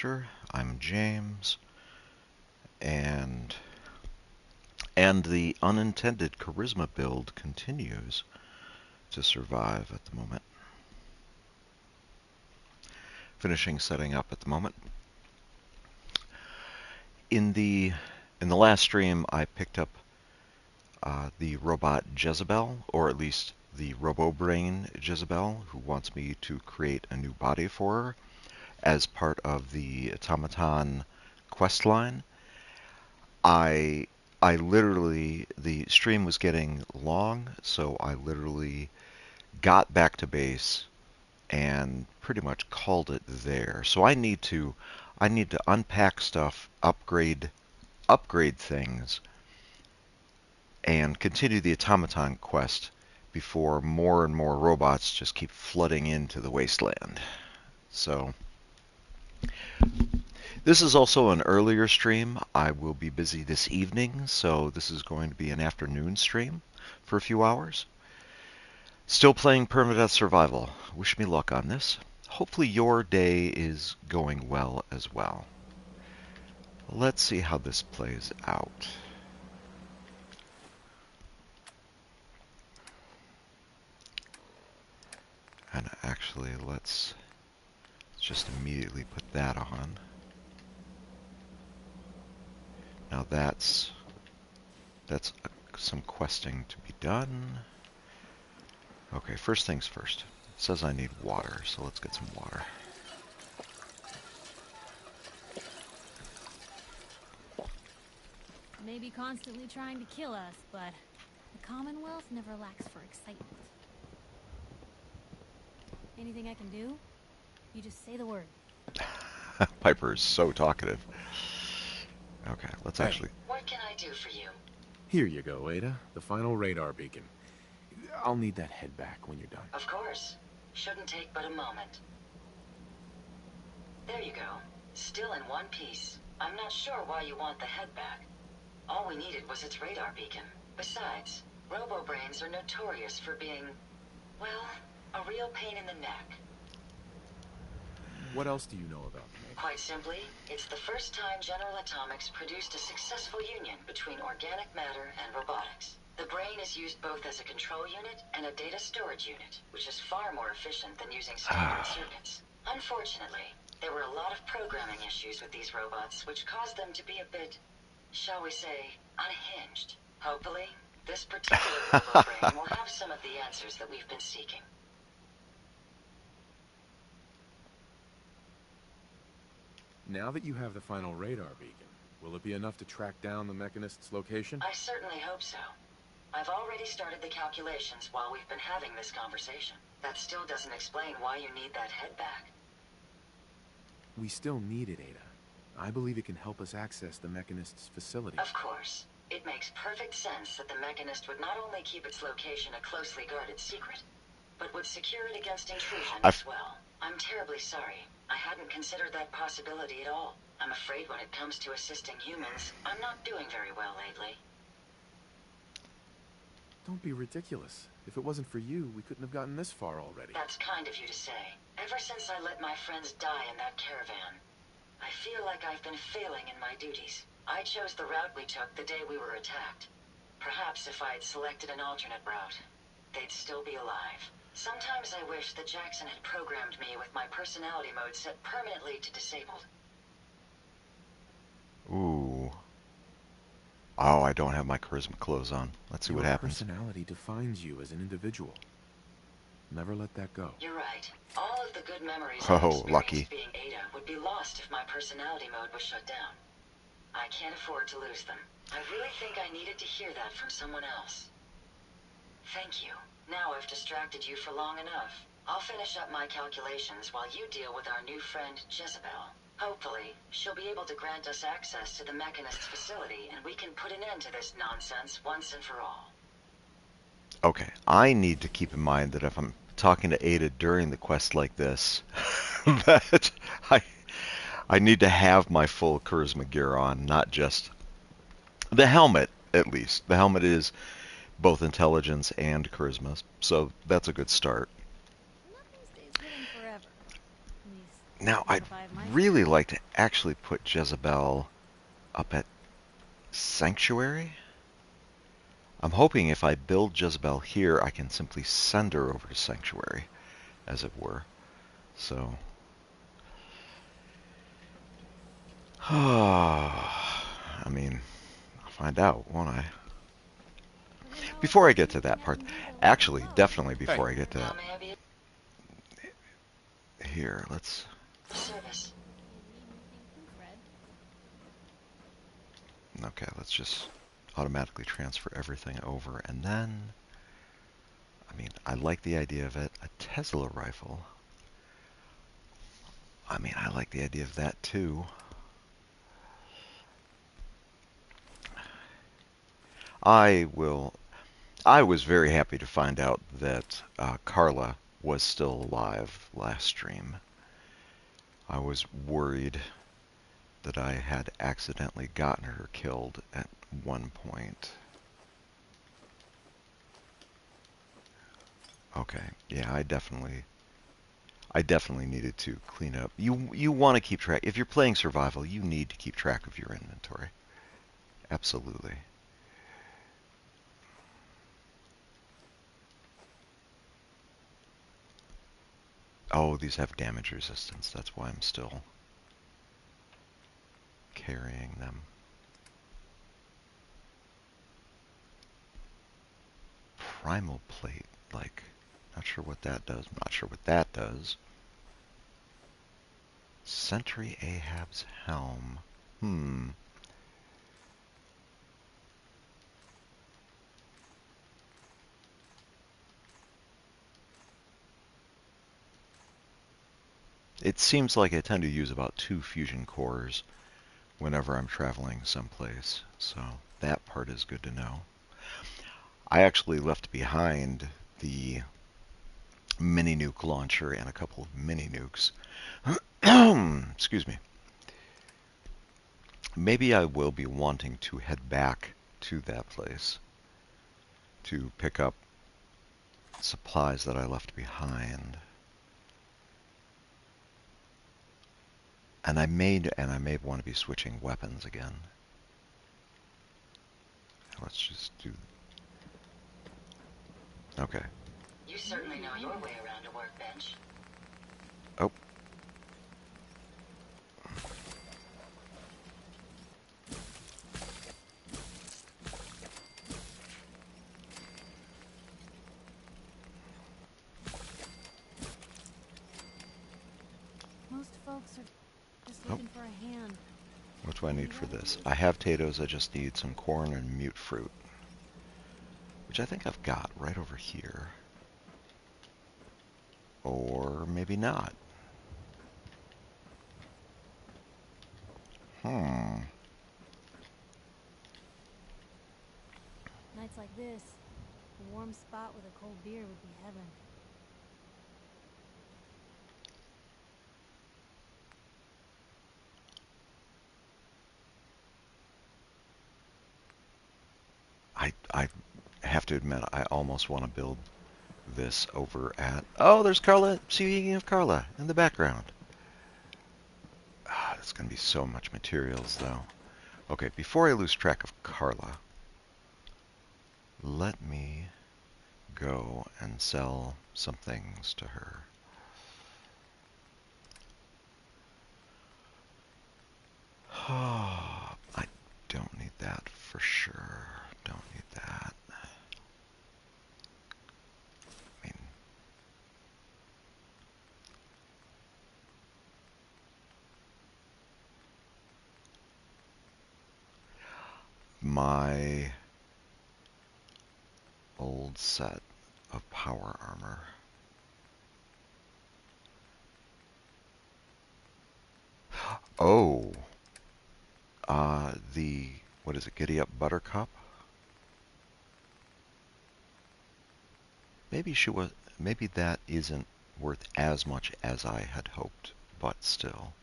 Master. I'm James, and the unintended charisma build continues to survive at the moment. Finishing setting up at the moment. In the last stream, I picked up the robot Jezebel, or at least the Robo-Brain Jezebel, who wants me to create a new body for her as part of the automaton quest line. I literally, the stream was getting long, so I literally got back to base and pretty much called it there. So I need to unpack stuff, upgrade things, and continue the automaton quest before more and more robots just keep flooding into the wasteland. So this is also an earlier stream. I will be busy this evening, so this is going to be an afternoon stream for a few hours. Still playing Permadeath Survival. Wish me luck on this. Hopefully your day is going well as well. Let's see how this plays out. And actually, let's just immediately put that on. Now that's some questing to be done. Okay, first things first. It says I need water, so let's get some water. Maybe constantly trying to kill us, but the Commonwealth never lacks for excitement. Anything I can do? You just say the word. Piper is so talkative. Okay, let's actually... What can I do for you? Here you go, Ada. The final radar beacon. I'll need that head back when you're done. Of course. Shouldn't take but a moment. There you go. Still in one piece. I'm not sure why you want the head back. All we needed was its radar beacon. Besides, robo-brains are notorious for being, well, a real pain in the neck. What else do you know about them? Quite simply, it's the first time General Atomics produced a successful union between organic matter and robotics. The brain is used both as a control unit and a data storage unit, which is far more efficient than using standard circuits. Unfortunately, there were a lot of programming issues with these robots, which caused them to be a bit, shall we say, unhinged. Hopefully, this particular robo-brain will have some of the answers that we've been seeking. Now that you have the final radar beacon, will it be enough to track down the Mechanist's location? I certainly hope so. I've already started the calculations while we've been having this conversation. That still doesn't explain why you need that head back. We still need it, Ada. I believe it can help us access the Mechanist's facility. Of course. It makes perfect sense that the Mechanist would not only keep its location a closely guarded secret, but would secure it against intrusion as well. I'm terribly sorry. I hadn't considered that possibility at all. I'm afraid when it comes to assisting humans, I'm not doing very well lately. Don't be ridiculous. If it wasn't for you, we couldn't have gotten this far already. That's kind of you to say. Ever since I let my friends die in that caravan, I feel like I've been failing in my duties. I chose the route we took the day we were attacked. Perhaps if I had selected an alternate route, they'd still be alive. Sometimes I wish that Jackson had programmed me with my personality mode set permanently to disabled. Ooh. Oh, I don't have my charisma clothes on. Let's see what happens. Your personality defines you as an individual. Never let that go. You're right. All of the good memories Oh, of experience lucky. being Ada would be lost if my personality mode was shut down. I can't afford to lose them. I really think I needed to hear that from someone else. Thank you. Now I've distracted you for long enough. I'll finish up my calculations while you deal with our new friend, Jezebel. Hopefully, she'll be able to grant us access to the Mechanist's facility, and we can put an end to this nonsense once and for all. Okay, I need to keep in mind that if I'm talking to Ada during the quest like this, that I need to have my full charisma gear on, not just the helmet, at least. The helmet is both intelligence and charisma, so that's a good start. Nothing stays hidden forever. At least, Now, Not I'd if I have my really say. like to actually put Jezebel up at Sanctuary. I'm hoping if I build Jezebel here, I can simply send her over to Sanctuary, as it were. So, I mean, I'll find out, won't I? Never know what Before I these get to sneaky that part, heaven do to lighten the actually, load. definitely Hey. before I get to How that, may I be here, let's, of service? You need anything proofread? okay, let's just automatically transfer everything over, and then, I mean, I like the idea of it, a Tesla rifle. I mean, I like the idea of that too. I will. I was very happy to find out that Carla was still alive last stream. I was worried that I had accidentally gotten her killed at one point. Okay, yeah, I definitely needed to clean up. You want to keep track. If you're playing survival, you need to keep track of your inventory. Absolutely. Oh, these have damage resistance. That's why I'm still carrying them. Primal plate, like, not sure what that does. Not sure what that does. Sentry Ahab's helm. Hmm. It seems like I tend to use about 2 fusion cores whenever I'm traveling someplace, so that part is good to know. I actually left behind the mini nuke launcher and a couple of mini nukes. Excuse me. Maybe I will be wanting to head back to that place to pick up supplies that I left behind. And I may want to be switching weapons again. Let's just do. Okay. You certainly know your way around a workbench. Oh, Most folks are just oh. looking for a hand. What do I And need you for gotta this? be. I have potatoes. I just need some corn and mute fruit, which I think I've got right over here. Or maybe not. Hmm. Nights like this, a warm spot with a cold beer would be heaven. I have to admit, I almost want to build this over at. Oh, there's Carla. Speaking of Carla in the background. Ah, that's going to be so much materials, though. Okay, before I lose track of Carla, let me go and sell some things to her. I don't need that for sure. Don't need that. I mean, my old set of power armor. Oh, what is it, Giddy Up Buttercup? Maybe that isn't worth as much as I had hoped, but still.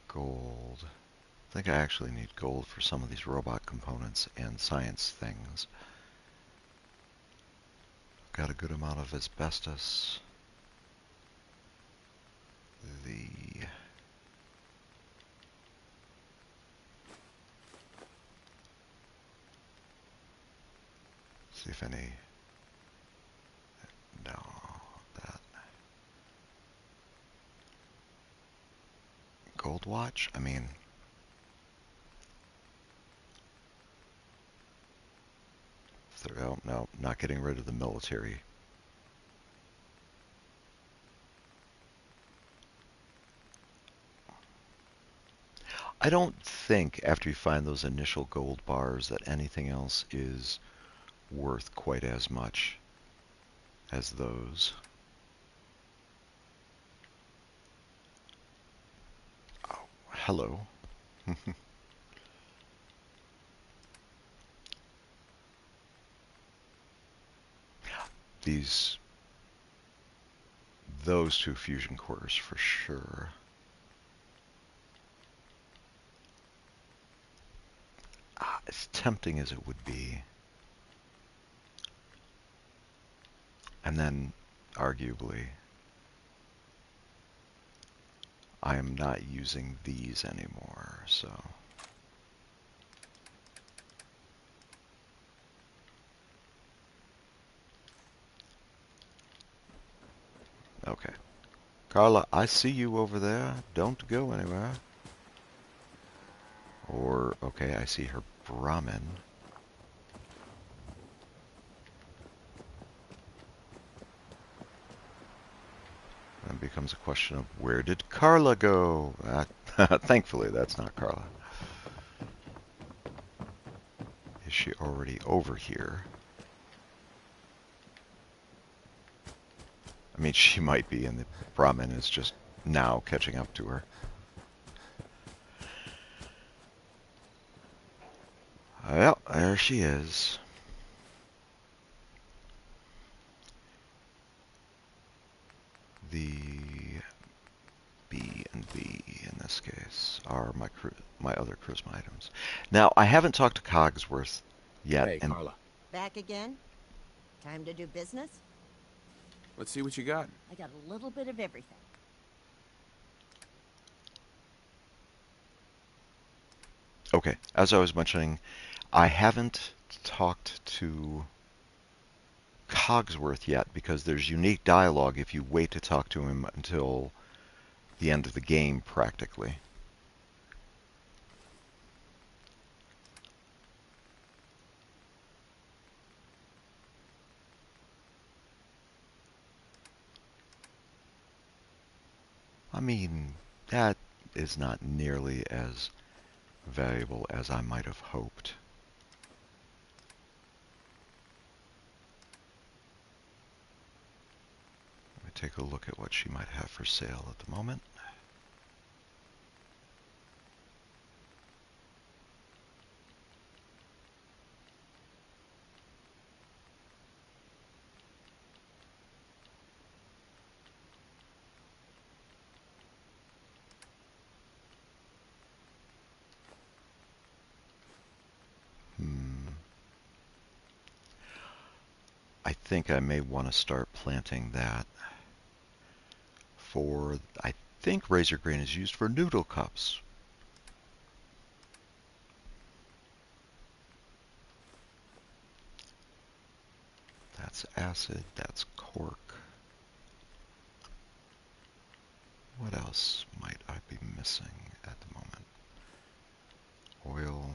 Gold. I think I actually need gold for some of these robot components and science things. Got a good amount of asbestos. The see if any... No, that... Gold watch? I mean... Oh, no, not getting rid of the military. I don't think, after you find those initial gold bars, that anything else is worth quite as much as those. Oh, hello. These... Those two fusion cores for sure. As tempting as it would be. And then, arguably, I am not using these anymore, so... Okay. Carla, I see you over there. Don't go anywhere. Or, okay, I see her Brahmin. Then it becomes a question of where did Carla go? Thankfully, that's not Carla. Is she already over here? I mean, she might be, and the Brahmin is just now catching up to her. Well, there she is. The B and B in this case are my other charisma items. Now, I haven't talked to Cogsworth yet. Hey, And Carla. Back again? Time to do business? Let's see what you got. I got a little bit of everything. okay, as I was mentioning, I haven't talked to Cogsworth yet because there's unique dialogue if you wait to talk to him until the end of the game, practically. I mean, that is not nearly as valuable as I might have hoped. Let me take a look at what she might have for sale at the moment. I think I may want to start planting that for, I think razor grain is used for noodle cups. That's acid, that's cork. What else might I be missing at the moment? Oil,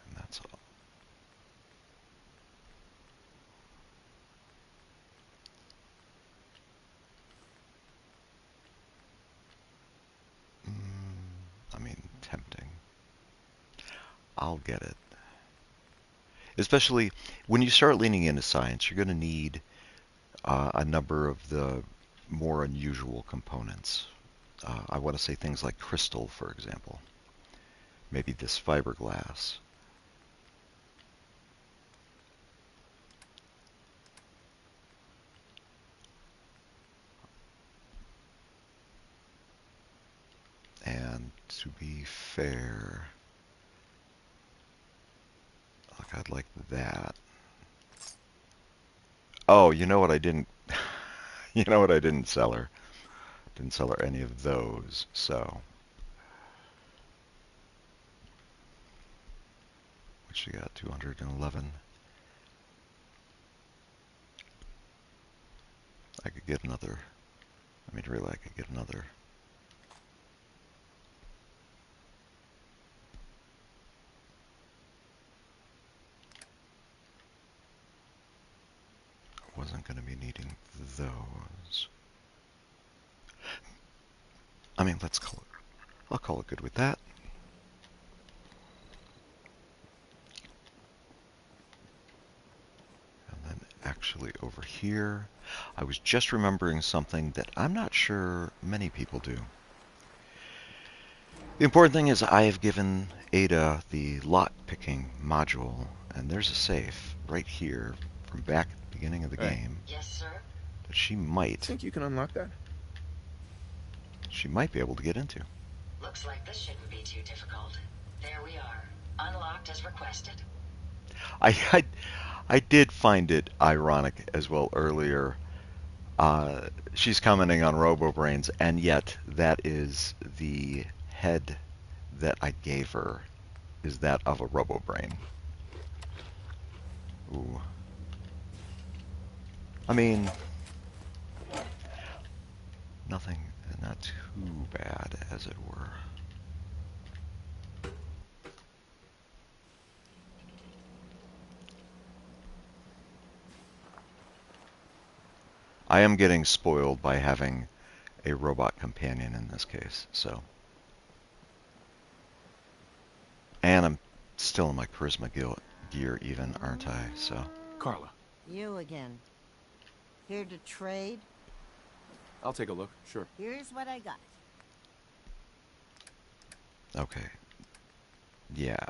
and that's all. I mean, tempting. I'll get it. Especially when you start leaning into science, you're going to need a number of the more unusual components. I want to say things like crystal, for example. Maybe this fiberglass. And to be fair, like I'd like that. Oh, you know what I didn't you know what I didn't sell her? Didn't sell her any of those, so She got 211. I could get another. I mean, really, I could get another. I wasn't going to be needing those. I mean, I'll call it good with that. And then actually over here, I was just remembering something that I'm not sure many people do. The important thing is I have given Ada the lock-picking module, and there's a safe right here from back at the beginning of the Hey. game Yes, sir? that she might Think you can unlock that? be able to get into. Looks like this shouldn't be too difficult. There we are. Unlocked as requested. I did find it ironic as well earlier. She's commenting on RoboBrains, and yet that is the head that I gave her, is that of a RoboBrain. Ooh. I mean, nothing, not too bad, as it were. I am getting spoiled by having a robot companion in this case, so. And I'm still in my charisma gear even, aren't I? So. Carla, You again. Here to trade? I'll take a look, sure. Here's what I got. Okay. Yeah,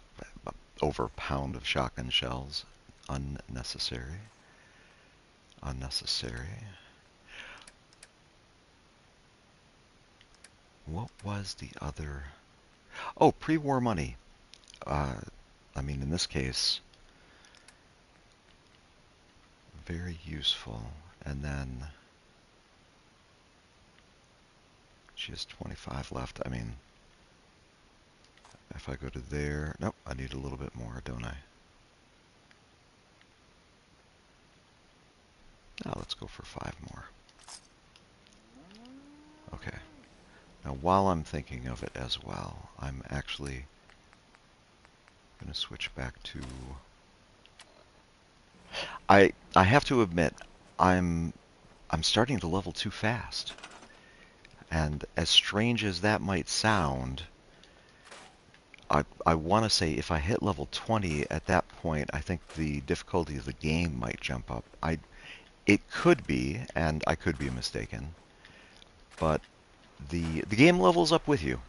over a pound of shotgun shells. Unnecessary. Unnecessary. What was the other? Oh, pre-war money. I mean, in this case, very useful. And then she has 25 left. I mean, if I go to there, nope, I need a little bit more, don't I? Now let's go for 5 more. Okay. Now, while I'm thinking of it as well, I'm actually going to switch back to... I have to admit, I'm starting to level too fast. And as strange as that might sound, I want to say if I hit level 20 at that point, I think the difficulty of the game might jump up. It could be, and I could be mistaken, but the game levels up with you.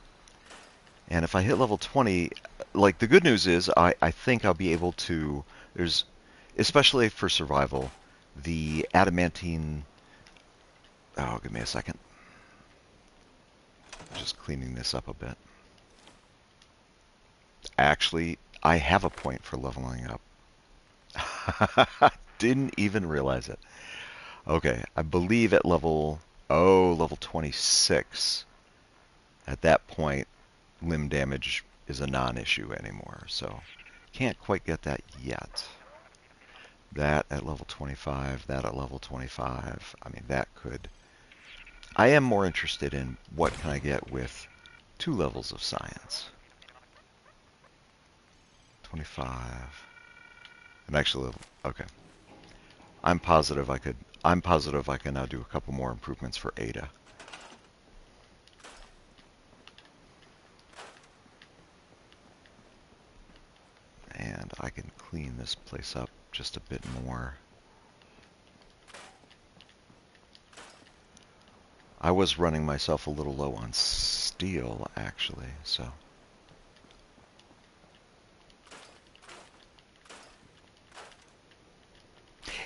And if I hit level 20, like the good news is I think I'll be able to, there's, especially for survival, the adamantine, oh, give me a second. Just cleaning this up a bit. Actually, I have a point for leveling up. Didn't even realize it. Okay, I believe at level 26, at that point, limb damage is a non-issue anymore, so can't quite get that yet. That at level 25, that at level 25, I mean, that could... I am more interested in what can I get with 2 levels of science. 25. And actually, okay. I'm positive I can now do a couple more improvements for Ada. And I can clean this place up just a bit more. I was running myself a little low on steel, actually, so.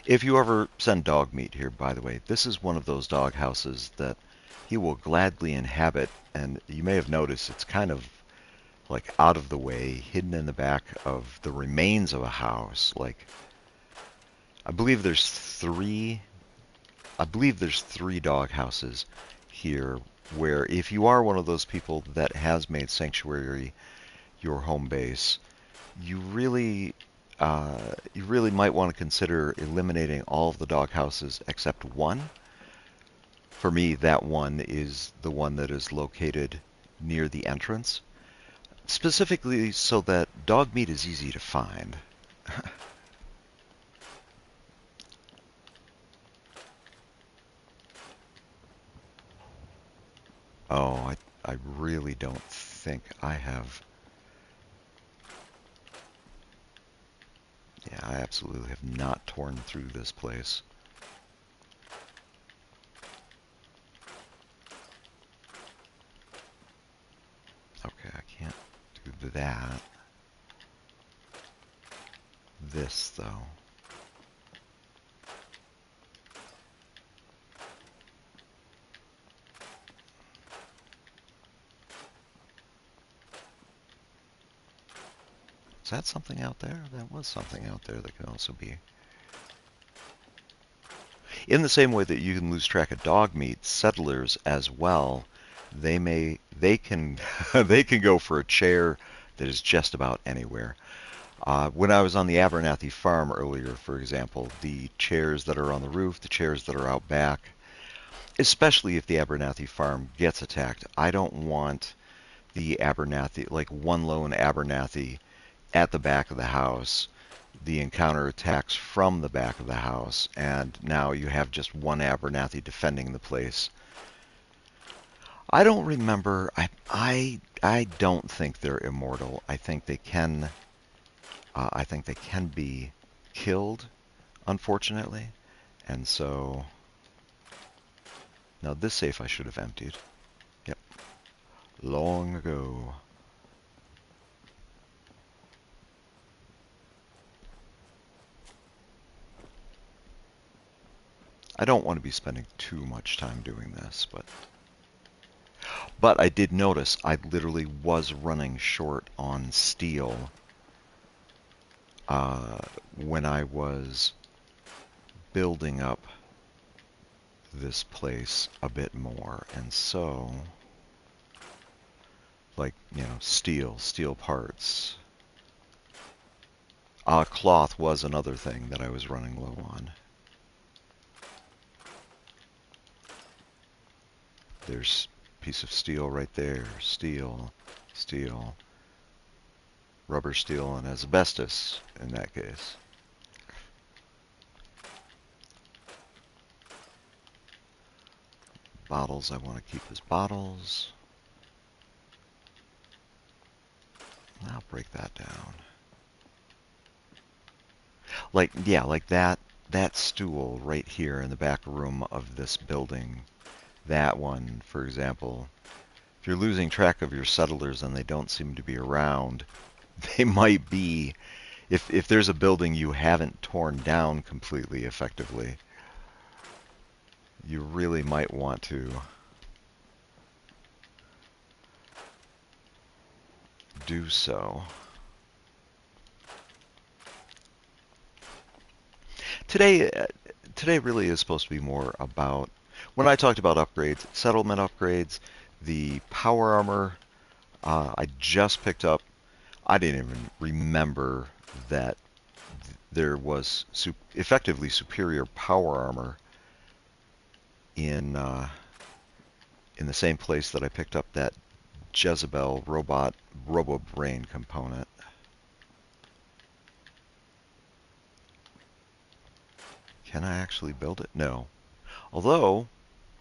If you ever send dog meat here, by the way, this is one of those dog houses that he will gladly inhabit, and you may have noticed it's kind of like out of the way, hidden in the back of the remains of a house. Like, I believe there's three dog houses here where if you are one of those people that has made Sanctuary your home base, you really you really might want to consider eliminating all of the doghouses except one. For me, that one is the one that is located near the entrance, specifically so that dog meat is easy to find. Oh, I really don't think I have. Yeah, I absolutely have not torn through this place. Okay, I can't do that. This, though. Is that something out there? That was something out there that could also be. In the same way that you can lose track of dog meat, settlers as well, they can they can go for a chair that is just about anywhere. When I was on the Abernathy farm earlier, for example, the chairs that are on the roof, the chairs that are out back, especially if the Abernathy farm gets attacked, I don't want the Abernathy, like one lone Abernathy at the back of the house. The encounter attacks from the back of the house, and now you have just one Abernathy defending the place. I don't remember. I don't think they're immortal. I think they can. I think they can be killed, unfortunately, and so now this safe I should have emptied. Yep, long ago. I don't want to be spending too much time doing this, but I did notice I literally was running short on steel when I was building up this place a bit more, and so, like, you know, steel parts. Cloth was another thing that I was running low on. There's a piece of steel right there. Steel, rubber, steel, and asbestos in that case. Bottles I want to keep as bottles. I'll break that down. Like, yeah, like that stool right here in the back room of this building. That one, for example. If you're losing track of your settlers and they don't seem to be around, they might be, if there's a building you haven't torn down completely effectively, you really might want to do so. Today, today really is supposed to be more about, when I talked about upgrades, settlement upgrades, the power armor, I just picked up. I didn't even remember that there was effectively superior power armor in the same place that I picked up that Jezebel robot robo-brain component. Can I actually build it? No. Although,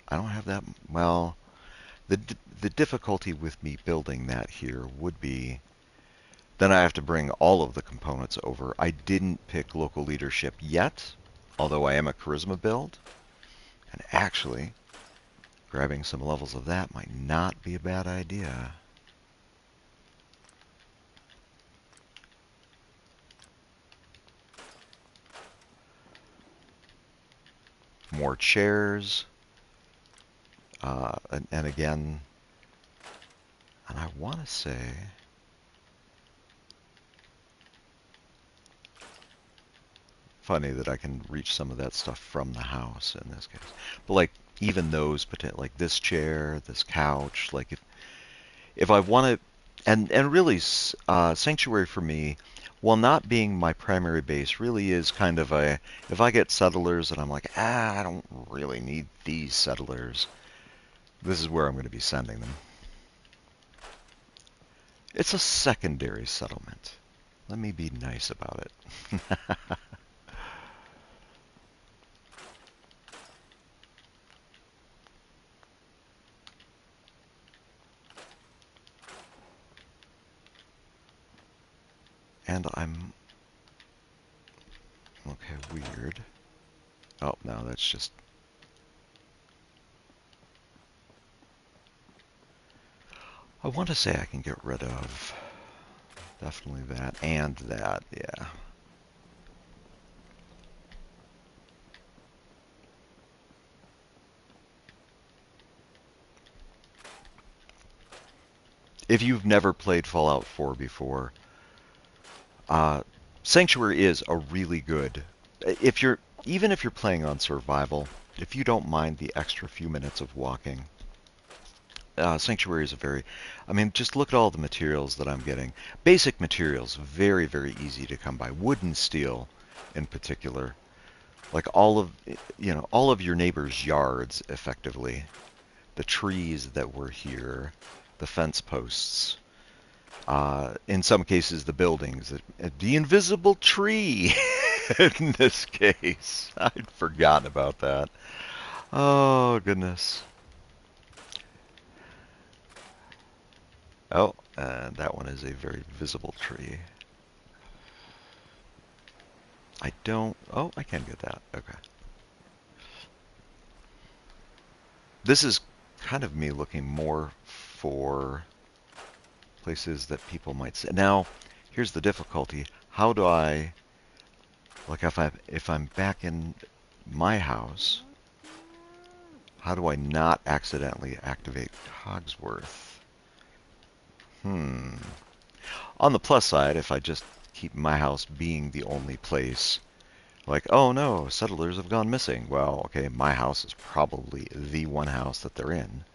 I don't have that. Well, the difficulty with me building that here would be then I have to bring all of the components over. I didn't pick local leadership yet, although I am a charisma build. And actually, grabbing some levels of that might not be a bad idea. More chairs. And again, and I want to say, funny that I can reach some of that stuff from the house in this case. But like even those, like this chair, this couch, like if I want to, and really Sanctuary for me while not being my primary base, really is kind of a, if I get settlers and I'm like, I don't really need these settlers, this is where I'm going to be sending them. It's a secondary settlement. Let me be nice about it. And I'm... Okay, weird. Oh, no, that's just... I want to say I can get rid of definitely that and that, yeah. If you've never played Fallout 4 before, Sanctuary is a really good... If you're even if you're playing on survival, if you don't mind the extra few minutes of walking, Sanctuary is a very... I mean, just look at all the materials that I'm getting. Basic materials, very, very easy to come by. Wood and steel, in particular. Like all of, all of your neighbors' yards, effectively. The trees that were here, the fence posts. In some cases, the buildings. The invisible tree, in this case. I'd forgotten about that. Oh, goodness. Oh, and that one is a very visible tree. I don't... Oh, I can get that. Okay. This is kind of me looking more for places that people might say. Now, here's the difficulty. How do I... Like, if I'm back in my house, how do I not accidentally activate Cogsworth? On the plus side, if I just keep my house being the only place, like, oh no, settlers have gone missing. Well, okay, my house is probably the one house that they're in.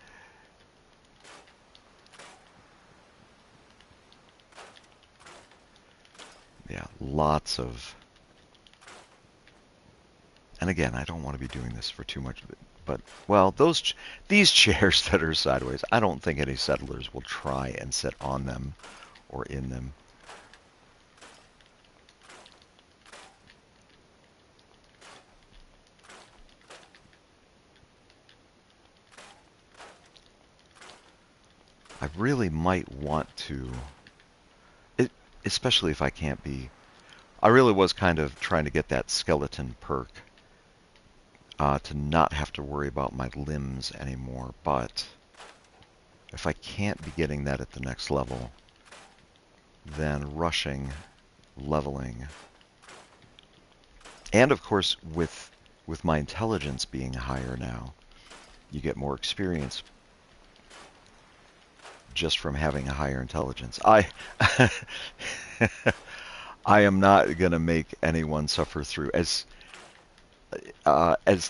Yeah, lots of... And again, I don't want to be doing this for too much of it, but, well, these chairs that are sideways, I don't think any settlers will try and sit on them or in them. I really might want to, especially if I can't be... I really was kind of trying to get that skeleton perk to not have to worry about my limbs anymore, but if I can't be getting that at the next level, then rushing, leveling, and of course with my intelligence being higher now, you get more experience just from having a higher intelligence. I am not gonna make anyone suffer through as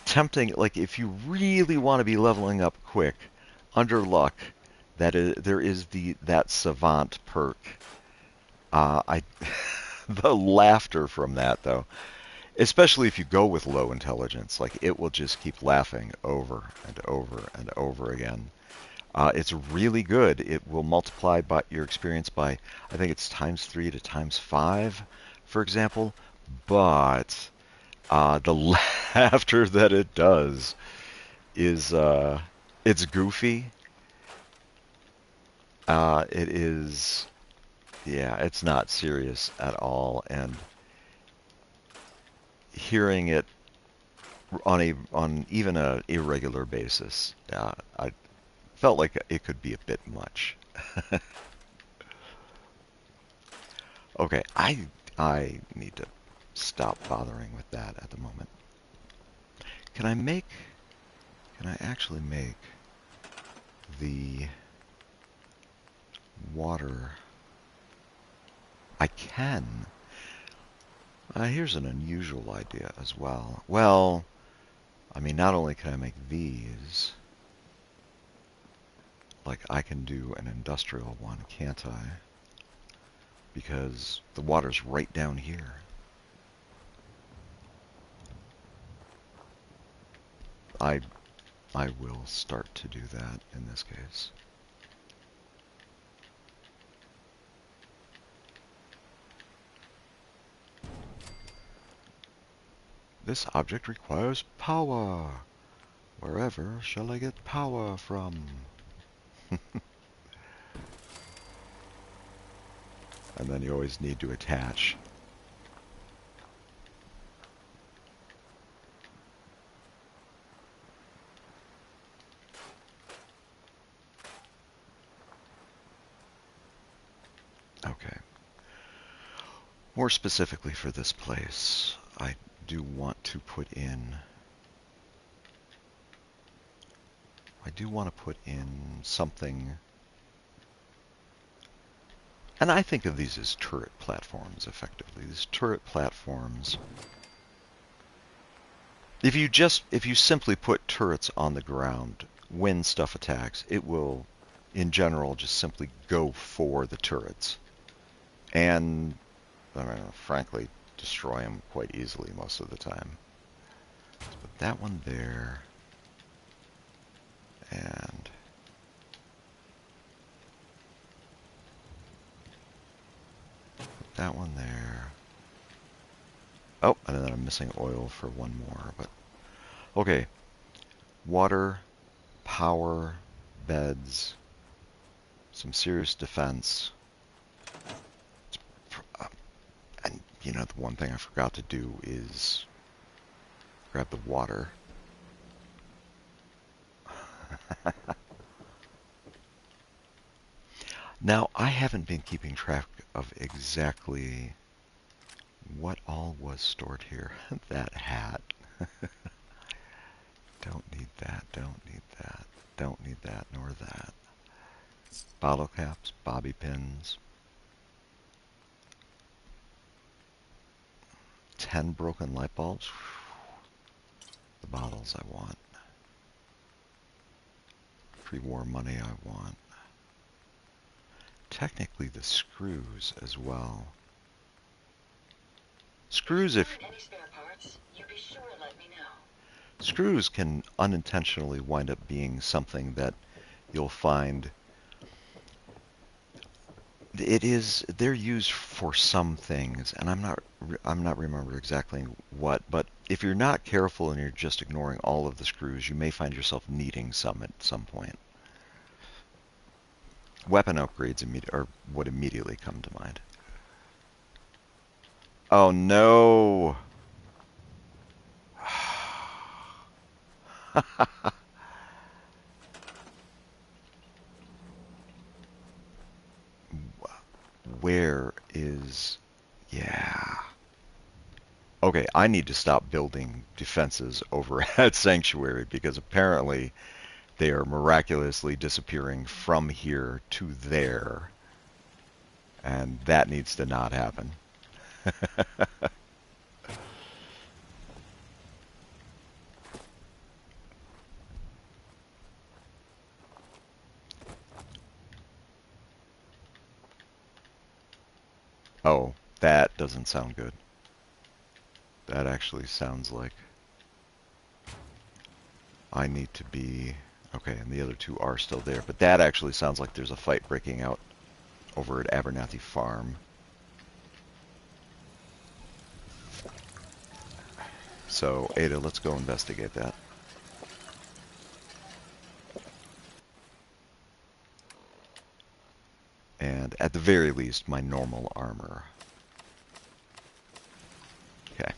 tempting. Like, if you really want to be leveling up quick, under luck, there is that savant perk. The laughter from that, though, especially if you go with low intelligence, like, it will just keep laughing over and over and over again. It's really good. It will multiply by your experience by, I think it's ×3 to ×5, for example. But the laughter that it does is, it's goofy. It is, yeah, it's not serious at all. And hearing it on even a irregular basis, I felt like it could be a bit much. Okay, I need to stop bothering with that at the moment. Can I actually make the water? I can. Here's an unusual idea as well. Well, I mean, not only can I make these, like, I can do an industrial one, can't I? because the water's right down here. I will start to do that in this case. This object requires power. Wherever shall I get power from? And then you always need to attach. Okay. More specifically for this place, I do want to put in... something... And I think of these as turret platforms, effectively. These turret platforms... If you simply put turrets on the ground when stuff attacks, it will, in general, just simply go for the turrets. And, I mean, frankly, destroy them quite easily most of the time. Let's put that one there. And... put that one there. Oh, and then I'm missing oil for one more, but... Okay. Water, power, beds, some serious defense. And, you know, the one thing I forgot to do is grab the water. Now, I haven't been keeping track of exactly what all was stored here. That hat. Don't need that, don't need that, don't need that, nor that. Bottle caps, bobby pins. 10 broken light bulbs. The bottles I want. Pre-war money I want. Technically the screws as well. Screws, if Any spare parts, you be sure to let me know. screws can unintentionally wind up being something that you'll find. They're used for some things, and I'm not remember exactly what, but if you're not careful and you're just ignoring all of the screws, you may find yourself needing some at some point. Weapon upgrades would immediately come to mind. Oh no! Where is... Yeah. Okay, I need to stop building defenses over at Sanctuary because apparently they are miraculously disappearing from here to there. And that needs to not happen. Oh, that doesn't sound good. That actually sounds like I need to be... Okay, and the other two are still there, but that actually sounds like there's a fight breaking out over at Abernathy Farm. So, Ada, let's go investigate that. And at the very least, my normal armor. Okay.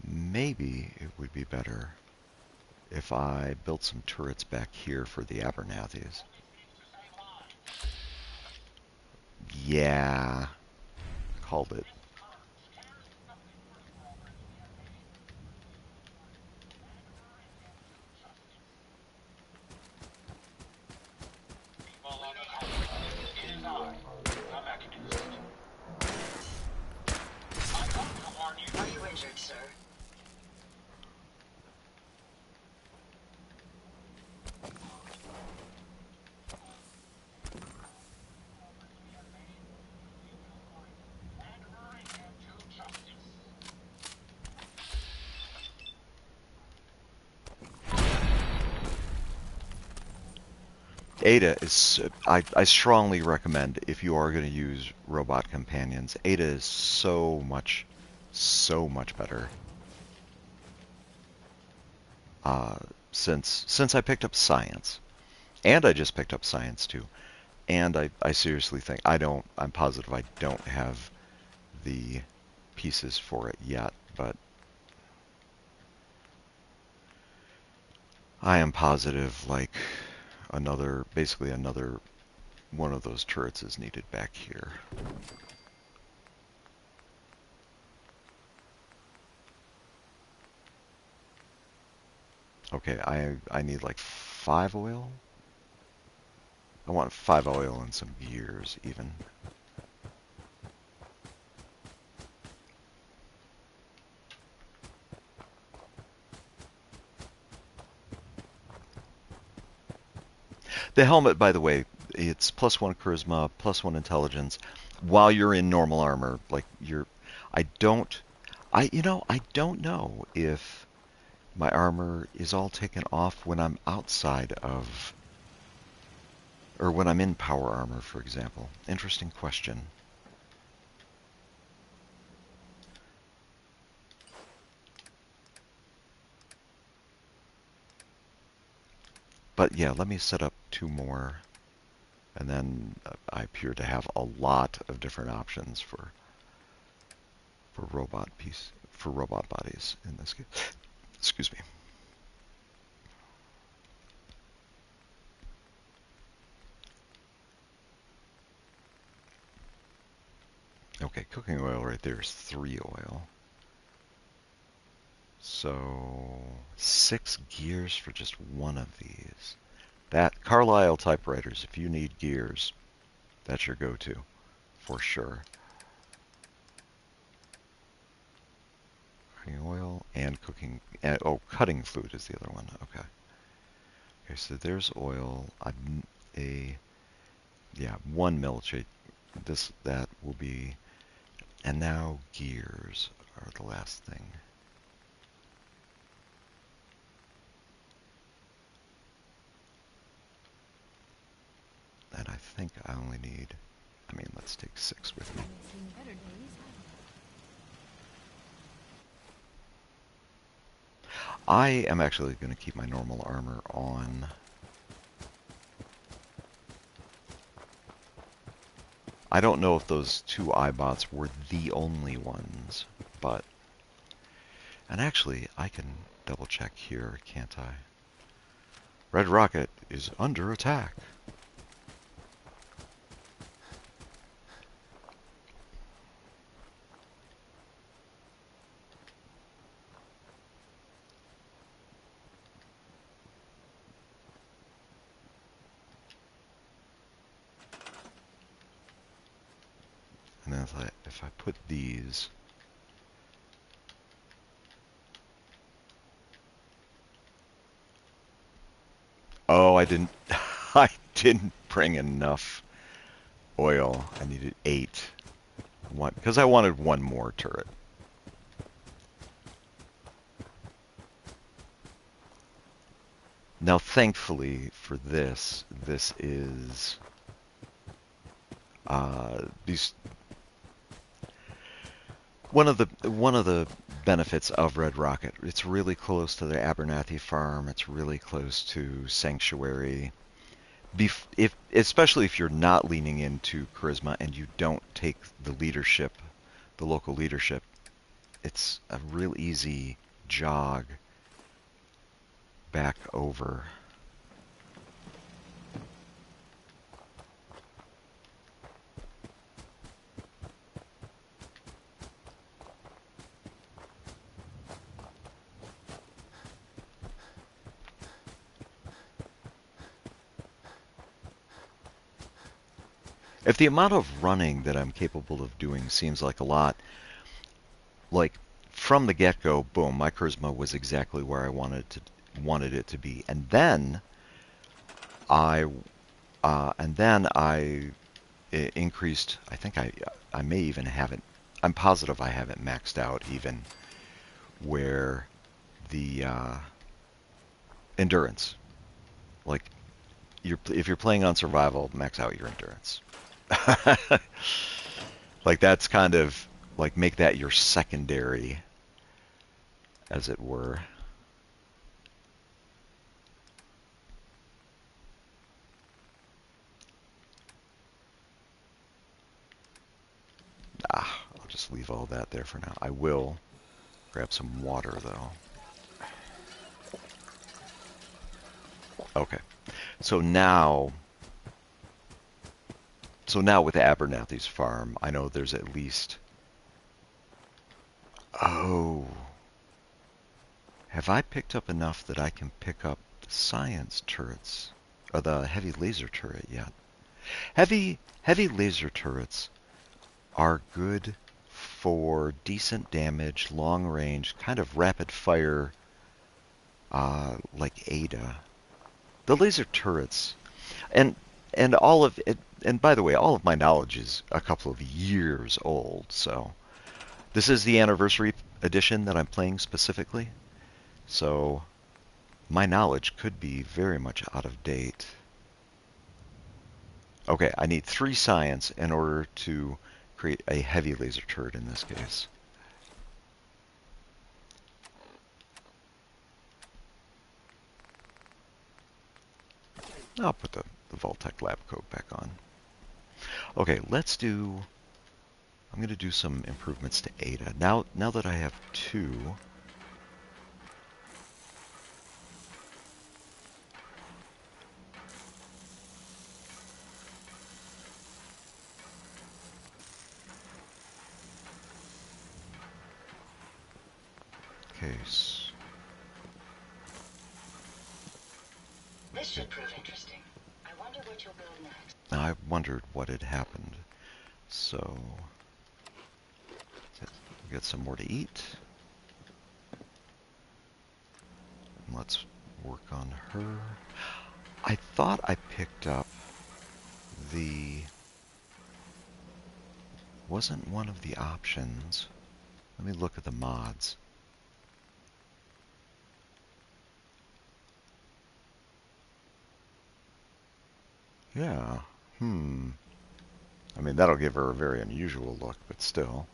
Maybe it would be better if I built some turrets back here for the Abernathys. Yeah, called it. injured, sir. Ada is, I strongly recommend if you are going to use robot companions, Ada is so much better. Uh, since I picked up science, and I just picked up science too, and I seriously think I'm positive I don't have the pieces for it yet, but I am positive like basically another one of those turrets is needed back here. Okay, I need like 5 oil. I want 5 oil and some gears even. The helmet, by the way, it's +1 charisma, +1 intelligence while you're in normal armor. Like I don't, I don't know if my armor is all taken off when I'm outside of, or when I'm in power armor, for example. Interesting question. But yeah, let me set up 2 more, and then I appear to have a lot of different options for robot bodies in this case. Excuse me. Okay, cooking oil right there is 3 oil. So 6 gears for just one of these. That Carlisle typewriters, if you need gears, that's your go-to for sure. Cooking oil and cutting fluid is the other one. Okay. Okay, so there's oil. One military. That will be, and now gears are the last thing. And I think I only need, let's take 6 with me. I've seen better days. I am actually going to keep my normal armor on. I don't know if those 2 iBots were the only ones, but... And actually, I can double check here, can't I? Red Rocket is under attack. And then if I put these... Oh, I didn't... I didn't bring enough oil. I needed 8. Because I wanted 1 more turret. Now, thankfully for this is these. One of the benefits of Red Rocket. It's really close to the Abernathy farm. It's really close to Sanctuary. Especially if you're not leaning into charisma and you don't take the leadership, the local leadership, it's a real easy jog back over. If the amount of running that I'm capable of doing seems like a lot, like from the get-go, boom, my charisma was exactly where I wanted it to be. And then I increased. I think I may even have it. I'm positive I have it maxed out even where the endurance, like if you're playing on survival, max out your endurance. Like that's kind of like make that your secondary, as it were. I'll just leave all that there for now. I will grab some water though. Okay. So now with Abernathy's farm, I know there's at least... Oh. Have I picked up enough that I can pick up the science turrets? Or the heavy laser turret yet? Heavy laser turrets are good for decent damage, long range, kind of rapid fire, like Ada. The laser turrets, and all of it, and by the way, all of my knowledge is a couple of years old, so this is the anniversary edition that I'm playing specifically, so my knowledge could be very much out of date. Okay, I need 3 science in order to create a heavy laser turret in this case. I'll put the Vault-Tec lab coat back on. Okay, let's do... I'm going to do some improvements to Ada. Now that I have 2... case. This should prove interesting. I wonder what you'll build next. Now I wondered what had happened. So get some more to eat. Let's work on her. I thought I picked up the... Wasn't one of the options. Let me look at the mods. Yeah. I mean, that'll give her a very unusual look, but still.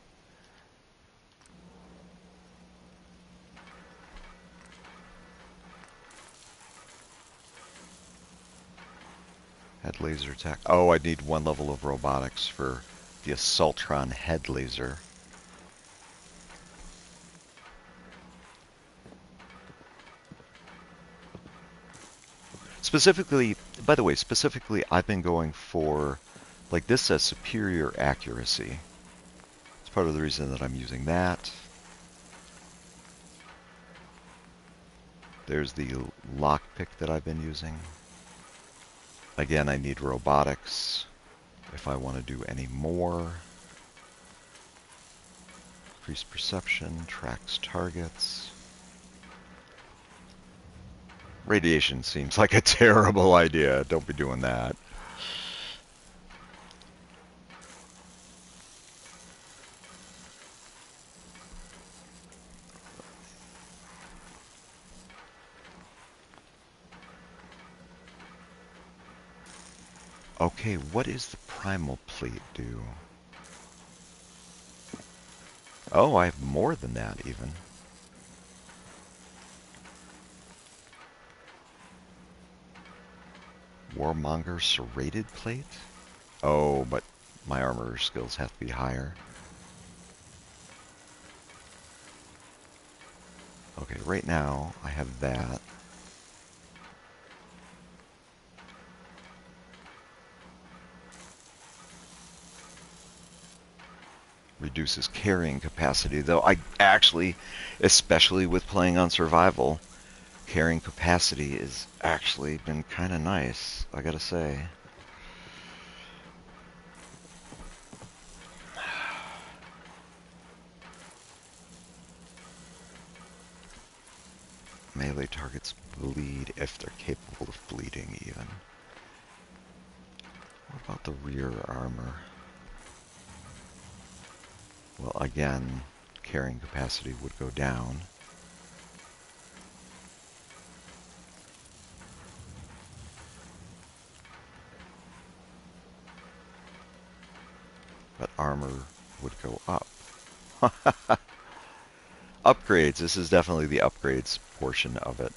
Head laser attack. Oh, I need 1 level of robotics for the Assaultron head laser. Specifically, by the way, I've been going for, like this says superior accuracy. It's part of the reason that I'm using that. There's the lockpick that I've been using. Again, I need robotics if I want to do any more. Increased perception, tracks targets. Radiation seems like a terrible idea. Don't be doing that. Okay, what is the primal plate do? Oh, I have more than that even. Warmonger serrated plate? Oh, but my armor skills have to be higher. Okay, right now I have that. Reduces carrying capacity, though I actually, especially with playing on survival, carrying capacity has actually been kind of nice, I gotta say. melee targets bleed if they're capable of bleeding even. What about the rear armor? Well, again, carrying capacity would go down. But armor would go up. Upgrades. This is definitely the upgrades portion of it.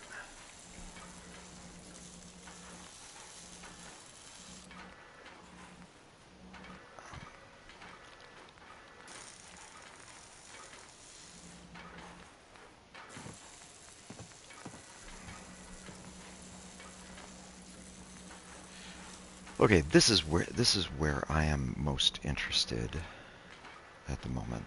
Okay, this is where I am most interested at the moment.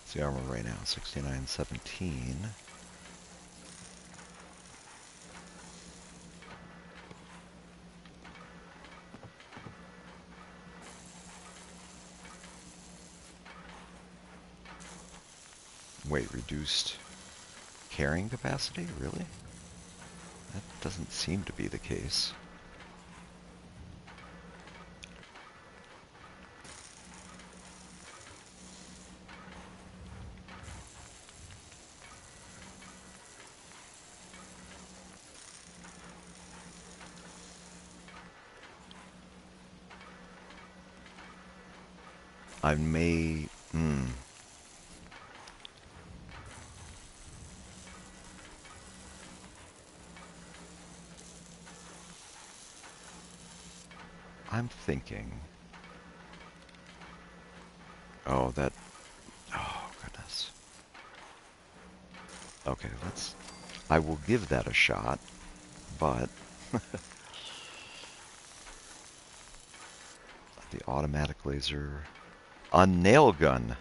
What's the armor right now? 6917. Wait, reduced carrying capacity? Really? That doesn't seem to be the case. I may... I'm thinking... Oh, that... Oh, goodness. Okay, let's... I will give that a shot, but... the automatic laser... A nail gun!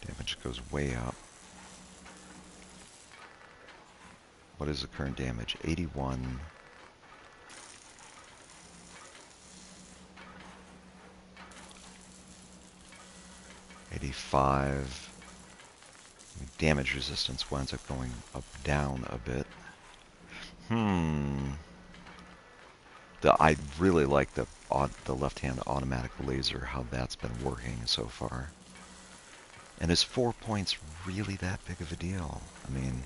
Damage goes way up. What is the current damage? 81. $85. Damage resistance winds up going down a bit. I really like the left-hand automatic laser, how that's been working so far. And is 4 points really that big of a deal? I mean...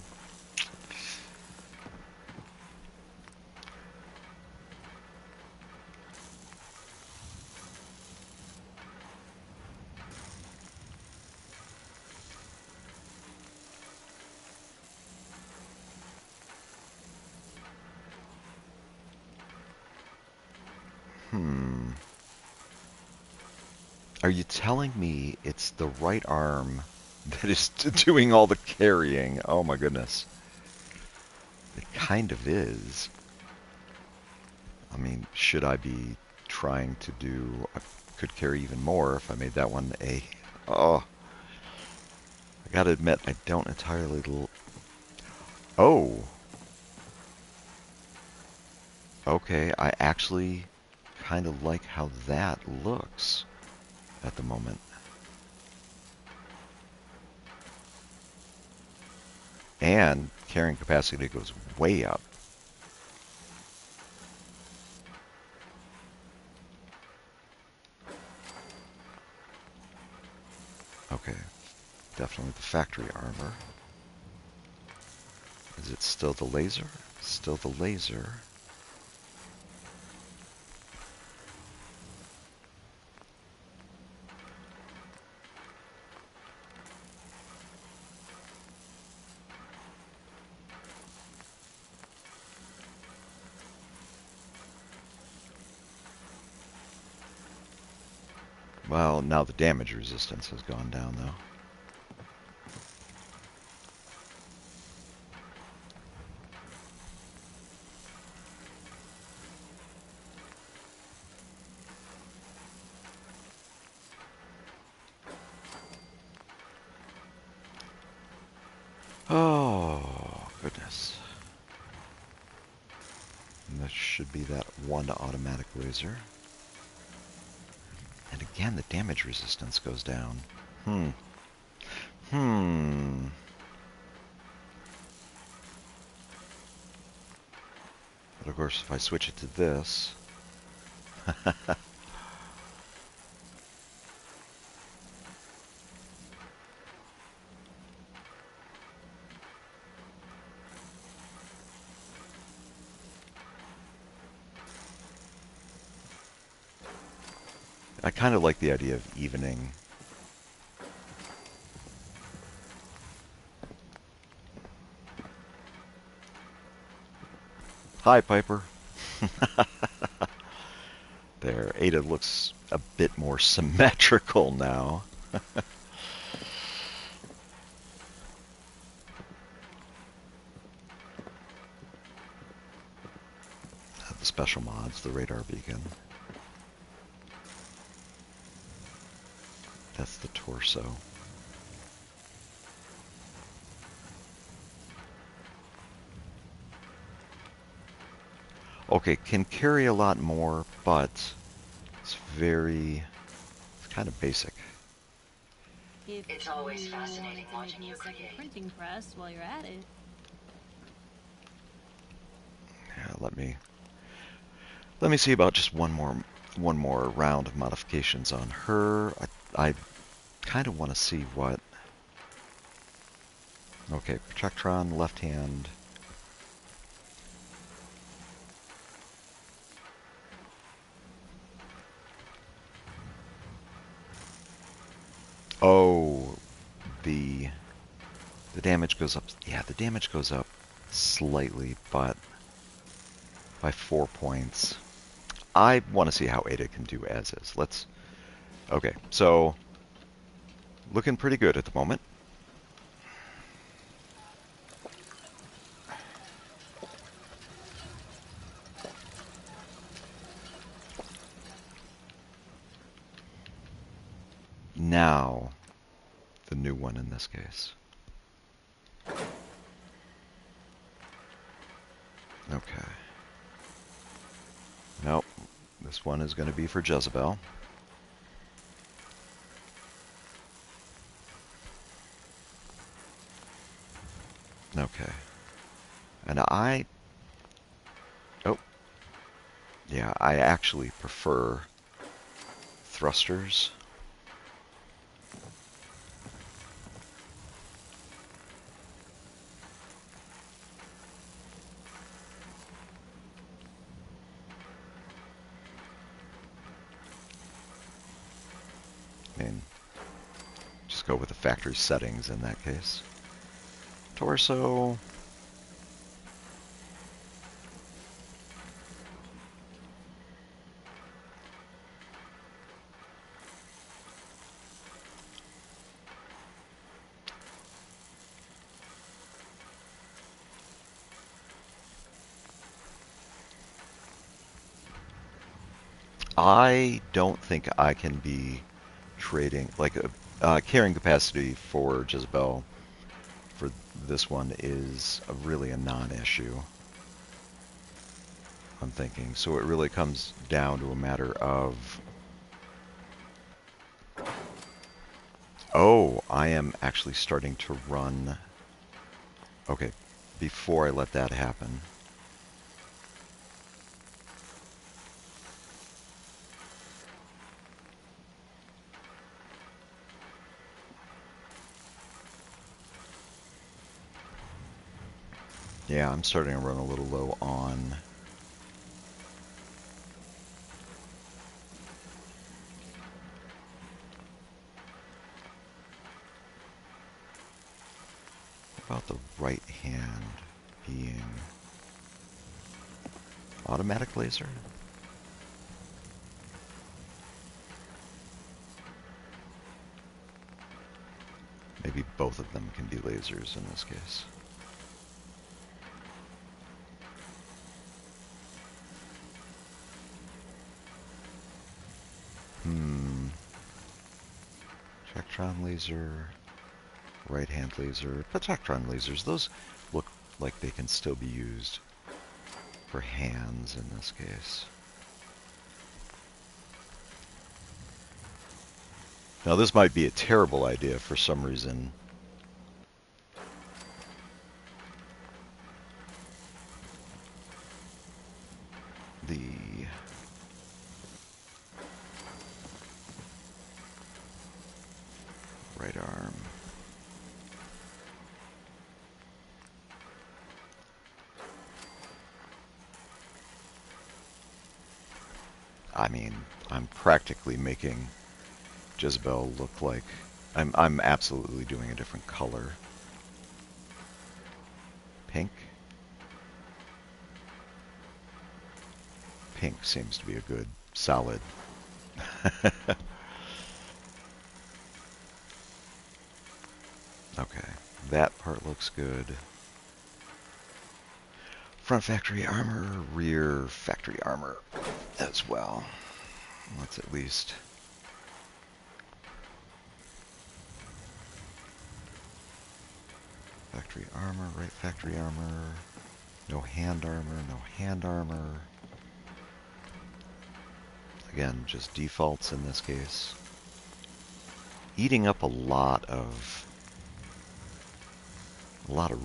Are you telling me it's the right arm that is doing all the carrying? Oh my goodness. It kind of is. I mean, should I be trying to do... I could carry even more if I made that one a... Oh. I gotta admit, I don't entirely... Oh. Okay, I actually kind of like how that looks at the moment. And carrying capacity goes way up. Okay, definitely the factory armor. Is it still the laser? Still the laser. Well, now the damage resistance has gone down, though. Yes. And this should be that one automatic laser. And again, the damage resistance goes down. Hmm. Hmm. But of course, if I switch it to this... I kind of like the idea of evening. Hi, Piper. There, Ada looks a bit more symmetrical now. The special mods, the radar beacon. That's the torso. Okay, can carry a lot more, but it's kind of basic. If It's always you fascinating wanted to make watching me you a second create. printing press while you're at it. Yeah, let me see about just one more round of modifications on her. I kind of want to see what... Okay, Protectron, left hand. Oh, the damage goes up. Yeah, the damage goes up slightly, but by 4 points. I want to see how Ada can do as is. Okay, so looking pretty good at the moment. Now, the new one in this case. Okay. Nope. This one is going to be for Jezebel. Okay. And oh, yeah, I actually prefer thrusters. I mean, just go with the factory settings in that case. Torso. I don't think I can be trading, like, carrying capacity for Jezebel for this one is really a non-issue, I'm thinking. So it really comes down to a matter of... Oh, I am actually starting to run... Okay, before I let that happen... Yeah, I'm starting to run a little low on... About the right hand being... Automatic laser? Maybe both of them can be lasers in this case. Electron laser, right hand laser, protectron lasers. Those look like they can still be used for hands in this case. Now this might be a terrible idea for some reason. The right arm. I mean, I'm practically making Jezebel look like I'm absolutely doing a different color. Pink. Pink seems to be a good solid. Okay, that part looks good. Front factory armor, rear factory armor as well. Let's at least factory armor, right factory armor, no hand armor, no hand armor. Again, just defaults in this case. Eating up a lot of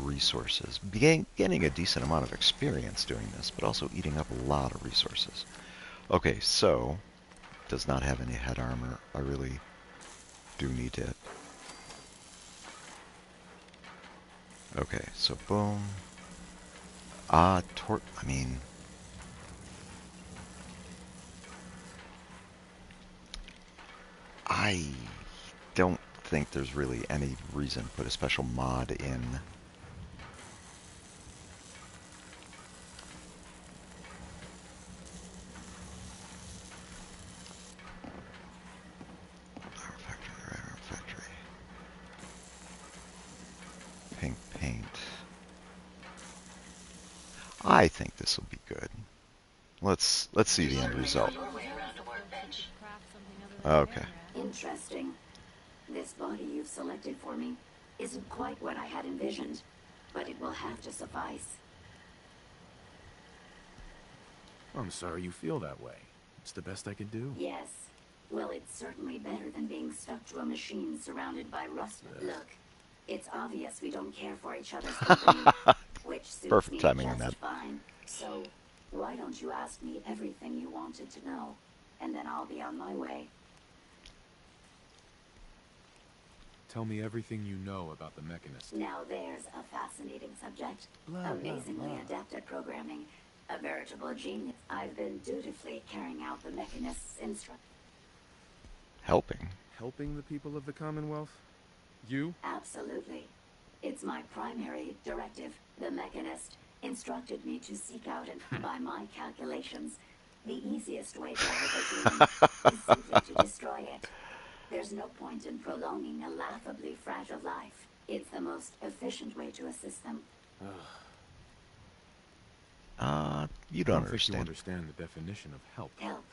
resources. Getting a decent amount of experience doing this, but also eating up a lot of resources. Okay, so does not have any head armor. I really do need it. Okay, so boom. I mean, I don't think there's really any reason to put a special mod in. Factory. Pink paint. I think this will be good. Let's see the end result. Okay. Interesting. This body you've selected for me isn't quite what I had envisioned, but it will have to suffice. I'm sorry you feel that way. It's the best I can do. Yes. Well, it's certainly better than being stuck to a machine surrounded by rust. Look, it's obvious we don't care for each other's company, which suits Perfect me timing on just that. fine. So, why don't you ask me everything you wanted to know, and then I'll be on my way. Tell me everything you know about the Mechanist. Now there's a fascinating subject. Amazingly adept at programming. A veritable genius. I've been dutifully carrying out the Mechanist's instructions. Helping. Helping the people of the Commonwealth? You? Absolutely. It's my primary directive. The Mechanist instructed me to seek out and, by my calculations, the easiest way to help a human is simply to destroy it. There's no point in prolonging a laughably fragile life. It's the most efficient way to assist them. You I don't don't think you understand. understand the definition of help. Help.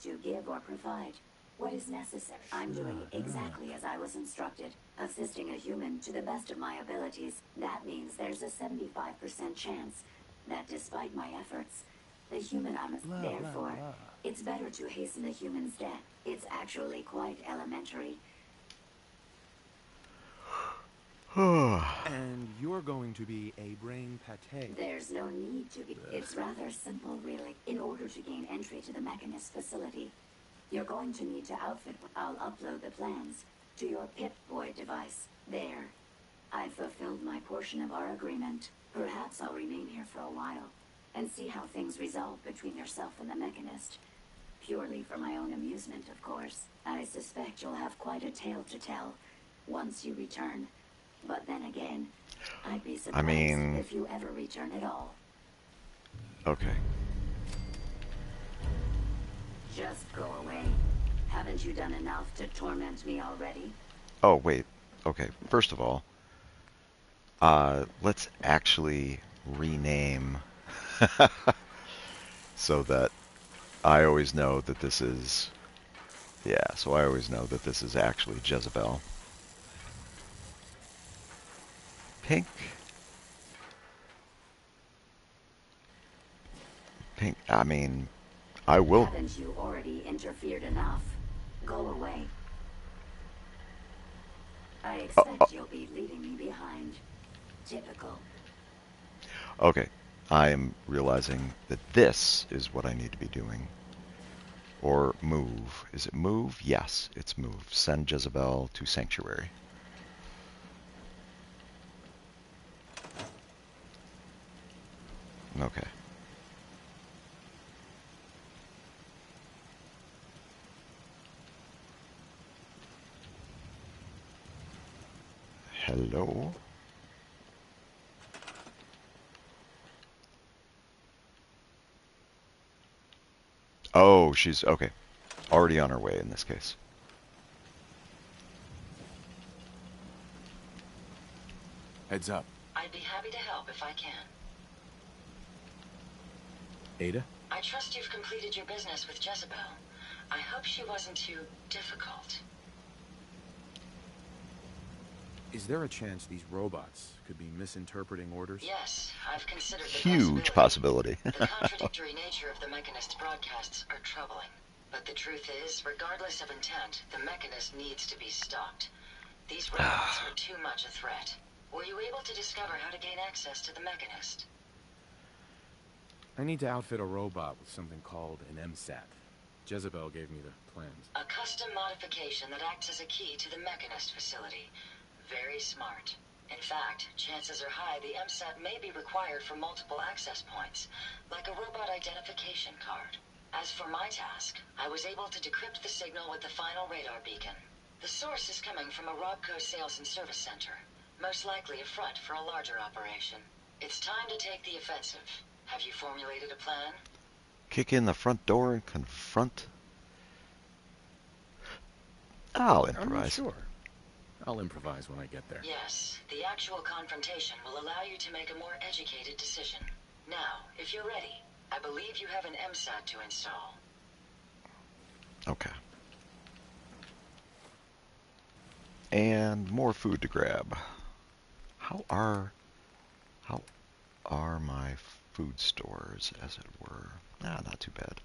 To give or provide what is necessary. I'm doing exactly as I was instructed. Assisting a human to the best of my abilities. That means there's a 75% chance that despite my efforts, the human therefore, it's better to hasten the human's death. It's actually quite elementary. And you're going to be a brain pate. There's no need to be. It's rather simple, really. In order to gain entry to the Mechanist facility, you're going to need to outfit. I'll upload the plans to your Pip-Boy device. There. I've fulfilled my portion of our agreement. Perhaps I'll remain here for a while and see how things resolve between yourself and the Mechanist. Purely for my own amusement, of course. I suspect you'll have quite a tale to tell once you return. But then again, I'd be surprised if you ever return at all. Okay. Just go away. Haven't you done enough to torment me already? Oh, wait. Okay, first of all, let's actually rename so that I always know that this is... Yeah, so I always know that this is actually Jezebel. Pink. Pink, I mean, I will. Haven't you already interfered enough? Go away. I expect you'll be leaving me behind. Typical. Okay, I'm realizing that this is what I need to be doing. Or move. Is it move? Yes, it's move. Send Jezebel to Sanctuary. Okay. Hello? Oh, she's okay. Already on her way in this case. Heads up. I'd be happy to help if I can. Ada? I trust you've completed your business with Jezebel. I hope she wasn't too difficult. Is there a chance these robots could be misinterpreting orders? Yes, I've considered the Huge possibility. The contradictory nature of the Mechanist broadcasts are troubling. But the truth is, regardless of intent, the Mechanist needs to be stopped. These robots are too much a threat. Were you able to discover how to gain access to the Mechanist? I need to outfit a robot with something called an MSAT. Jezebel gave me the plans. A custom modification that acts as a key to the Mechanist facility. Very smart. In fact, chances are high the MSAT may be required for multiple access points, like a robot identification card. As for my task, I was able to decrypt the signal with the final radar beacon. The source is coming from a Robco sales and service center, most likely a front for a larger operation. It's time to take the offensive. Have you formulated a plan? Kick in the front door and confront. I'll I'm not improvise. sure. I'll improvise when I get there. Yes, the actual confrontation will allow you to make a more educated decision. Now, if you're ready, I believe you have an MSAT to install. Okay. And more food to grab. How are my food stores, as it were? Ah, not too bad.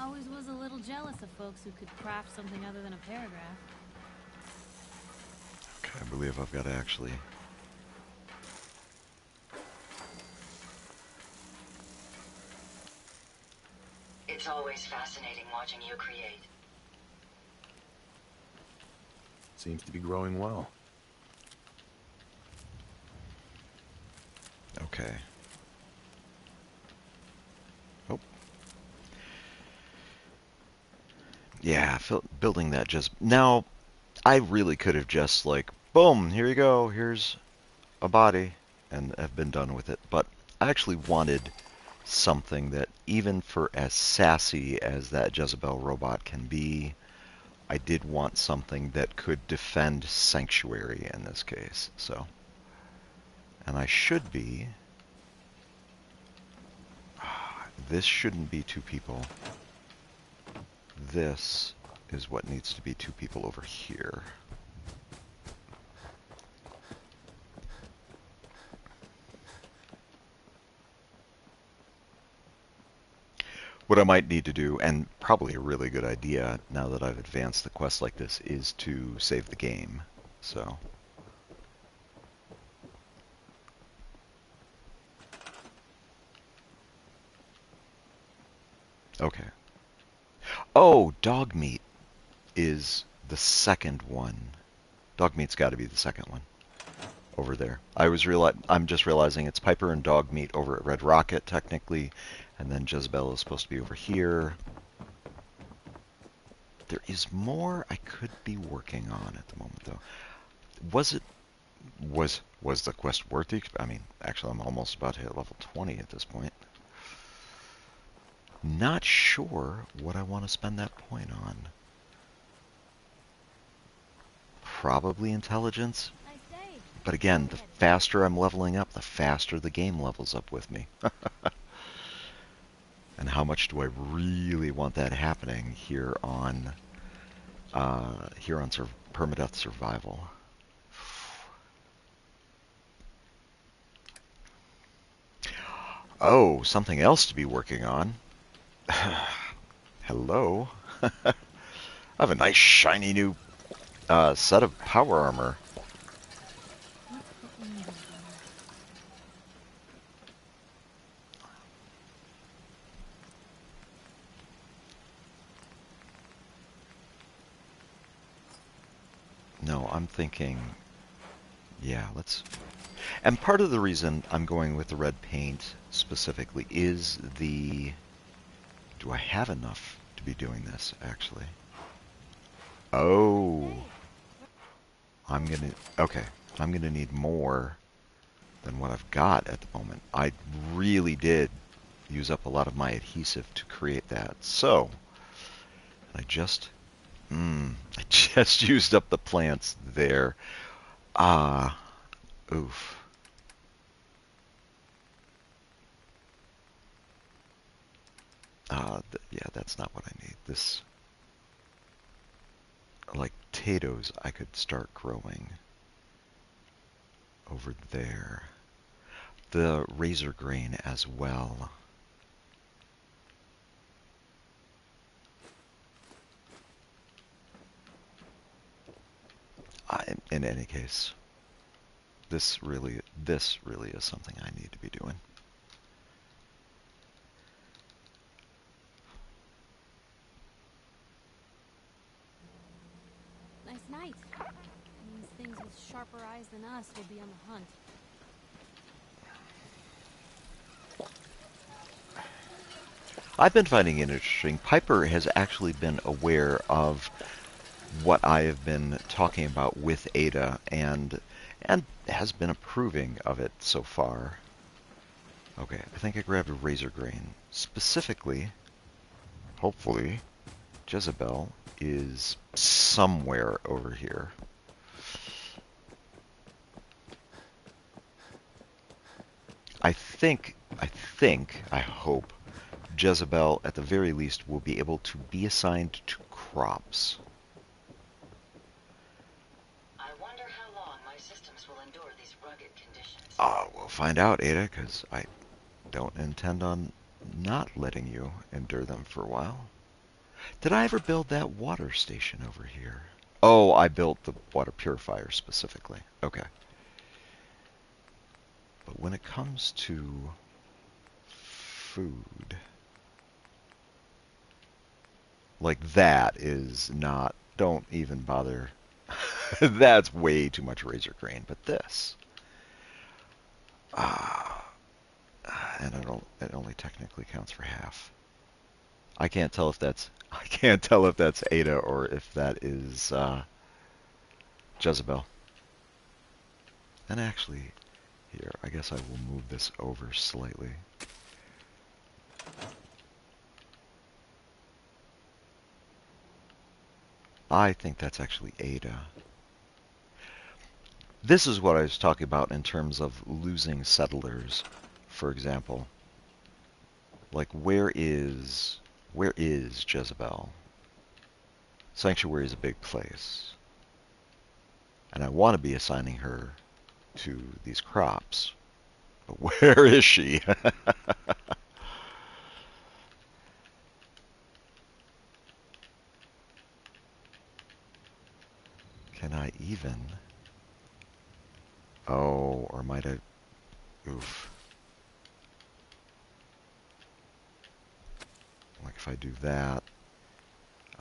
Always was a little jealous of folks who could craft something other than a paragraph. Okay, I believe I've got to actually... It's always fascinating watching you create. Seems to be growing well. Okay. Oh. Yeah, building that just... Now, I really could have just, like, boom, here you go, here's a body, and have been done with it. But I actually wanted something that, even for as sassy as that Jezebel robot can be, I did want something that could defend Sanctuary in this case. So, and I should be... This shouldn't be two people. This is what needs to be two people over here. What I might need to do, and probably a really good idea now that I've advanced the quest like this, is to save the game. So... Okay. Oh, dog meat is the second one. Dog meat's got to be the second one over there. I'm just realizing it's Piper and dog meat over at Red Rocket technically, and then Jezebel is supposed to be over here. There is more I could be working on at the moment though. Was the quest worth it? I mean, actually I'm almost about to hit level 20 at this point. Not sure what I want to spend that point on. Probably intelligence. Nice day. But again, the faster I'm leveling up, the faster the game levels up with me. And how much do I really want that happening here on Permadeath Survival. Oh, something else to be working on. Hello. I have a nice shiny new set of power armor. Let's put windows on. No, I'm thinking, yeah, let's... And part of the reason I'm going with the red paint specifically is the... Do I have enough to be doing this, actually? Oh. Okay, I'm gonna need more than what I've got at the moment. I really did use up a lot of my adhesive to create that. So, I just used up the plants there. Oof. Yeah, that's not what I need. This, like potatoes, I could start growing over there. The razor grain as well. In any case, this really is something I need to be doing. Nice night. Means things with sharper eyes than us will be on the hunt. I've been finding it interesting. Piper has actually been aware of what I have been talking about with Ada and has been approving of it so far. Okay, I think I grabbed a razor grain. Specifically, hopefully, Jezebel is somewhere over here. I hope Jezebel, at the very least, will be able to be assigned to crops. I wonder how long my systems will endure these rugged conditions. We'll find out, Ada, because I don't intend on not letting you endure them for a while. Did I ever build that water station over here? Oh, I built the water purifier specifically. Okay. But when it comes to food, like that is not, don't even bother. That's way too much razor grain. But this, and it only technically counts for half. I can't tell if that's Ada or if that is Jezebel. And actually, here, I guess I will move this over slightly. I think that's actually Ada. This is what I was talking about in terms of losing settlers, for example. Like, where is Jezebel? Sanctuary is a big place. And I want to be assigning her to these crops. But where is she? Can I even... Oh, or might I... Oof. Like if I do that,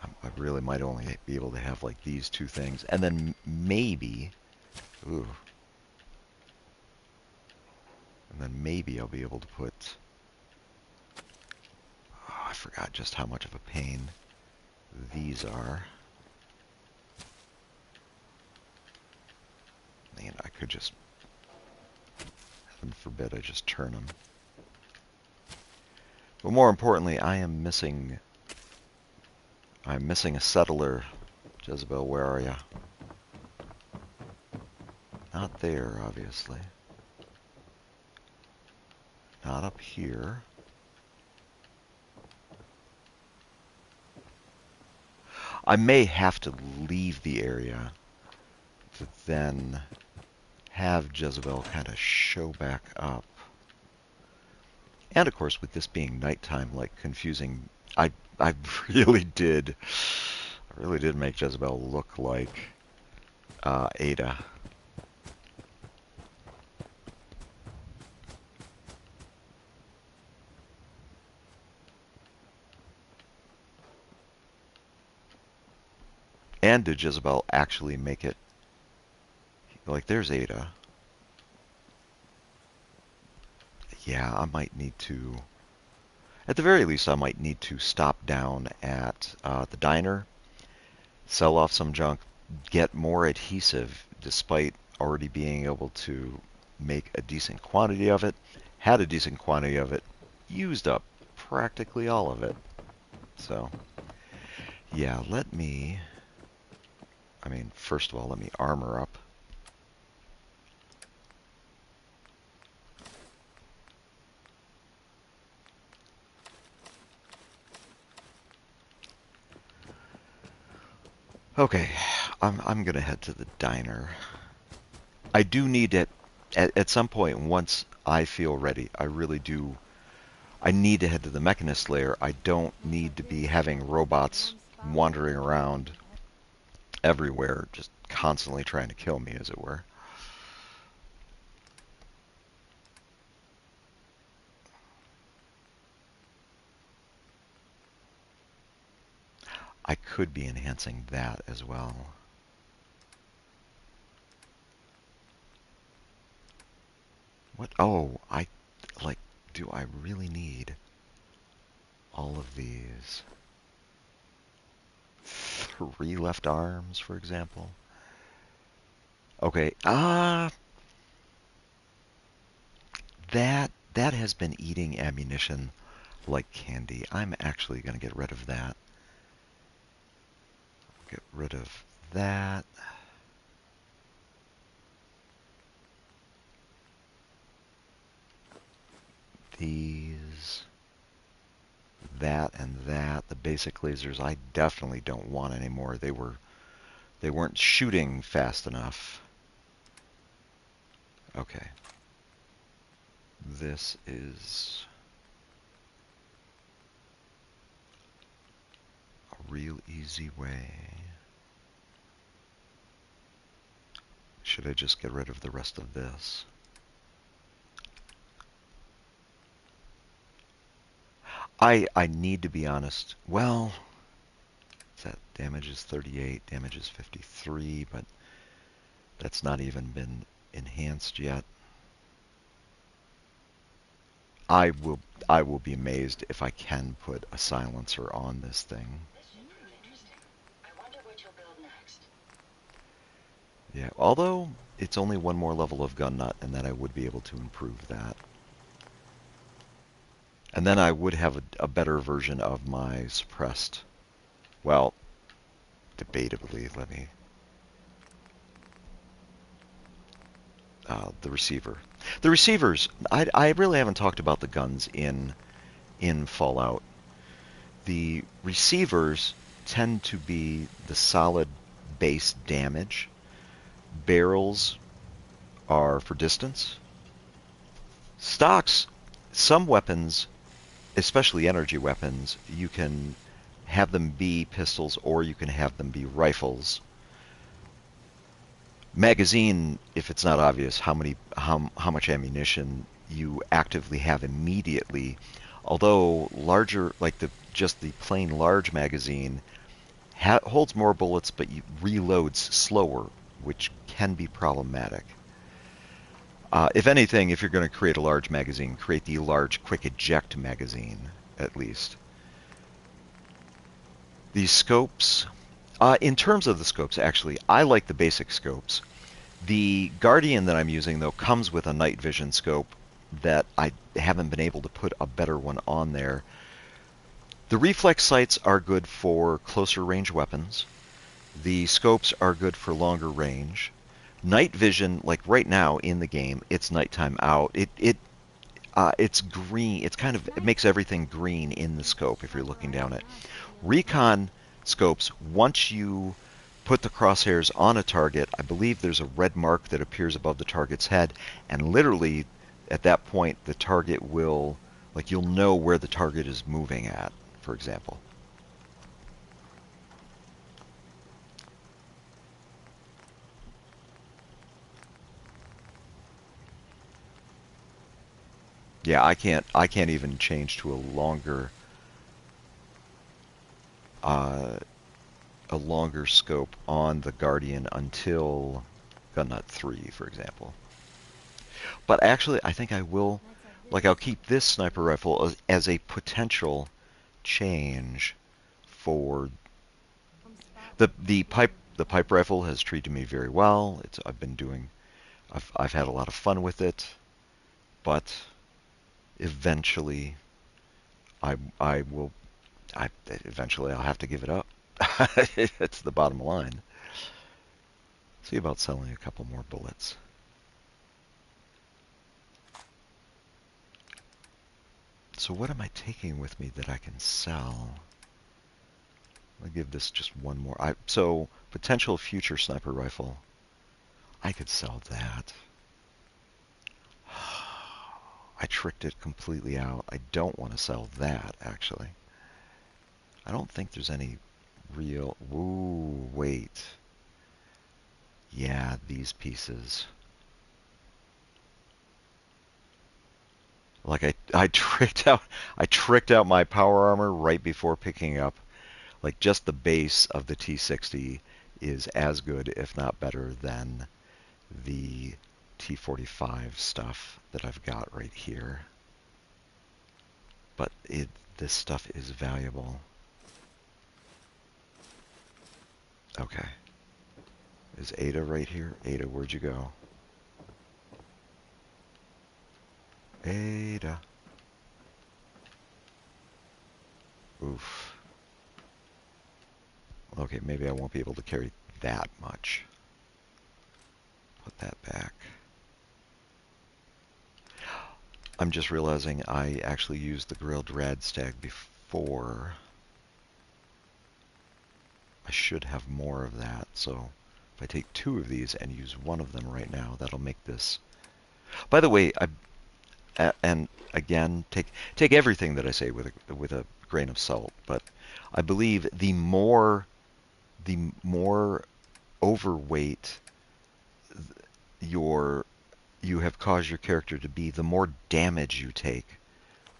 I really might only be able to have like these two things. And then maybe... Ooh. And then maybe I'll be able to put... Oh, I forgot just how much of a pain these are. Man, I could just... Heaven forbid I just turn them. But more importantly, I'm missing a settler. Jezebel, where are ya? Not there, obviously. Not up here. I may have to leave the area to then have Jezebel kind of show back up. And of course, with this being nighttime, like confusing, I really did make Jezebel look like Ada. And did Jezebel actually make it like there's Ada? Yeah, I might need to. At the very least, I might need to stop down at the diner, sell off some junk, get more adhesive, despite already being able to make a decent quantity of it. Had a decent quantity of it, used up practically all of it. So, yeah, first of all, let me armor up. Okay, I'm gonna head to the diner. I do need it at some point once I feel ready. I really do. I need to head to the Mechanist lair. I don't need to be having robots wandering around everywhere, just constantly trying to kill me, as it were. I could be enhancing that as well. What? Oh, do I really need all of these? 3 left arms, for example. Okay, that has been eating ammunition like candy. I'm actually going to get rid of that. Get rid of that. These, that, and that. The basic lasers I definitely don't want anymore. They weren't shooting fast enough. Okay. This is a real easy way. Should I just get rid of the rest of this? I need to be honest. Well, that damage is 38, damage is 53, but that's not even been enhanced yet. I will be amazed if I can put a silencer on this thing. This should prove interesting. I wonder what you'll build next. Yeah, although it's only one more level of gun nut, and then I would be able to improve that. And then I would have a better version of my suppressed. Well, debatably, let me. The receiver. The receivers. I really haven't talked about the guns in Fallout. The receivers tend to be the solid base damage. Barrels are for distance. Stocks. Some weapons, especially energy weapons, you can have them be pistols or you can have them be rifles. Magazine, if it's not obvious how much ammunition you actively have immediately, although larger, like just the plain large magazine holds more bullets but reloads slower, which can be problematic. If anything, if you're going to create a large magazine, create the large quick eject magazine at least. These scopes, in terms of the scopes, actually, I like the basic scopes. The Guardian that I'm using, though, comes with a night vision scope that I haven't been able to put a better one on there. The reflex sights are good for closer range weapons. The scopes are good for longer range. Night vision, like right now in the game, it's nighttime out. It's green. It makes everything green in the scope if you're looking down it. Recon scopes, once you put the crosshairs on a target, I believe there's a red mark that appears above the target's head, and literally at that point the target will, like, you'll know where the target is moving at, for example. Yeah, I can't even change to uh, a longer scope on the Guardian until Gun Nut 3, for example. But actually, I think I will, Nights like like, this, I'll keep this sniper rifle as a potential change for come spot the one the good pipe. The pipe rifle has treated me very well. I've had a lot of fun with it, but eventually I will eventually I'll have to give it up. It's the bottom line. See about selling a couple more bullets. So what am I taking with me that I can sell? I'll give this just one more. So potential future sniper rifle. I could sell that. I tricked it completely out. I don't want to sell that, actually. I don't think there's any real... Ooh, wait. Yeah, these pieces. Like I tricked out my power armor right before picking up. Like, just the base of the T60 is as good, if not better, than the T45 stuff that I've got right here. But this stuff is valuable. Okay. Is Ada right here? Ada, where'd you go? Ada. Oof. Okay, maybe I won't be able to carry that much. Put that back. I'm just realizing I actually used the grilled radstag before. I should have more of that, so if I take 2 of these and use 1 of them right now, that'll make this... By the way, and again, take everything that I say with a grain of salt, but I believe the more overweight you have caused your character to be, the more damage you take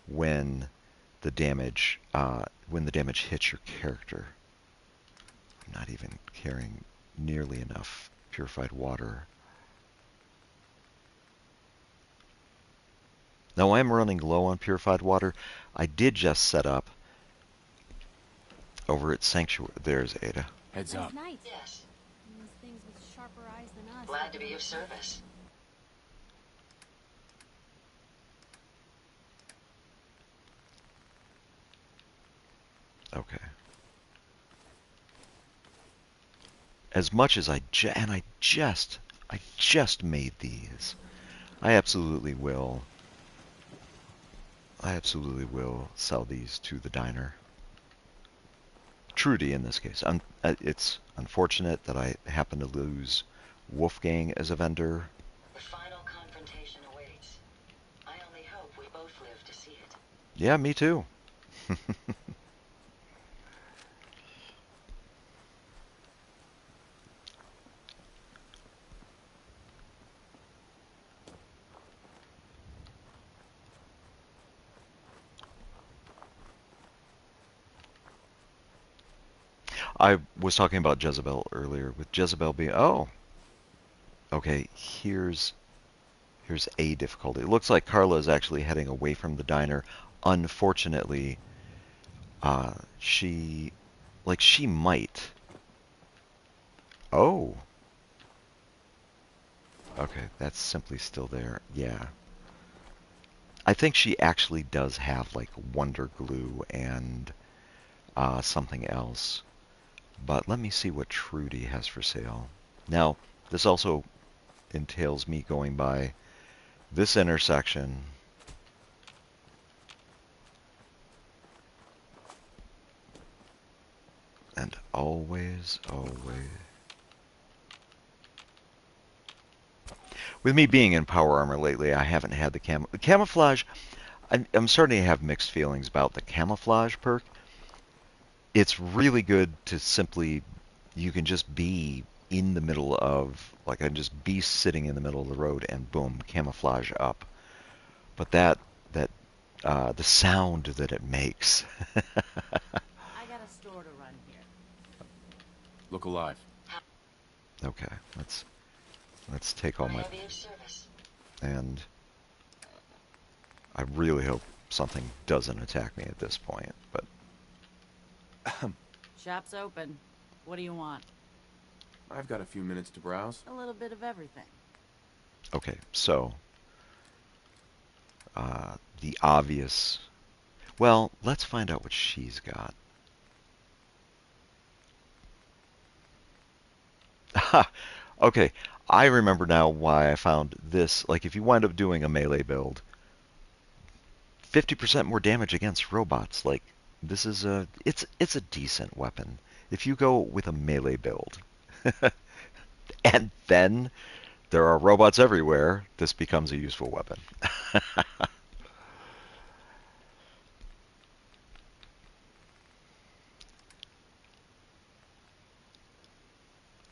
when the damage hits your character. I'm not even carrying nearly enough purified water. Now I'm running low on purified water. I did just set up over at Sanctuary. There's Ada. Heads nice up. night. Yes. These things with sharper eyes than us. Glad to be of service. Okay. As much as I just made these. I absolutely will. I absolutely will sell these to the diner. Trudy in this case. It's unfortunate that I happen to lose Wolfgang as a vendor. The final confrontation awaits. I only hope we both live to see it. Yeah, me too. I was talking about Jezebel earlier, with Jezebel being... Oh! Okay, here's a difficulty. It looks like Carla is actually heading away from the diner. Unfortunately, she might. Oh. Okay, that's simply still there. Yeah. I think she actually does have, like, Wonder Glue and something else. But let me see what Trudy has for sale. Now, this also entails me going by this intersection. And always, always. With me being in power armor lately, I haven't had the camouflage. I'm starting to have mixed feelings about the camouflage perk. It's really good to simply, you can just be in the middle of, like, I can just be sitting in the middle of the road and boom, camouflage up. But the sound that it makes. I got a store to run here. Look alive. Okay, let's take all my, Heavy of service. and I really hope something doesn't attack me at this point, but Shop's open. What do you want? I've got a few minutes to browse. A little bit of everything. okay, so the obvious, well, let's find out what she's got. Okay, I remember now why I found this. Like, if you wind up doing a melee build, 50% more damage against robots. Like, this is it's a decent weapon. If you go with a melee build, and then there are robots everywhere, this becomes a useful weapon.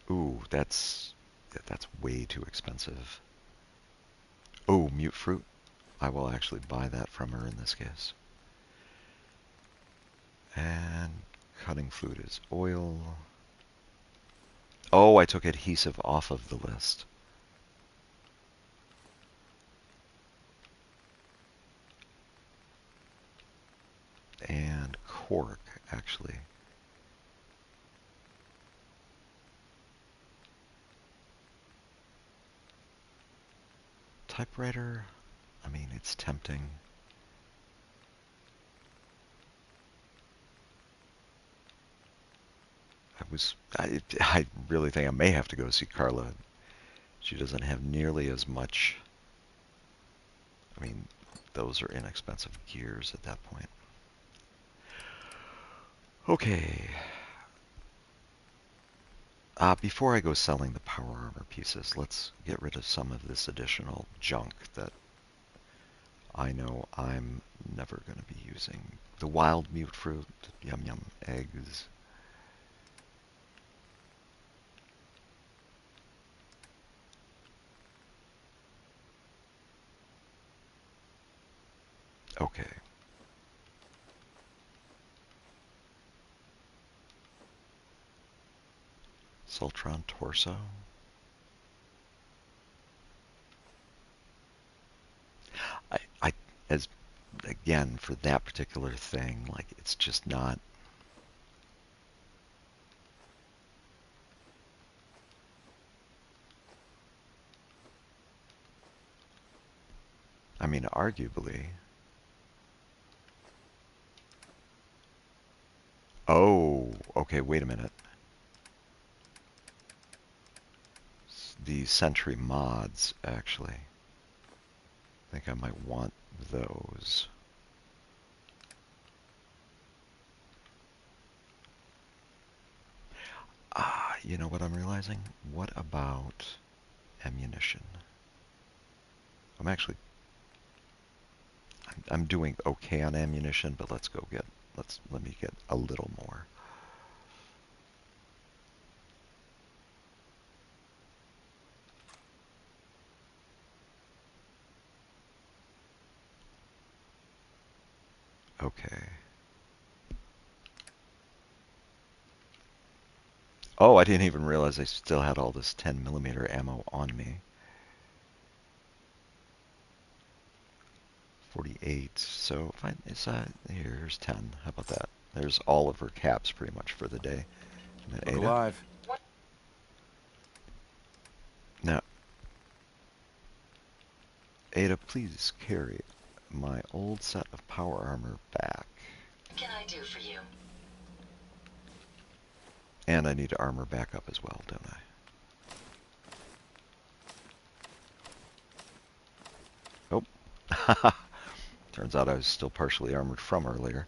Ooh, that's way too expensive. Oh, mute fruit. I will actually buy that from her in this case. And cutting fluid is oil. Oh, I took adhesive off of the list. And cork, actually. Typewriter, I mean, it's tempting. I really think I may have to go see Carla. She doesn't have nearly as much. I mean, those are inexpensive gears at that point. Okay. Before I go selling the power armor pieces, let's get rid of some of this additional junk that I know I'm never going to be using. The wild mute fruit, yum yum, eggs. Okay. Sultron torso. I as again for that particular thing, like it's just not. I mean, arguably. Oh, okay. Wait a minute. The Sentry mods, actually. I think I might want those. You know what I'm realizing? What about ammunition? I'm actually, I'm doing okay on ammunition, but let me get a little more. Okay. Oh, I didn't even realize I still had all this 10mm ammo on me. 48. So fine. Here's 10. How about that? There's all of her caps pretty much for the day. And then Look Ada. alive. Now, Ada, please carry my old set of power armor back. What can I do for you? And I need to armor back up as well, don't I? Oh. Turns out I was still partially armored from earlier.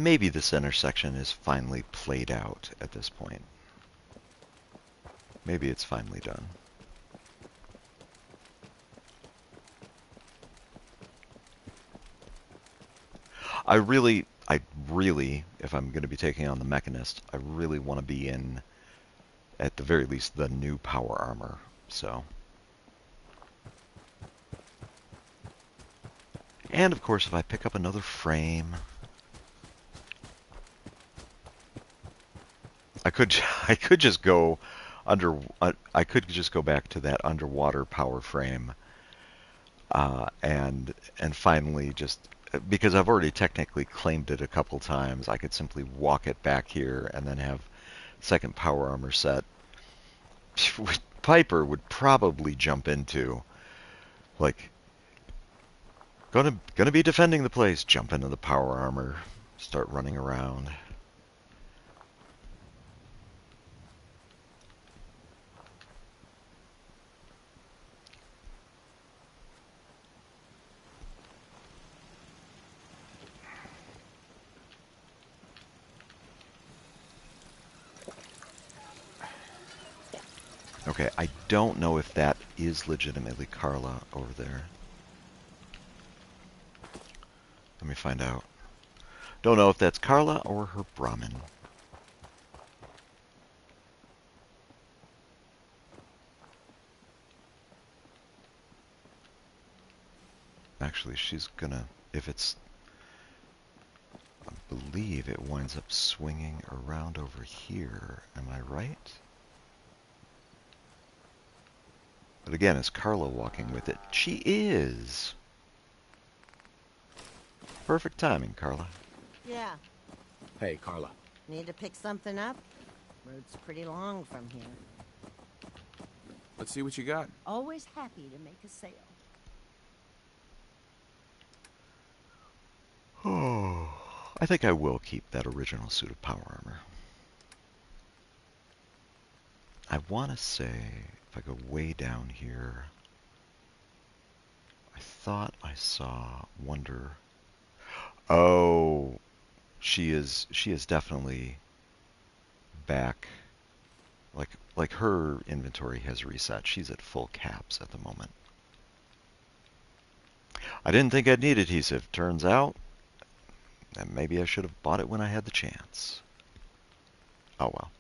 maybe this intersection is finally played out at this point. Maybe it's finally done. I really, if I'm going to be taking on the Mechanist, I really want to be in, at the very least, the new power armor. So, and of course, if I pick up another frame, I could just go I could just go back to that underwater power frame, and finally just, because I've already technically claimed it a couple times, I could simply walk it back here and then have second power armor set. Piper would probably jump into, like, gonna be defending the place, jump into the power armor, start running around. Okay, I don't know if that is legitimately Carla over there. Let me find out. Don't know if that's Carla or her Brahmin. Actually, she's gonna, if it's, I believe it winds up swinging around over here. Am I right? But again, is Carla walking with it? She is! Perfect timing, Carla. Yeah. Hey, Carla. Need to pick something up? Road's pretty long from here. Let's see what you got. Always happy to make a sale. Oh, I think I will keep that original suit of power armor. I want to say, if I go way down here, I thought I saw Wonder. Oh, she is definitely back. Like her inventory has reset. She's at full caps at the moment. I didn't think I'd need adhesive. Turns out that maybe I should have bought it when I had the chance. Oh well.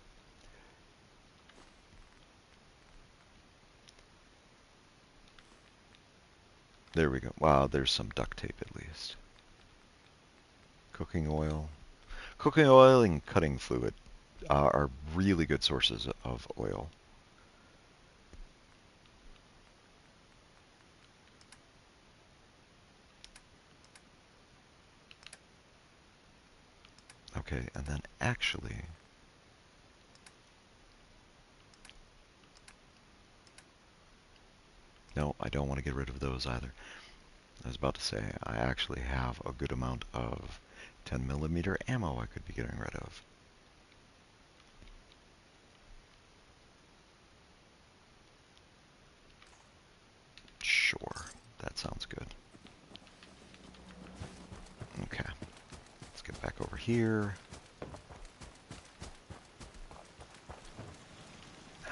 There we go. Wow, there's some duct tape at least. Cooking oil. Cooking oil and cutting fluid are really good sources of oil. Okay, and then actually, no, I don't want to get rid of those either. I was about to say, I actually have a good amount of 10mm ammo I could be getting rid of. Sure, that sounds good. Okay, let's get back over here.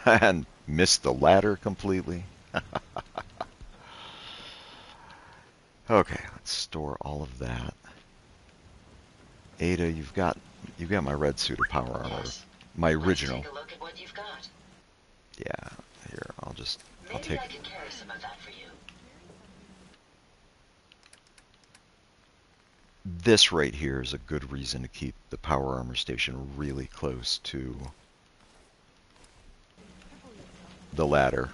And missed the ladder completely. Okay, let's store all of that. Ada, you've got my red suit of power armor. Yes. My Let's original. take a look at what you've got. Yeah, here, I'll Maybe take. I can carry some of that for you. This right here is a good reason to keep the power armor station really close to the ladder.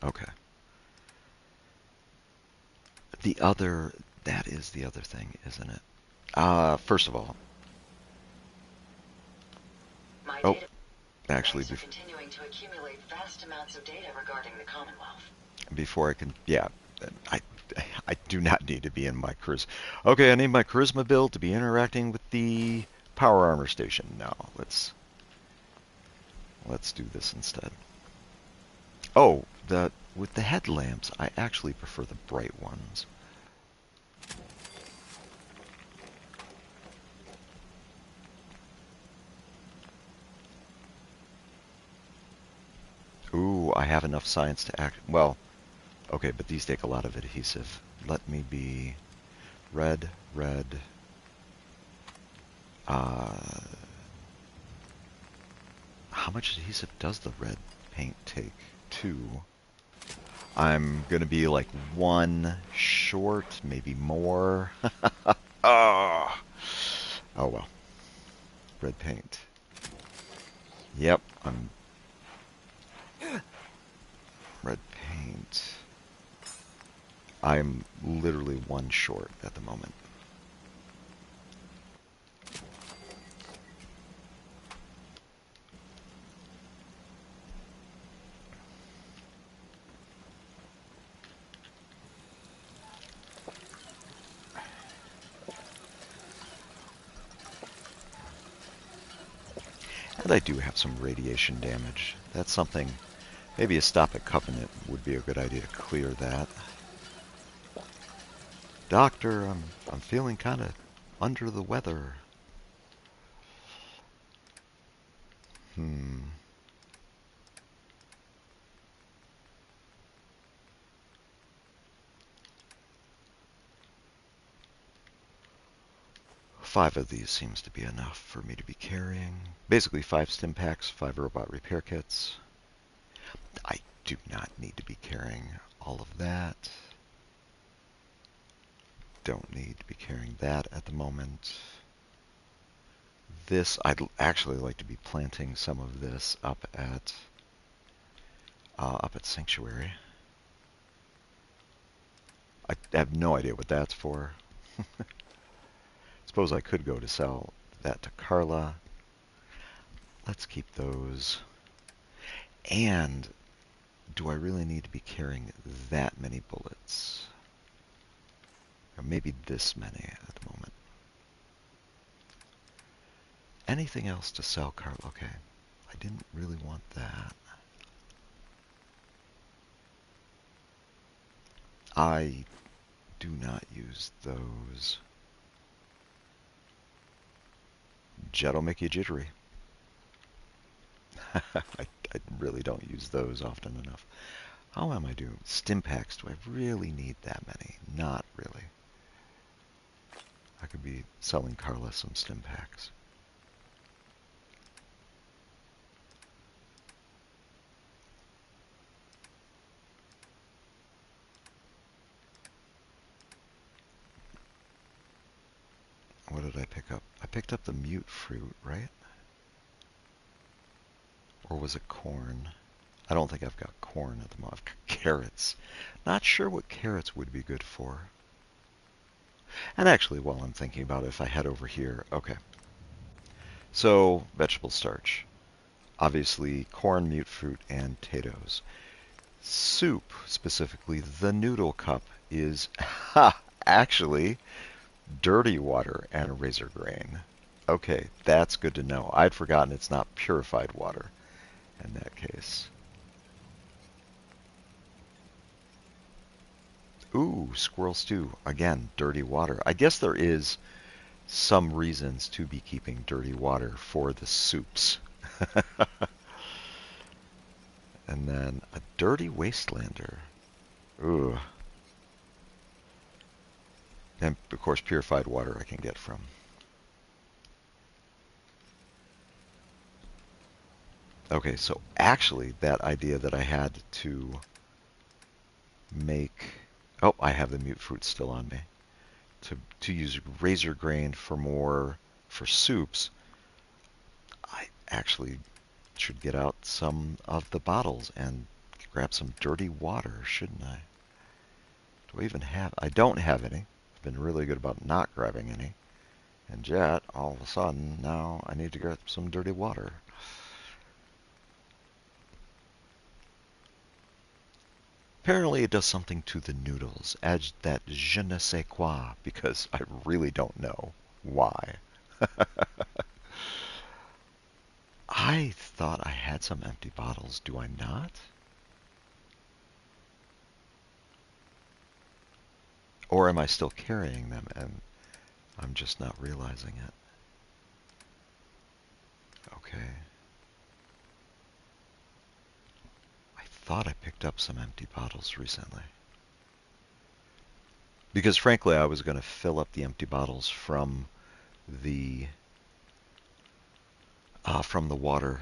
Okay. That is the other thing, isn't it? First of all, My oh, data actually, banks are continuing to accumulate vast amounts of data regarding the Commonwealth. before I can, yeah, I, I do not need to be in my charisma. Okay, I need my charisma build to be interacting with the power armor station. Now, let's do this instead. Oh, with the headlamps, I actually prefer the bright ones. have enough science to act? Well, okay, but these take a lot of adhesive. Let me be red, red. How much adhesive does the red paint take? 2. I'm gonna be like 1 short, maybe more. Oh, oh well. Red paint. Yep, I'm red paint. I'm literally 1 short at the moment. And I do have some radiation damage. That's something, maybe a stop at Covenant would be a good idea to clear that. Doctor, I'm feeling kind of under the weather. 5 of these seems to be enough for me to be carrying. Basically 5 stim packs, 5 robot repair kits. I do not need to be carrying all of that. Don't need to be carrying that at the moment. This, I'd actually like to be planting some of this up at Sanctuary. I have no idea what that's for. Suppose I could go to sell that to Carla. Let's keep those. And do I really need to be carrying that many bullets? Or maybe this many at the moment. Anything else to sell, Carla? Okay. I didn't really want that. I do not use those. Jet'll make you jittery. I really don't use those often enough. How am I doing? Stim packs, do I really need that many? Not really. I could be selling Carla some stim packs. What did I pick up? I picked up the mute fruit, right? Or was it corn? I don't think I've got corn at the moment. I've got carrots. Not sure what carrots would be good for. And actually, while I'm thinking about it, if I head over here, okay. So, vegetable starch. Obviously, corn, mute fruit, and potatoes. Soup, specifically the noodle cup, is actually dirty water and razor grain. Okay, that's good to know. I'd forgotten it's not purified water in that case. Ooh, squirrel stew. Again, dirty water. I guess there is some reasons to be keeping dirty water for the soups. And then a dirty wastelander. Ooh. And of course, purified water I can get from. Okay, so actually that idea that I had to make... Oh, I have the mute fruit still on me. To use razor grain for soups, I actually should get out some of the bottles and grab some dirty water, shouldn't I? Do I even have... I don't have any. I've been really good about not grabbing any. And yet, all of a sudden, now I need to get some dirty water. Apparently it does something to the noodles, adds that je ne sais quoi, because I really don't know why. I thought I had some empty bottles. Do I not? Or am I still carrying them and I'm just not realizing it? Okay. I thought I picked up some empty bottles recently. Because frankly, I was going to fill up the empty bottles from the water.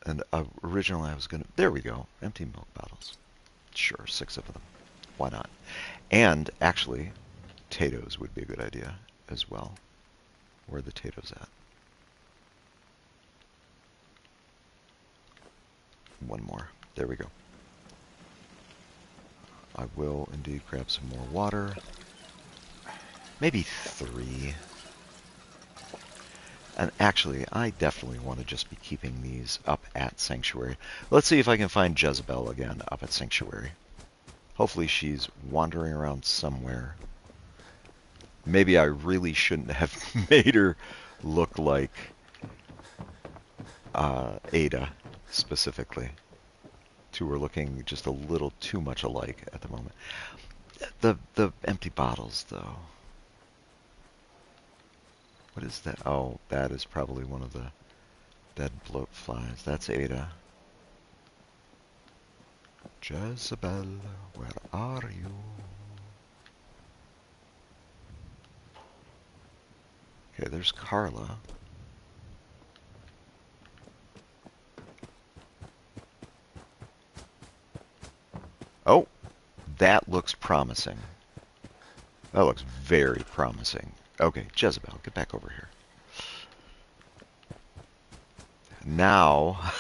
And originally I was going to... There we go. Empty milk bottles. Sure, 6 of them. Why not? And actually, potatoes would be a good idea as well. Where are the potatoes at? One more. There we go. I will indeed grab some more water. Maybe 3. And actually, I definitely want to just be keeping these up at Sanctuary. Let's see if I can find Jezebel again up at Sanctuary. Hopefully she's wandering around somewhere. Maybe I really shouldn't have made her look like Ada, specifically. Two are looking just a little too much alike at the moment. The empty bottles, though. What is that? Oh, that is probably one of the dead bloat flies. That's Ada. Jezebel, where are you? Okay, there's Carla. Oh, that looks promising. That looks very promising. Okay, Jezebel, get back over here. Now,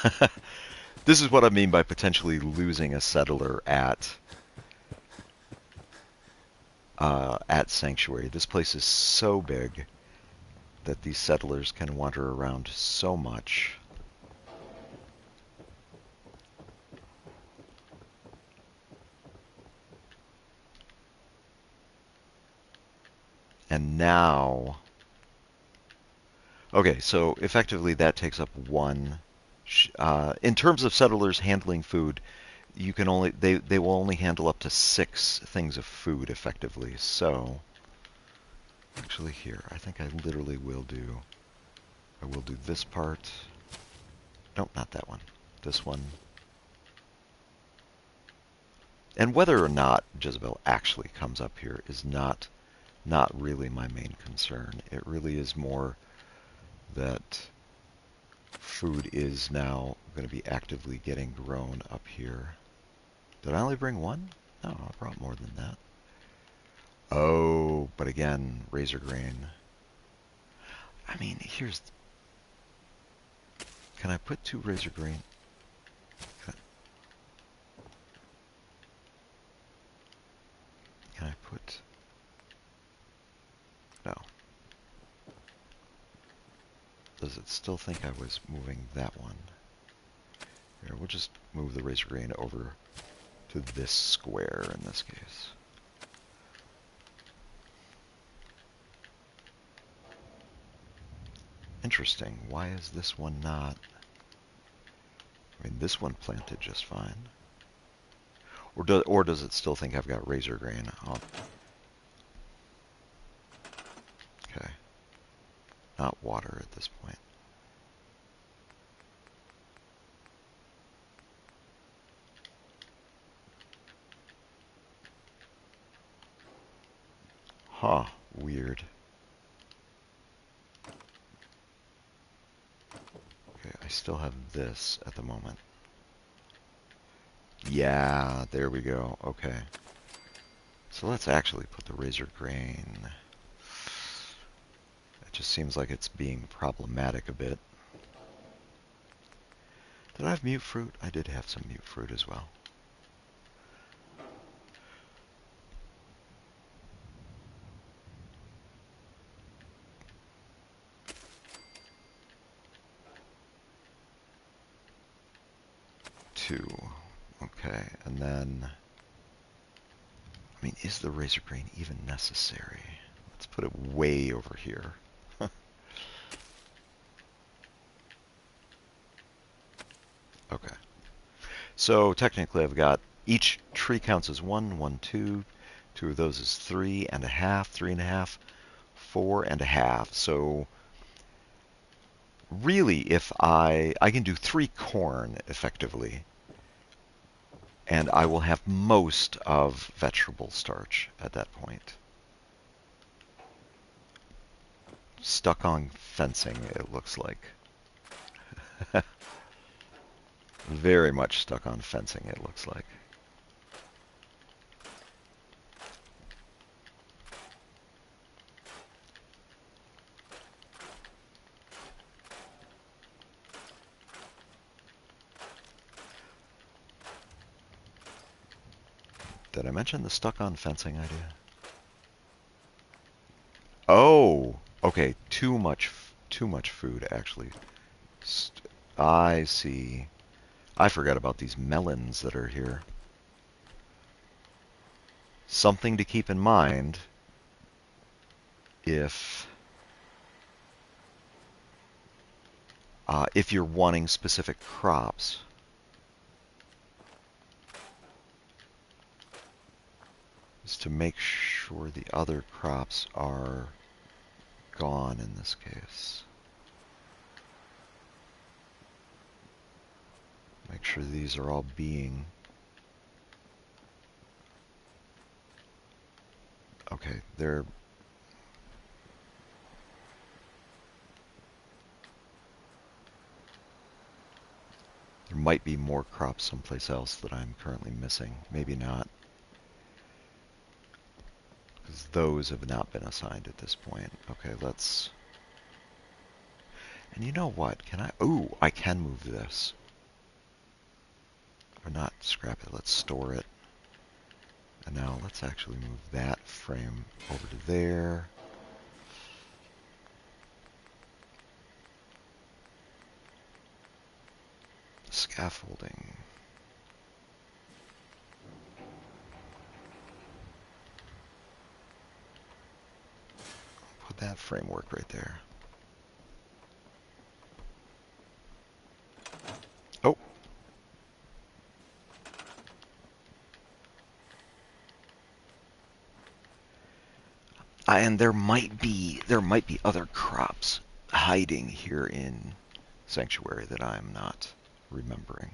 this is what I mean by potentially losing a settler at Sanctuary. This place is so big that these settlers can wander around so much. And now, okay, so effectively that takes up 1. In terms of settlers handling food, you can only they will only handle up to 6 things of food effectively. So actually here, I think I literally will do this part. Nope, not that one. This one. And whether or not Jezebel actually comes up here is not really my main concern. It really is more that food is now going to be actively getting grown up here. Did I only bring 1? No, I brought more than that. Oh, but again, razor grain. I mean, here's... Can I put 2 razor grain? Can I put... No. Does it still think I was moving that one? Here, we'll just move the razor grain over to this square in this case. Interesting. Why is this one not? I mean, this one planted just fine. Or does it still think I've got razor grain? Oh. Okay. Not water at this point. Huh. Weird. Okay, I still have this at the moment. Yeah, there we go. Okay. So let's actually put the razor grain. It just seems like it's being problematic a bit. Did I have mute fruit? I did have some mute fruit as well. Two. Okay, and then... I mean, is the razor grain even necessary? Let's put it way over here. Okay. So technically I've got each tree counts as 1, 1, 2. 2 of those is 3.5, 3.5, 4.5. So really, if I can do 3 corn effectively, and I will have most of vegetable starch at that point. Stuck on fencing, it looks like. Very much stuck on fencing, it looks like. Did I mention the stuck on fencing idea? Oh, okay. Too much food actually. I see. I forgot about these melons that are here. Something to keep in mind if you're wanting specific crops. Is to make sure the other crops are gone in this case. Make sure these are all being... Okay, they're... There might be more crops someplace else that I'm currently missing. Maybe not. Because those have not been assigned at this point. Okay, let's... And you know what? Can I... Ooh, I can move this. Or not scrap it. Let's store it. And now let's actually move that frame over to there. Scaffolding. Put that framework right there. Oh. And there might be other crops hiding here in Sanctuary that I'm not remembering.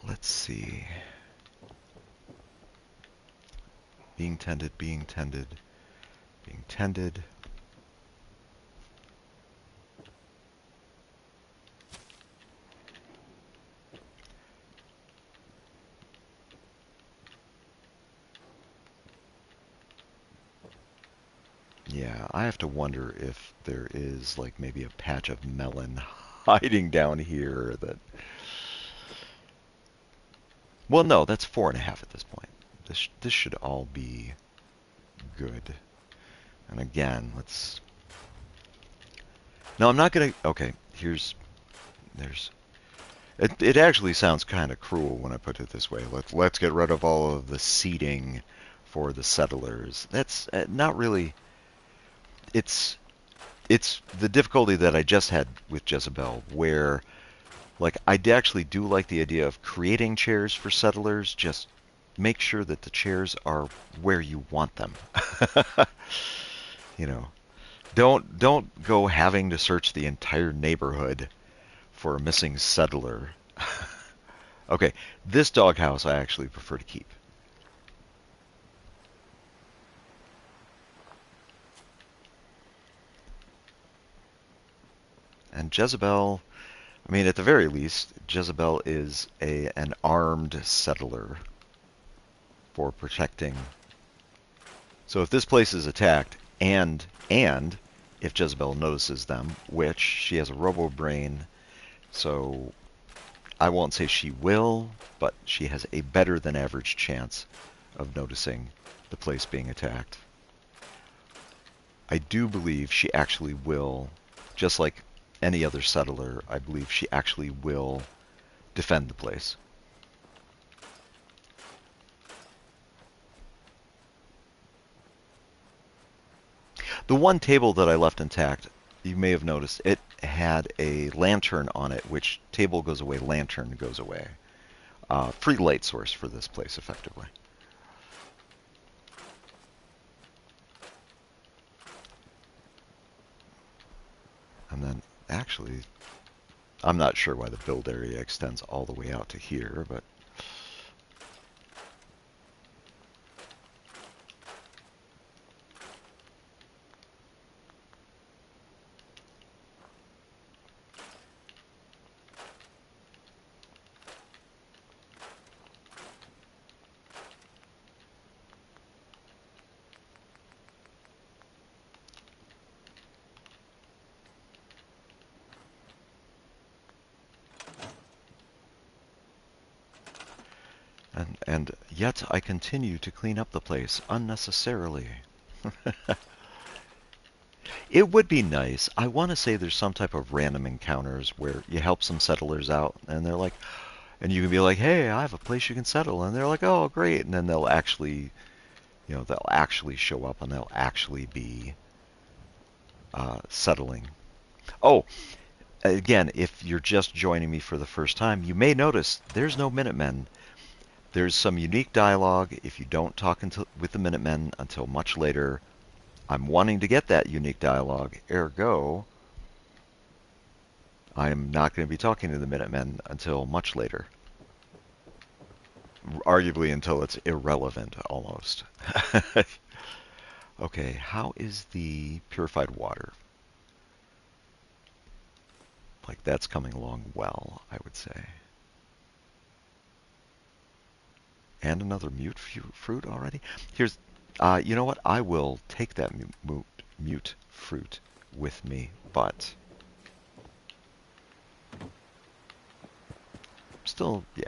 Let's see. Being tended, being tended, being tended. Yeah, I have to wonder if there is like maybe a patch of melon hiding down here that... Well, no, that's 4.5 at this point. This should all be good. And again, let's... No, I'm not gonna... Okay, there's... It actually sounds kind of cruel when I put it this way. Let's get rid of all of the seeding for the settlers. That's not really... It's the difficulty that I just had with Jezebel, where like I actually do like the idea of creating chairs for settlers. Just make sure that the chairs are where you want them. You know, don't go having to search the entire neighborhood for a missing settler. Okay, this doghouse I actually prefer to keep. And Jezebel, I mean, at the very least, Jezebel is an armed settler for protecting. So if this place is attacked, and if Jezebel notices them, which she has a robo-brain, so I won't say she will, but she has a better than average chance of noticing the place being attacked. I do believe she actually will, just like any other settler, I believe she actually will defend the place. The one table that I left intact, you may have noticed, it had a lantern on it, which table goes away, lantern goes away. Free light source for this place, effectively. And then, actually, I'm not sure why the build area extends all the way out to here, but... And yet I continue to clean up the place unnecessarily. It would be nice. I want to say there's some type of random encounters where you help some settlers out, and they're like, and you can be like, hey, I have a place you can settle, and they're like, oh, great, and then they'll actually, they'll actually show up and they'll actually be settling. Oh, again, if you're just joining me for the first time, you may notice there's no Minutemen. There's some unique dialogue if you don't talk with the Minutemen until much later. I'm wanting to get that unique dialogue, ergo, I'm not going to be talking to the Minutemen until much later. Arguably until it's irrelevant, almost. Okay, how is the purified water? Like, that's coming along well, I would say. And another mute fruit already? Here's, you know what? I will take that mute fruit with me, but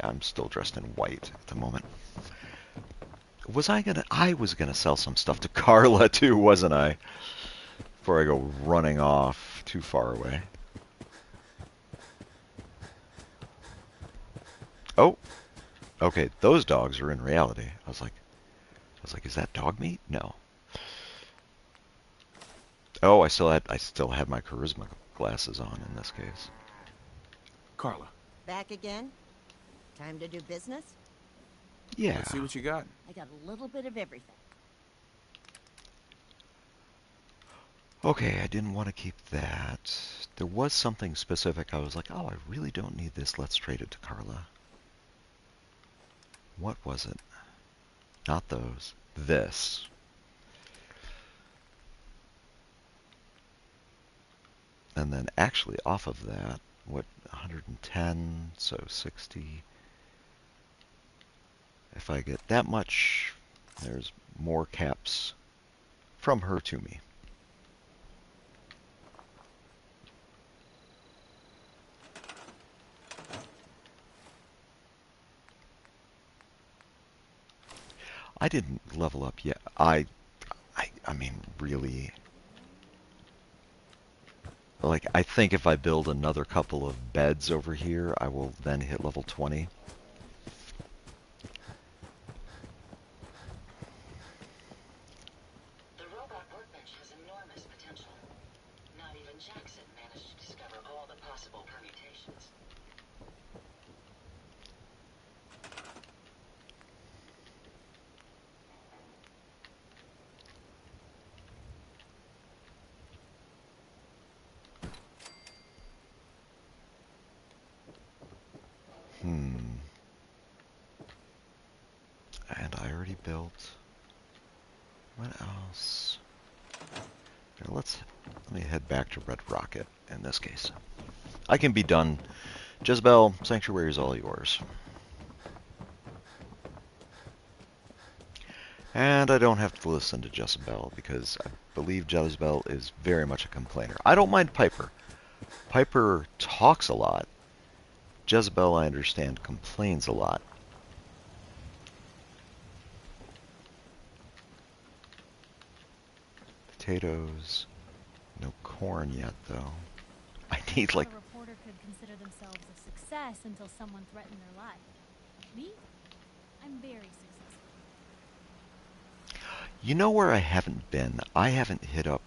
I'm still dressed in white at the moment. I was gonna sell some stuff to Carla too, wasn't I? Before I go running off too far away. Oh, okay, those dogs are in reality. I was like, is that dog meat? No. Oh, I still had my charisma glasses on in this case. Carla, Back again? Time to do business? Yeah. let's see what you got. I got a little bit of everything. Okay, I didn't want to keep that. There was something specific. I was like, oh, I really don't need this. Let's trade it to Carla. What was it? Not those. This. And then actually off of that, what, 110, so 60. If I get that much, there's more caps from her to me. I didn't level up yet. I mean, really. Like, I think if I build another couple of beds over here, I will then hit level 20. The robot workbench has enormous potential. Not even Jackson managed to discover all the possible permutations. And I already built. What else? Here, let me head back to Red Rocket in this case. I can be done. Jezebel, Sanctuary is all yours. And I don't have to listen to Jezebel because I believe Jezebel is very much a complainer. I don't mind Piper. Piper talks a lot. Jezebel, I understand, complains a lot. Potatoes. No corn yet, though. I need, like... A reporter could consider themselves a success until someone threatened their life. Me? I'm very successful. You know where I haven't been? I haven't hit up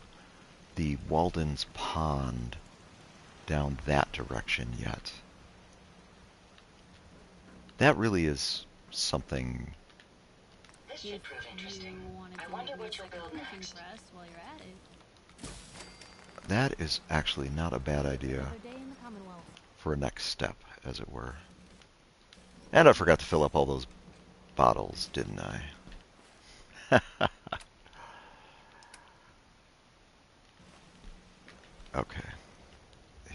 the Walden's Pond down that direction yet. That really is something... This should prove interesting. I wonder what you'll build next. While you're at it. That is actually not a bad idea Another day in the Commonwealth. for a next step, as it were. And I forgot to fill up all those bottles, didn't I? Okay.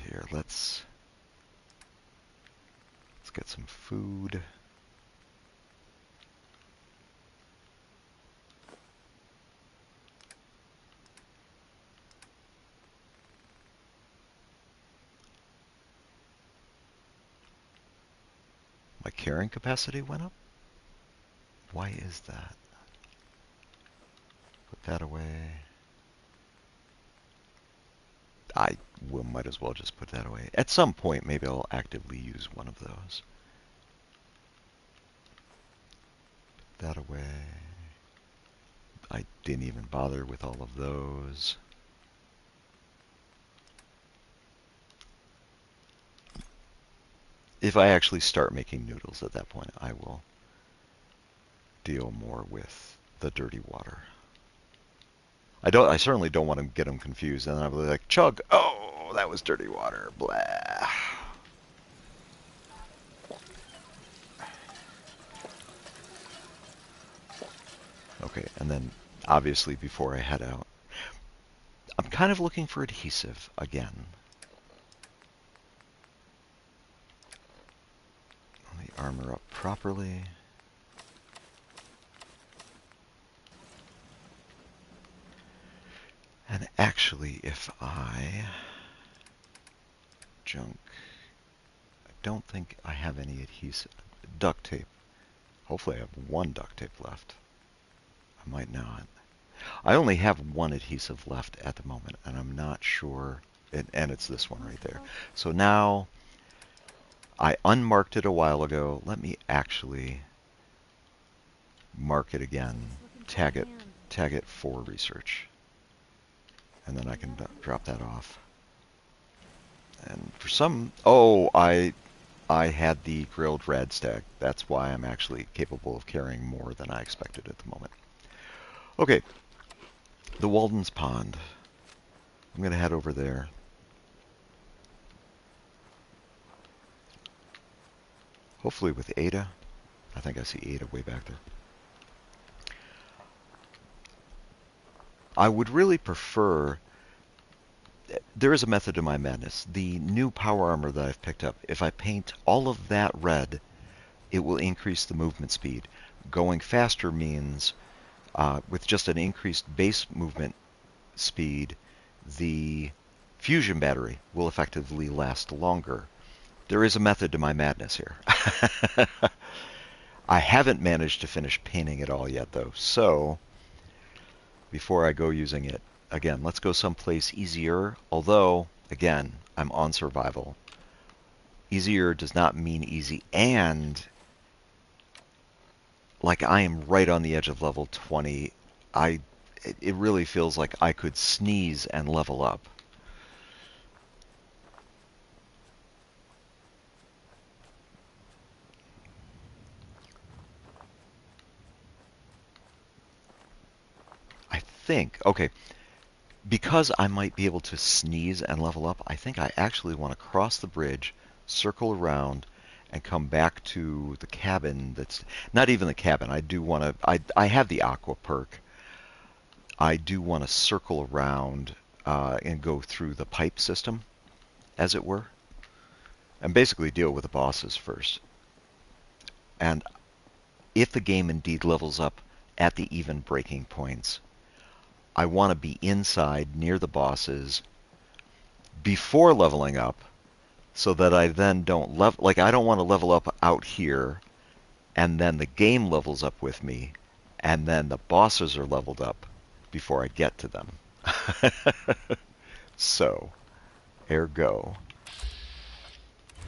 Here, let's get some food. My carrying capacity went up? Why is that? Put that away. Might as well just put that away. At some point, maybe I'll actively use one of those. Put that away. I didn't even bother with all of those. If I actually start making noodles at that point, I will deal more with the dirty water. I certainly don't want to get them confused, and then I'll be like, chug, oh, that was dirty water, blah. Okay, and then obviously before I head out, I'm kind of looking for adhesive again. Let me armor up properly. And actually, if I junk, I don't think I have any adhesive. Duct tape. Hopefully I have one duct tape left. I might not. I only have one adhesive left at the moment, and I'm not sure, and it's this one right there. So now, I unmarked it a while ago. Let me actually mark it again, tag it for research. And then I can drop that off. And for some, oh, I had the grilled radstag. That's why I'm actually capable of carrying more than I expected at the moment. Okay, the Walden's Pond. I'm going to head over there. Hopefully with Ada. I think I see Ada way back there. I would really prefer... There is a method to my madness. The new power armor that I've picked up, if I paint all of that red, it will increase the movement speed. Going faster means, with just an increased base movement speed, the fusion battery will effectively last longer. There is a method to my madness here. I haven't managed to finish painting it all yet, though, so before I go using it, again, let's go someplace easier, although, again, I'm on survival. Easier does not mean easy, and like I am right on the edge of level 20. It really feels like I could sneeze and level up. I think, okay, because I might be able to sneeze and level up, I think I actually want to cross the bridge, circle around, and come back to the cabin. That's not even the cabin. I do want to, I have the aqua perk. I do want to circle around and go through the pipe system, as it were, and basically deal with the bosses first. And if the game indeed levels up at the even breaking points, I want to be inside near the bosses before leveling up, so that I then don't level, like I don't want to level up out here and then the game levels up with me and then the bosses are leveled up before I get to them. So, ergo.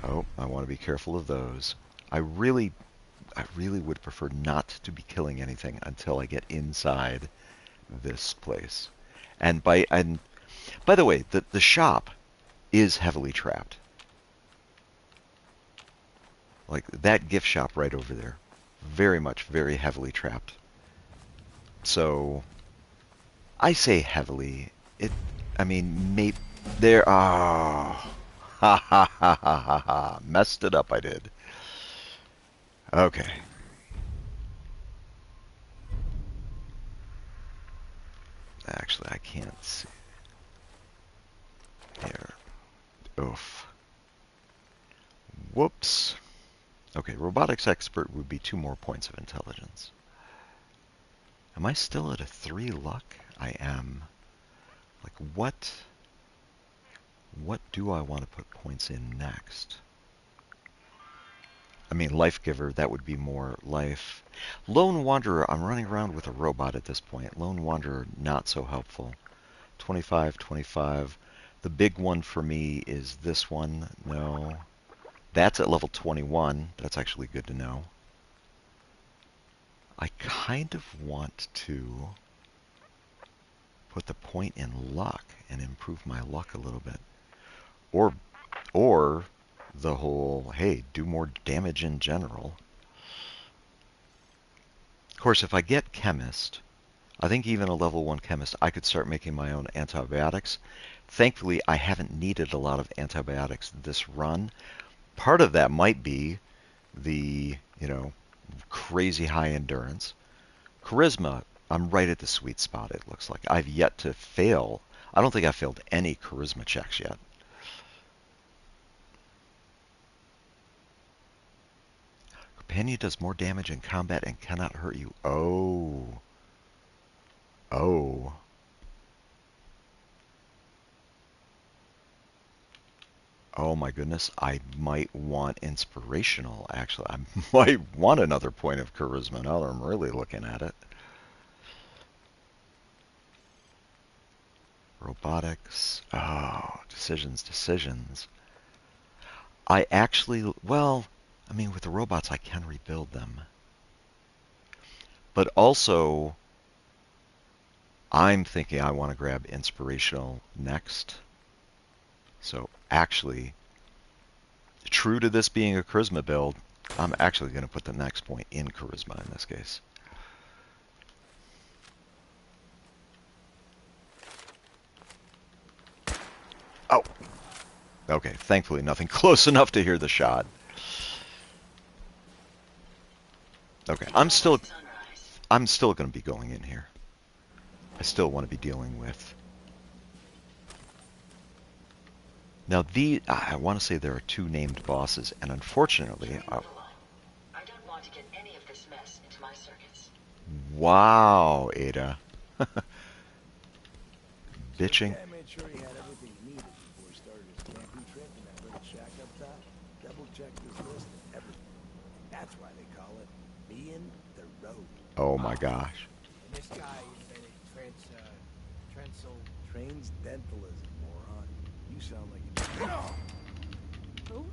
Oh, I want to be careful of those. I really would prefer not to be killing anything until I get inside this place. And by the way, the shop is heavily trapped. Like that gift shop right over there, very heavily trapped. So I say heavily. I mean, There. Oh. Ha ha ha ha ha ha. Messed it up, I did. Okay. Actually, I can't see. There. Oof. Whoops. Okay, robotics expert would be 2 more points of intelligence. Am I still at a 3 luck? I am. Like, what do I want to put points in next? I mean, life giver, that would be more life. Lone wanderer, I'm running around with a robot at this point. Lone wanderer, not so helpful. 25, 25. The big one for me is this one. No. That's at level 21. That's actually good to know. I kind of want to put the point in luck and improve my luck a little bit. Or the whole, hey, do more damage in general. Of course, if I get chemist, I think even a level 1 chemist, I could start making my own antibiotics. Thankfully, I haven't needed a lot of antibiotics this run. Part of that might be the, crazy high endurance. Charisma, I'm right at the sweet spot, it looks like. I've yet to fail. I don't think I've failed any charisma checks yet. Companion does more damage in combat and cannot hurt you. Oh. Oh. Oh my goodness, I might want inspirational, actually. I might want another point of charisma now that I'm really looking at it. Robotics. Oh, decisions. I actually, well, I mean, with the robots, I can rebuild them. But also, I'm thinking I want to grab inspirational next. So actually, true to this being a charisma build, I'm actually going to put the next point in charisma in this case. Oh, okay. Thankfully, nothing close enough to hear the shot. Okay, I'm still going to be going in here. I still want to be dealing with. Now, I want to say there are 2 named bosses, and unfortunately, I don't want to get any of this mess into my circuits. wow, Ada, bitching. Yeah, I made sure he had everything he needed before he started his camping trip in that little shack up top. Double-checked his list and everything. That's why they call it being the road. Oh my gosh. And this guy invented transdentalism, moron. You sound like you. Who?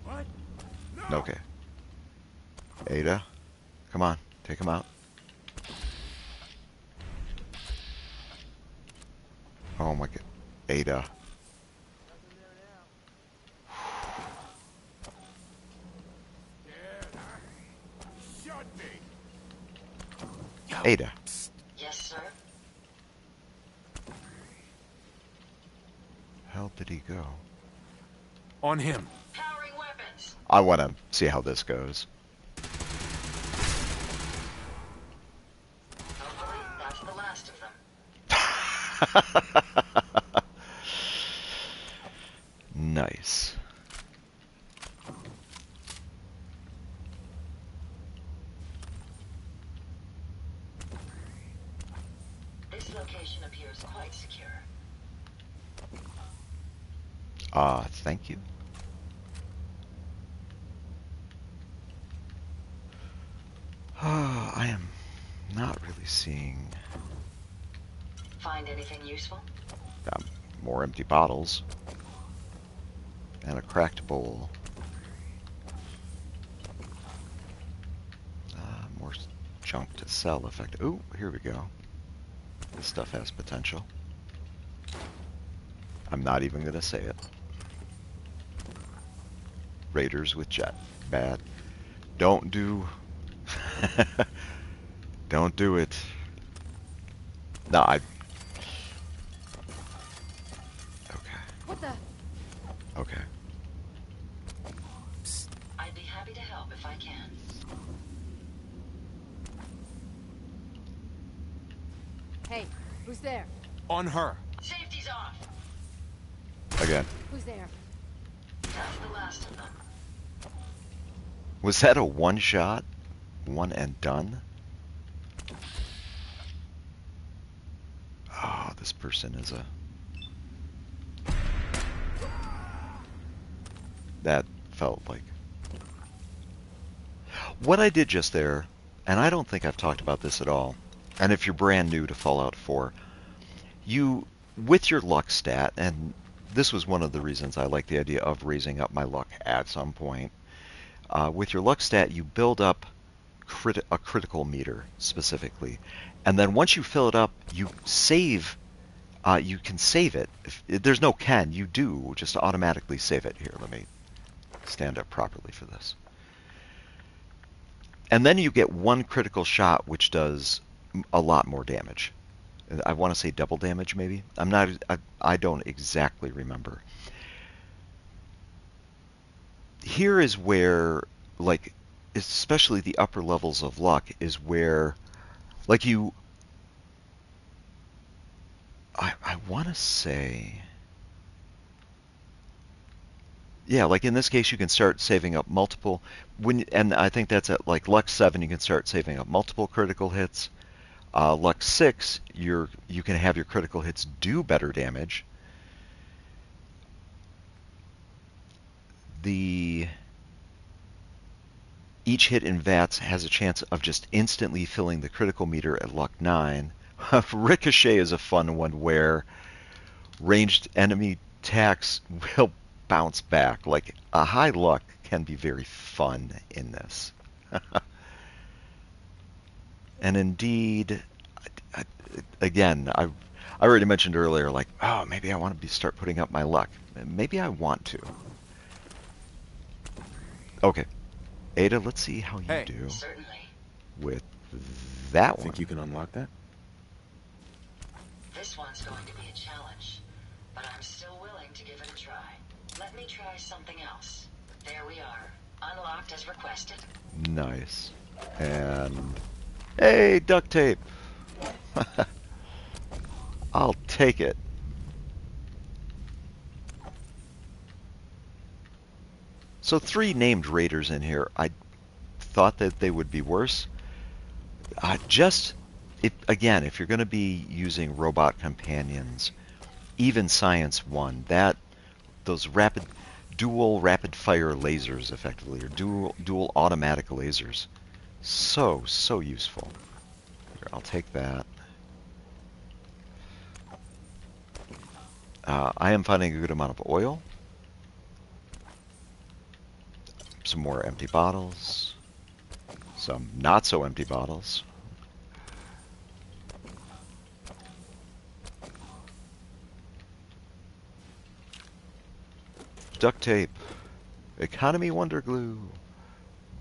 What? Okay. Ada, come on, take him out. Oh my god, Ada. Nothing there now. Shut me. Ada. Yes, sir? Hell did he go? On him. Powering weapons. I want to see how this goes. Hopefully, that's the last of them. Nice. This location appears quite secure. Thank you. I am not really seeing Find anything useful? more empty bottles and a cracked bowl. More junk to sell. Effect. Ooh, here we go. This stuff has potential. I'm not even gonna say it. Raiders with jet. Bad. Don't do. Don't do it. No, Okay. I'd be happy to help if I can. Hey, who's there? On her. Safety's off. Again. Who's there? That's the last of them. Was that a one shot? One and done? Oh, this person is a... That felt like... What I did just there, and I don't think I've talked about this at all, and if you're brand new to Fallout 4, you, with your luck stat, and this was one of the reasons I like the idea of raising up my luck at some point, with your luck stat, you build up a critical meter specifically, and then once you fill it up, you save. You can save it. If there's no can, you do just automatically save it. Here, let me stand up properly for this. And then you get one critical shot, which does a lot more damage. I want to say double damage, maybe. I'm not. I don't exactly remember. Here is where, like, especially the upper levels of luck is where, like, you. I want to say. Yeah, like in this case, you can start saving up multiple and I think that's at like luck 7. You can start saving up multiple critical hits. Luck 6, you can have your critical hits do better damage. Each hit in VATS has a chance of just instantly filling the critical meter at luck 9. Ricochet is a fun one where ranged enemy attacks will bounce back. Like, a high luck can be very fun in this. And indeed, again, I already mentioned earlier, like, oh, maybe I want to start putting up my luck. Maybe I want to. Okay. Ada, let's see how you do Certainly. with that one. Think you can unlock that? This one's going to be a challenge, but I'm still willing to give it a try. Let me try something else. There we are. Unlocked as requested. Nice. And hey, duct tape. I'll take it. So 3 named raiders in here. I thought that they would be worse. Again, if you're going to be using robot companions, even Science 1, those dual rapid fire lasers, effectively, or dual automatic lasers, so useful. Here, I'll take that. I am finding a good amount of oil. Some more empty bottles. Some not so empty bottles. Duct tape. Economy Wonder Glue.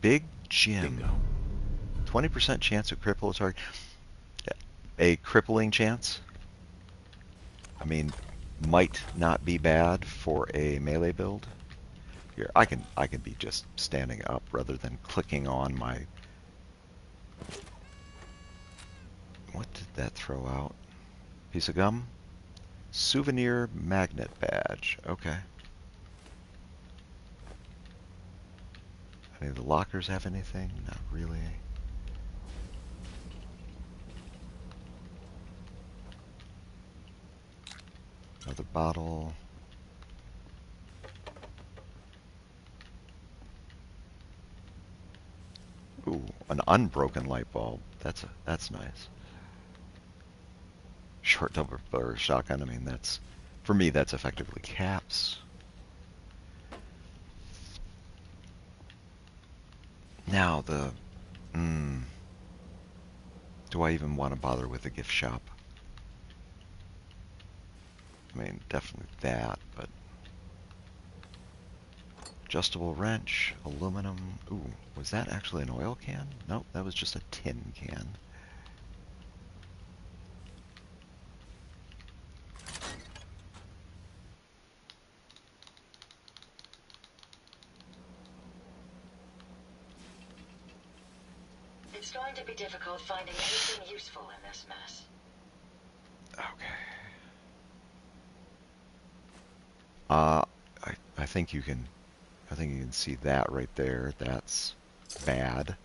Big Jim. Bingo. 20% chance to cripple a target. A crippling chance? I mean, might not be bad for a melee build. Here, I can be just standing up rather than clicking on my... What did that throw out? Piece of gum? Souvenir magnet badge. Okay. Any of the lockers have anything? Not really. Another bottle. Ooh, an unbroken light bulb. That's nice. Short double barrel shotgun. I mean, for me, that's effectively caps. Now do I even want to bother with the gift shop? I mean, definitely that, but adjustable wrench, aluminum. Ooh, was that actually an oil can? Nope, that was just a tin can. It's going to be difficult finding anything useful in this mess. Okay. I think you can. I think you can see that right there. That's bad.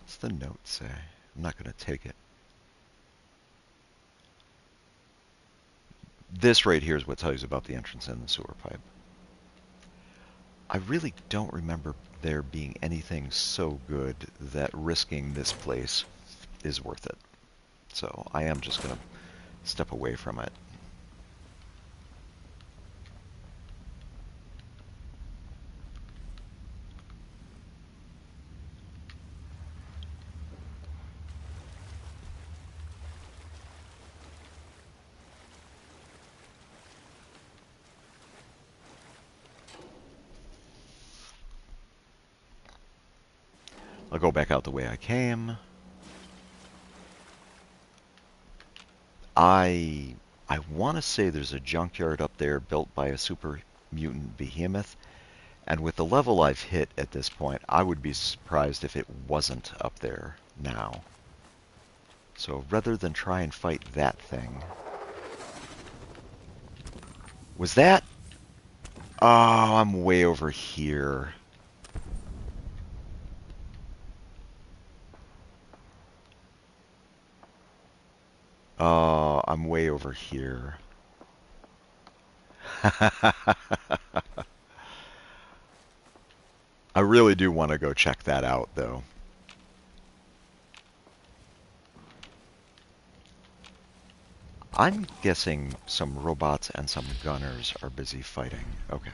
What's the note say? I'm not going to take it. This right here is what tells you about the entrance in the sewer pipe. I really don't remember there being anything so good that risking this place is worth it. So I am just going to step away from it. I'll go back out the way I came. I want to say there's a junkyard up there built by a super mutant behemoth, and with the level I've hit at this point, I would be surprised if it wasn't up there now. So rather than try and fight that thing... Was that? Oh, I'm way over here. Oh, I'm way over here. I really do want to go check that out, though. I'm guessing some robots and some gunners are busy fighting. Okay.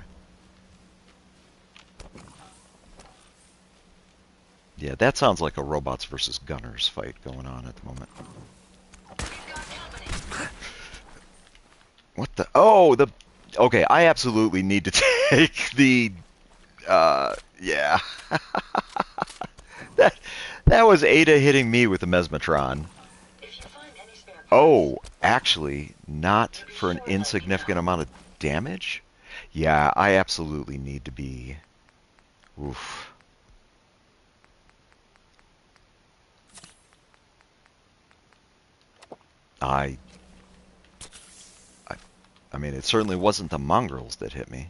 Yeah, that sounds like a robots versus gunners fight going on at the moment. What the? Oh, the... Okay, I absolutely need to take the... yeah. That was Ada hitting me with the Mesmatron. Oh, actually, not for an insignificant amount of damage? Yeah, I absolutely need to be... Oof. I mean, it certainly wasn't the mongrels that hit me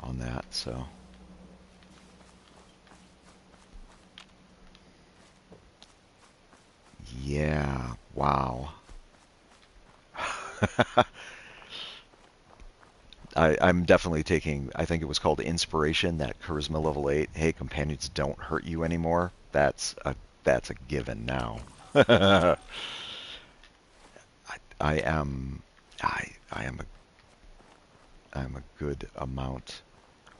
on that, so... Yeah, wow. I'm definitely taking, I think it was called Inspiration, that Charisma level 8. Hey, companions don't hurt you anymore. That's a given now. I am a good amount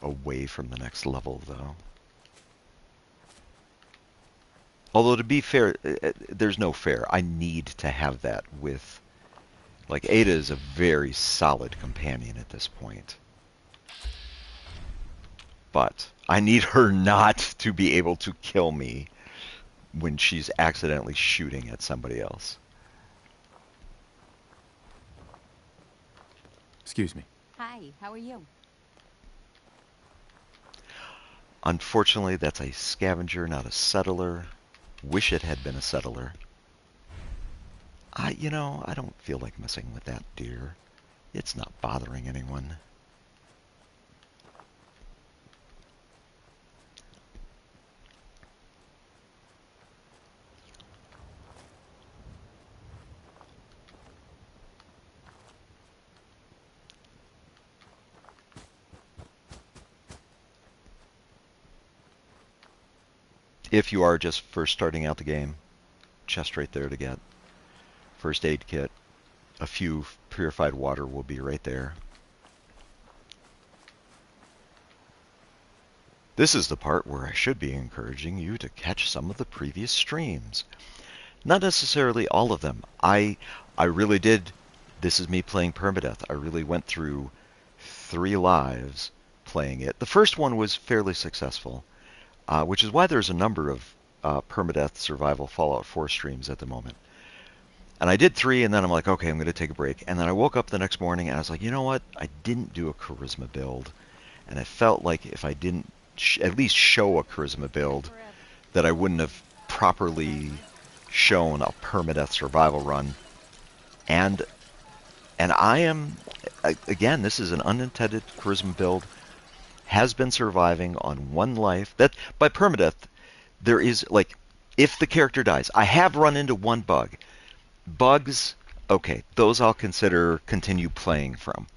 away from the next level, though. Although, to be fair, there's no fair. I need to have that with... Like, Ada is a very solid companion at this point. But I need her not to be able to kill me when she's accidentally shooting at somebody else. Excuse me. Hi, how are you? Unfortunately, that's a scavenger, not a settler. Wish it had been a settler. I don't feel like messing with that deer. It's not bothering anyone. If you are just first starting out the game, chest right there to get. First aid kit. A few purified water will be right there. This is the part where I should be encouraging you to catch some of the previous streams. Not necessarily all of them. I really did. This is me playing Permadeath. I really went through 3 lives playing it. The first one was fairly successful, which is why there's a number of Permadeath Survival Fallout 4 streams at the moment. And I did 3, and then I'm like, okay, I'm going to take a break. And then I woke up the next morning, and I was like, you know what? I didn't do a charisma build. and I felt like if I didn't at least show a charisma build, that I wouldn't have properly shown a permadeath survival run. And I am, again, this is an unintended charisma build, has been surviving on one life. That, by permadeath, there is, like, if the character dies, I have run into one bug. Bugs, okay, those I'll consider continue playing from,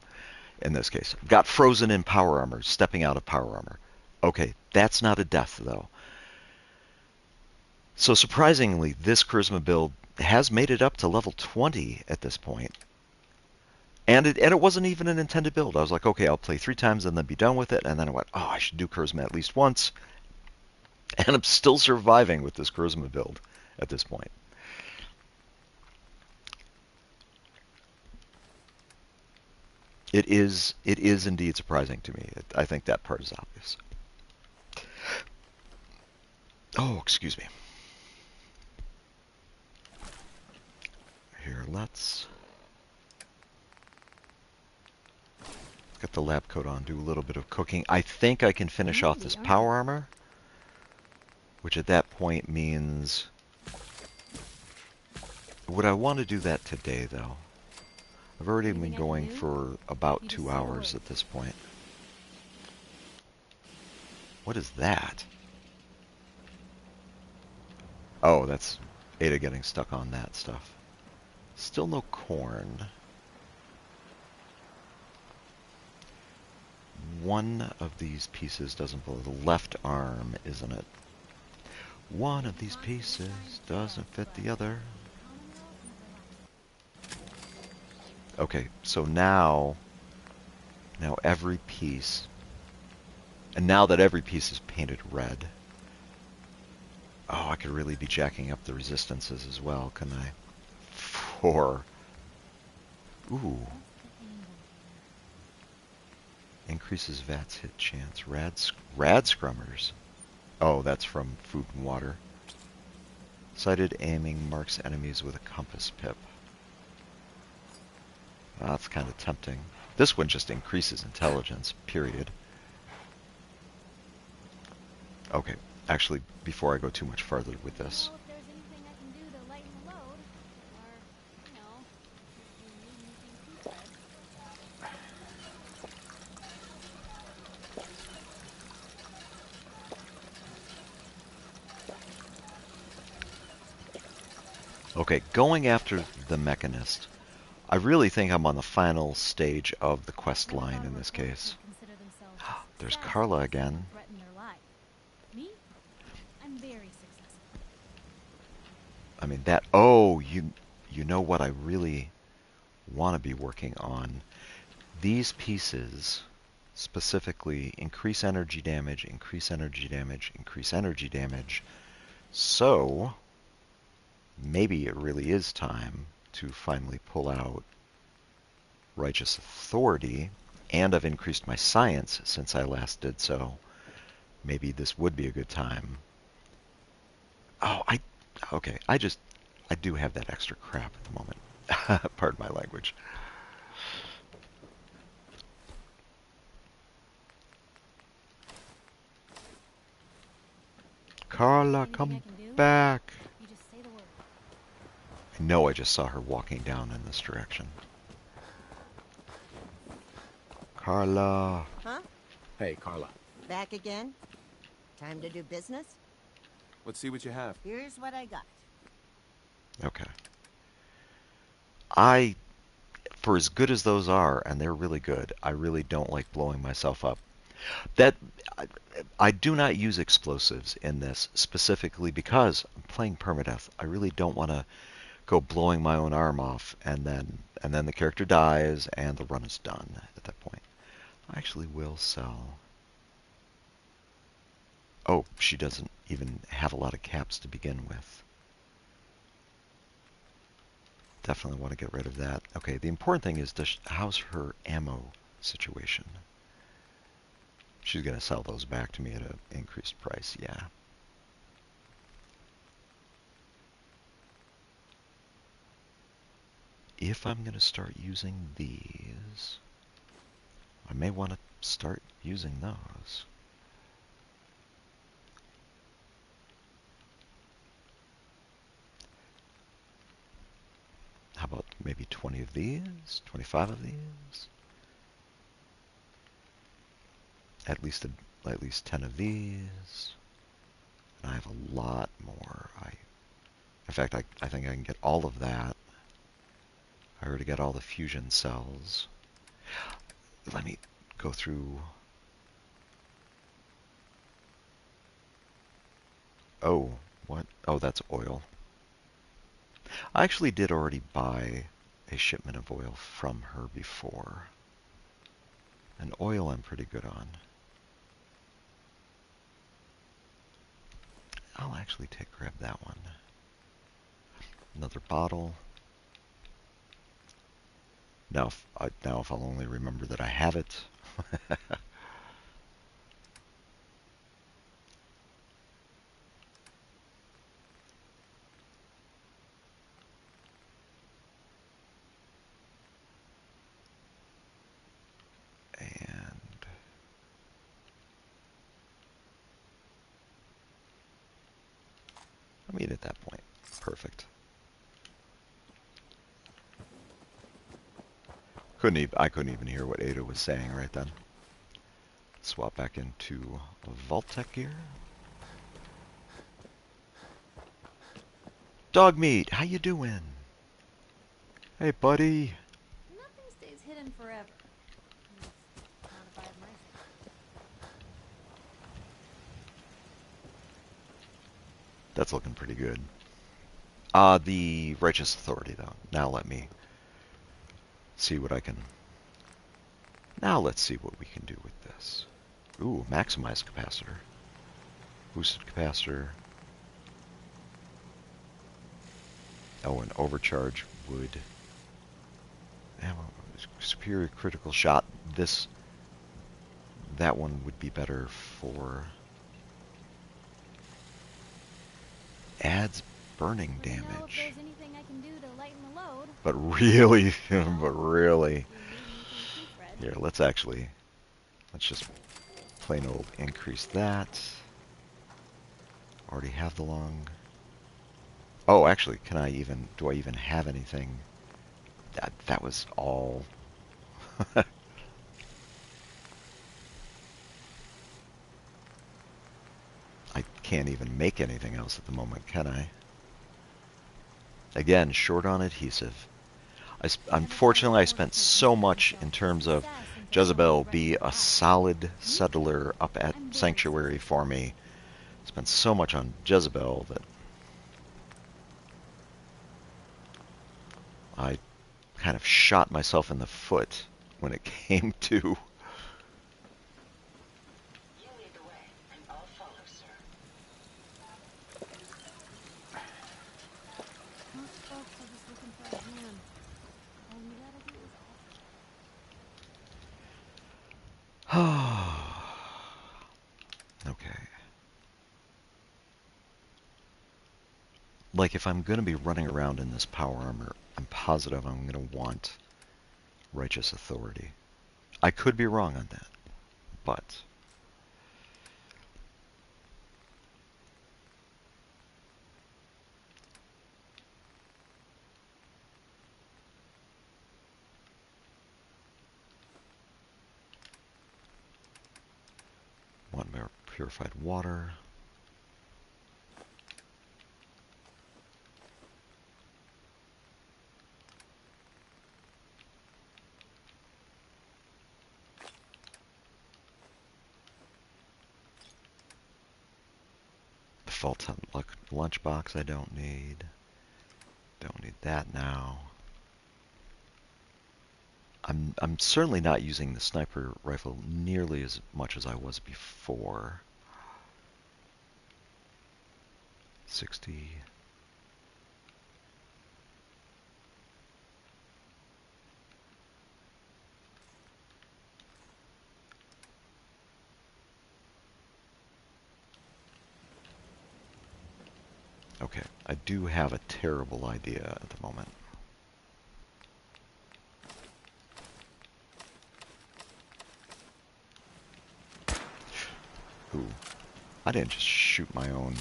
in this case. Got frozen in power armor, stepping out of power armor. Okay, that's not a death, though. So surprisingly, this charisma build has made it up to level 20 at this point. And it wasn't even an intended build. I was like, okay, I'll play 3 times and then be done with it. And then I went, oh, I should do charisma at least once. And I'm still surviving with this charisma build at this point. It is indeed surprising to me. I think that part is obvious. Oh, excuse me. Here, let's get the lab coat on, do a little bit of cooking. I think I can finish off this power armor, which at that point means... Would I want to do that today, though? I've already been going for about 2 hours at this point. What is that? Oh, that's Ada getting stuck on that stuff. Still no corn. One of these pieces doesn't belong. The left arm, isn't it? One of these pieces doesn't fit the other. Okay, so now every piece, and now that every piece is painted red, oh, I could really be jacking up the resistances as well, can I? Ooh. Increases VATS hit chance. Rad scrummers. Oh, that's from Food and Water. Sighted aiming marks enemies with a compass pip. That's kind of tempting. This one just increases intelligence, period. Okay, actually, before I go too much further with this. Okay, going after the Mechanist. I really think I'm on the final stage of the quest line in this case. There's Carla again. Me? I'm very successful. I mean, that... Oh, you know what I really want to be working on? These pieces specifically increase energy damage, increase energy damage, increase energy damage. So, maybe it really is time to finally pull out Righteous Authority, and I've increased my science since I last did so. Maybe this would be a good time. Oh, okay, I do have that extra crap at the moment. Pardon my language. Carla, come back. You just say the word. I know I just saw her walking down in this direction. Carla. Huh? Hey, Carla. Back again? Time to do business? Let's see what you have. Here's what I got. Okay. For as good as those are, and they're really good, I really don't like blowing myself up. I do not use explosives in this specifically because I'm playing permadeath. I really don't want to go blowing my own arm off and then the character dies and the run is done at that point. I actually will sell. Oh, she doesn't even have a lot of caps to begin with. Definitely want to get rid of that. Okay, the important thing is how's her ammo situation? She's going to sell those back to me at an increased price, yeah. If I'm going to start using these, I may want to start using those. How about maybe 20 of these? 25 of these? At least 10 of these. And I have a lot more. In fact, I think I can get all of that. I already got all the fusion cells. Let me go through. Oh, what? Oh, that's oil. I actually did already buy a shipment of oil from her before. And oil I'm pretty good on. I'll actually grab that one. Another bottle. Now if I'll only remember that I have it. And I mean, at that point, perfect. I couldn't even hear what Ada was saying right then. Swap back into Vault-Tec gear. Dog meat, how you doing? Hey, buddy. Nothing stays hidden forever. Not if I have my say. That's looking pretty good. The Righteous Authority, though. Now let me see what I can... Now let's see what we can do with this. Ooh, maximized capacitor. Boosted capacitor. Oh, an overcharge would... Superior critical shot. That one would be better for... Adds burning Let me know if damage. there's anything I can do to lighten the load. But really, but really... If you need anything too, Fred. Here, let's just plain old increase that. Already have the long... Oh, actually, do I even have anything? That was all... I can't even make anything else at the moment, can I? Again, short on adhesive. Unfortunately, I spent so much in terms of Jezebel be a solid settler up at Sanctuary for me. Spent so much on Jezebel that I kind of shot myself in the foot when it came to... You lead the way, and I'll follow, sir. Most folks are just looking for a hand. All you gotta do is offer. Okay. Like, if I'm going to be running around in this power armor, I'm positive I'm going to want Righteous Authority. I could be wrong on that, but... Want more purified water. Default lunchbox I don't need. Don't need that now. I'm certainly not using the sniper rifle nearly as much as I was before. 60. Okay, I do have a terrible idea at the moment. I didn't just shoot my own.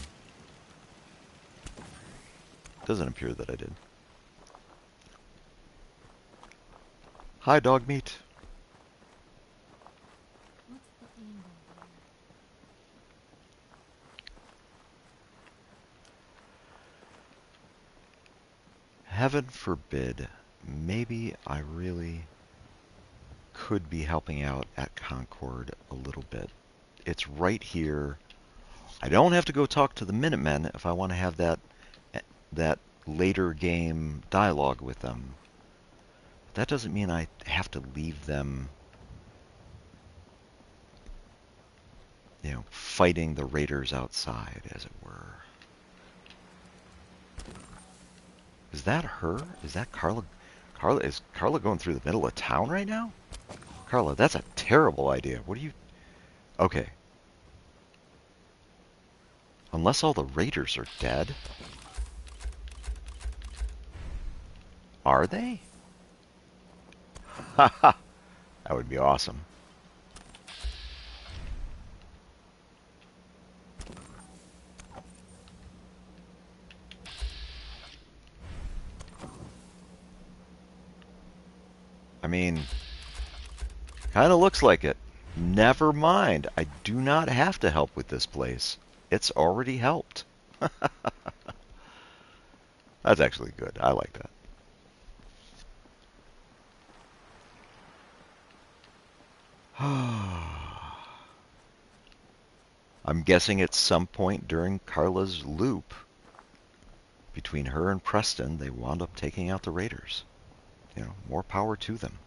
Doesn't appear that I did. Hi, dog meat. What's the angle here? Heaven forbid, maybe I really could be helping out at Concord a little bit. It's right here. I don't have to go talk to the Minutemen if I want to have that later game dialogue with them. But that doesn't mean I have to leave them, you know, fighting the raiders outside, as it were. Is that her? Is that Carla? Is Carla going through the middle of town right now? Carla, that's a terrible idea. What are you... Okay. Unless all the raiders are dead. Are they? Haha. That would be awesome. I mean, kind of looks like it. Never mind. I do not have to help with this place. It's already helped. That's actually good. I like that. I'm guessing at some point during Carla's loop, between her and Preston, they wound up taking out the raiders. You know, more power to them.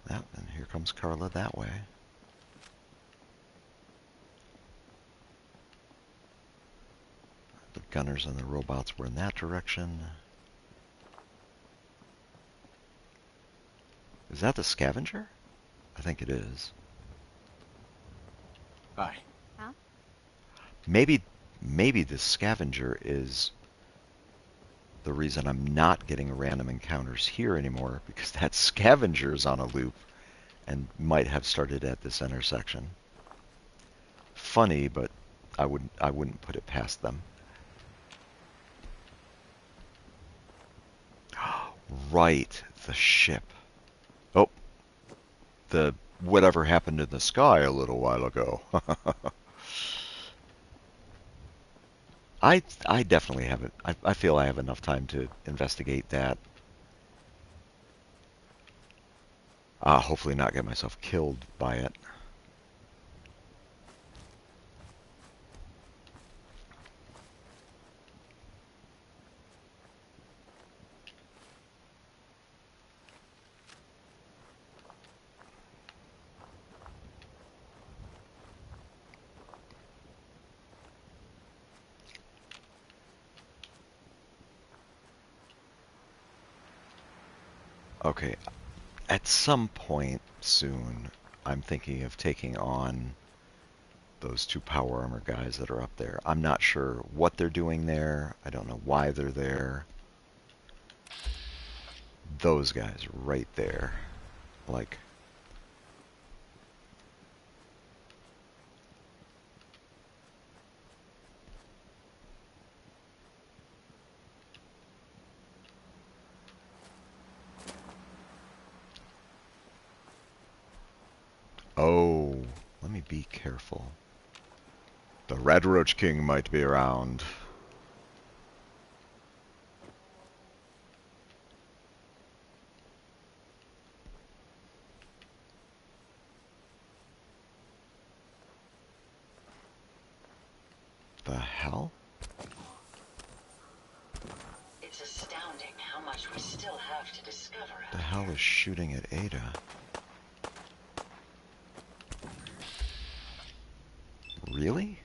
And here comes Carla that way. The gunners and the robots were in that direction. Is that the scavenger? I think it is. Hi. Huh? Maybe the scavenger is the reason I'm not getting random encounters here anymore, because that scavenger is on a loop and might have started at this intersection. Funny, but I wouldn't put it past them. Right, the ship. Oh, the whatever happened in the sky a little while ago. I definitely haven't. I feel I have enough time to investigate that. Hopefully not get myself killed by it. Okay, at some point soon, I'm thinking of taking on those two power armor guys that are up there. I'm not sure what they're doing there. I don't know why they're there. Those guys right there. Like, oh, let me be careful. The Red Roach King might be around. The hell? It's astounding how much we still have to discover. The hell is shooting at Ada? Really?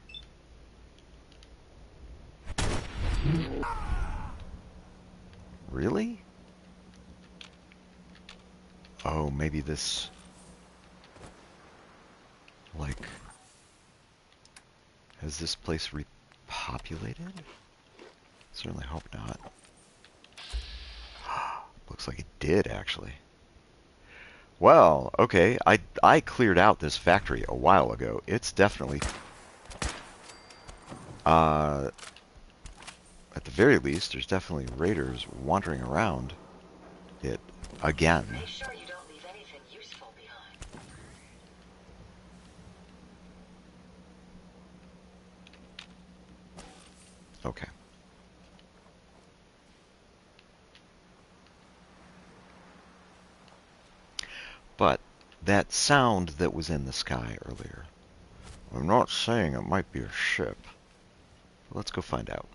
Really? Oh, maybe this... Like... Has this place repopulated? Certainly hope not. Looks like it did, actually. Well, okay, I cleared out this factory a while ago. It's definitely, at the very least, there's definitely raiders wandering around it again. Be sure you don't leave anything useful behind. Okay. But that sound that was in the sky earlier, I'm not saying it might be a ship. Let's go find out.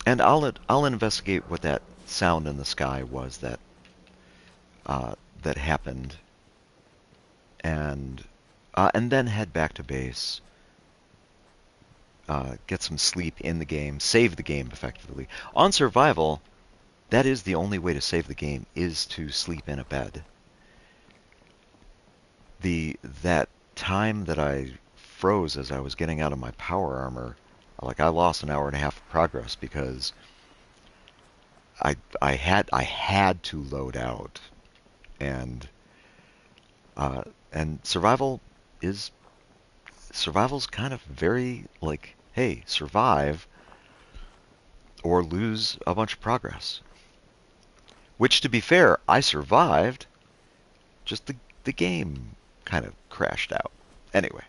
And I'll investigate what that sound in the sky was that that happened, and then head back to base, get some sleep in the game, save the game effectively. On survival, that is the only way to save the game, is to sleep in a bed. That time that I froze as I was getting out of my power armor, like I lost an hour and a half of progress because I had to load out, and survival's kind of very like, hey, survive or lose a bunch of progress. Which, to be fair, I survived. Just the game kind of crashed out. Anyway.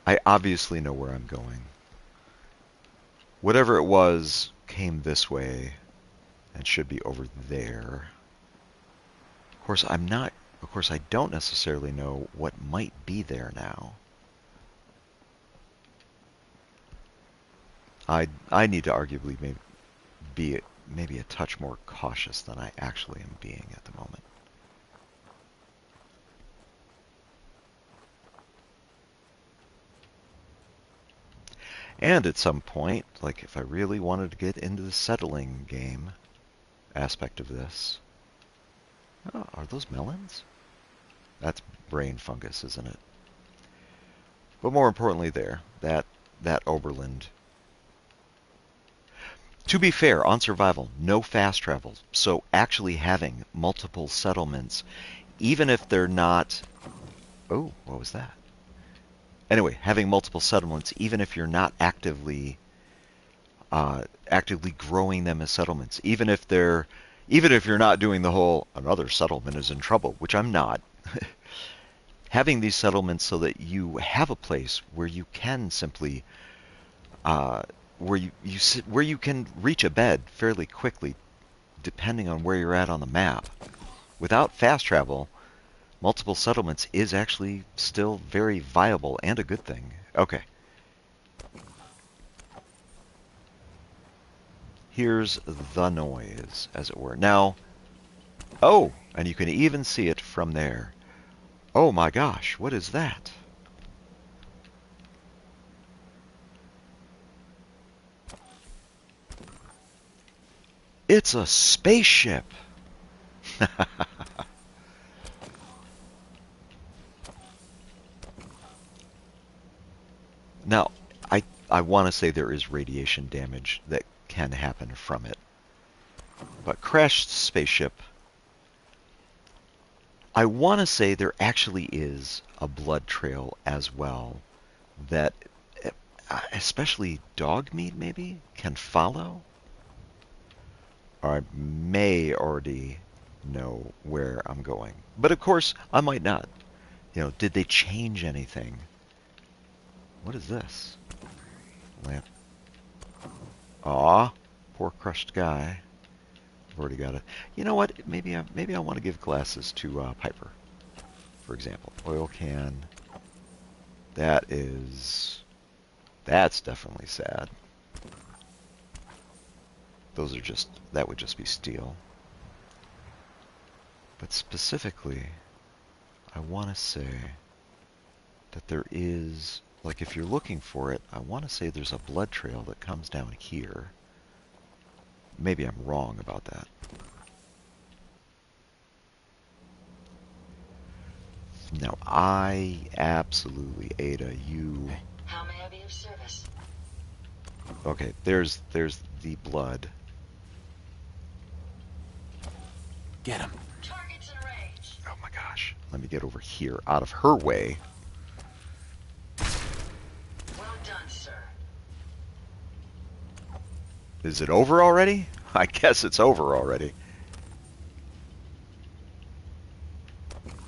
I obviously know where I'm going. Whatever it was came this way and should be over there. Of course, I don't necessarily know what might be there now. I need to arguably maybe a touch more cautious than I actually am being at the moment. And at some point, like if I really wanted to get into the settling game aspect of this. Oh, are those melons? That's brain fungus, isn't it? But more importantly that Oberland. To be fair, on survival, no fast travel. So actually having multiple settlements, even if they're not... Oh, what was that? Anyway, having multiple settlements, even if you're not actively growing them as settlements, even if you're not doing the whole another settlement is in trouble, which I'm not. Having these settlements so that you have a place where you can simply where you can reach a bed fairly quickly, depending on where you're at on the map. Without fast travel, multiple settlements is actually still very viable and a good thing. Okay. Here's the noise, as it were. Now, oh, and you can even see it from there. Oh my gosh, what is that? It's a spaceship! Now, I want to say there is radiation damage that can happen from it. But crashed spaceship, I want to say there actually is a blood trail as well that especially dog meat maybe can follow. Or I may already know where I'm going. But of course, I might not. You know, did they change anything? What is this? Lamp. Aw, poor crushed guy. I've already got it. You know what? Maybe I want to give glasses to Piper, for example. Oil can. That's definitely sad. That would just be steel. But specifically, I want to say that there is, like if you're looking for it, I want to say there's a blood trail that comes down here. maybe I'm wrong about that. Now, I absolutely, Ada, you... How may I be of service? Okay, there's the blood. Get him. Targets in range. Oh my gosh. Let me get over here, out of her way. Well done, sir. Is it over already? I guess it's over already.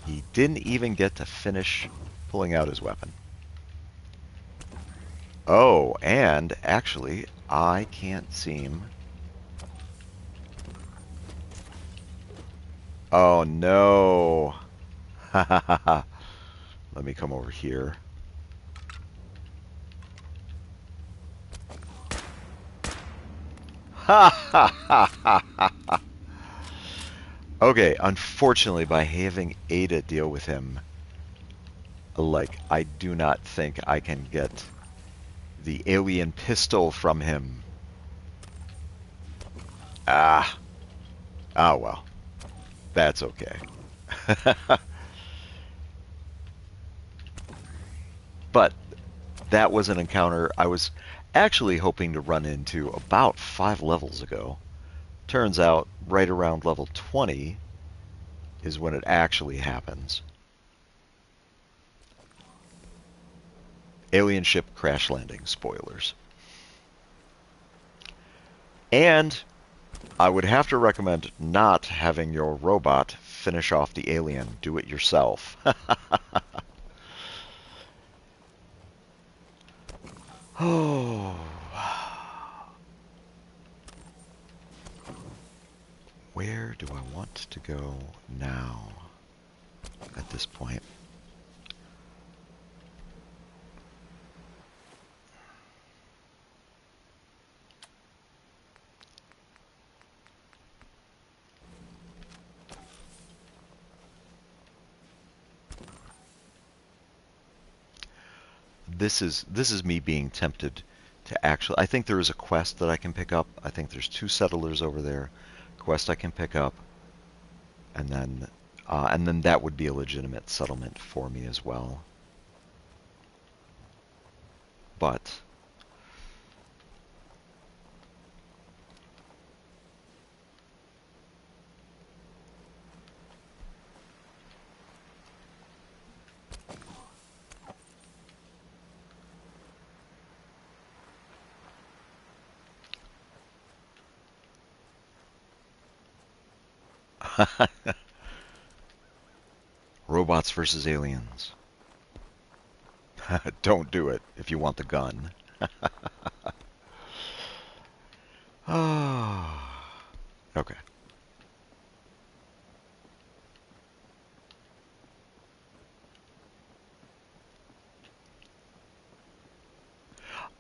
He didn't even get to finish pulling out his weapon. Oh, and actually, I can't seem... Oh, no. Ha ha ha ha. Let me come over here. Ha ha ha ha ha. Okay, unfortunately, by having Ada deal with him, like, I do not think I can get the alien pistol from him. Ah. Ah, well. That's okay. But that was an encounter I was actually hoping to run into about 5 levels ago. Turns out, right around level 20 is when it actually happens. Alien ship crash landing, spoilers. And I would have to recommend not having your robot finish off the alien. Do it yourself. Oh. Where do I want to go now at this point? This is me being tempted to actually... I think there is a quest that I can pick up. I think there's 2 settlers over there. Quest I can pick up, and then that would be a legitimate settlement for me as well. But robots versus aliens. Don't do it if you want the gun. Ah. Okay.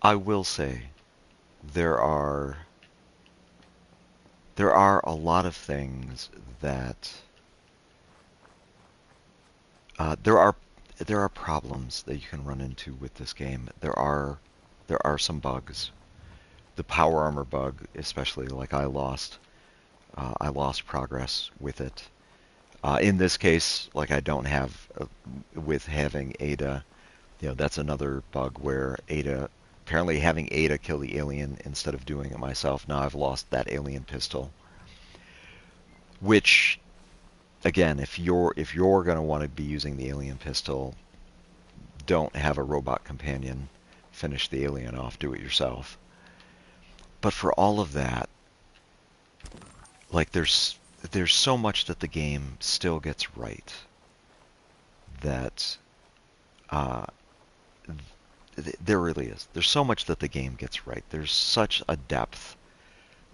I will say there are a lot of things that there are problems that you can run into with this game. There are some bugs. The power armor bug, especially, like I lost progress with it. In this case, like I don't have with having Ada, that's another bug where apparently having Ada kill the alien instead of doing it myself. Now I've lost that alien pistol, which, again, if you're going to want to be using the alien pistol, don't have a robot companion finish the alien off, do it yourself. But for all of that, like there's so much that the game still gets right that there really is. There's so much that the game gets right. There's such a depth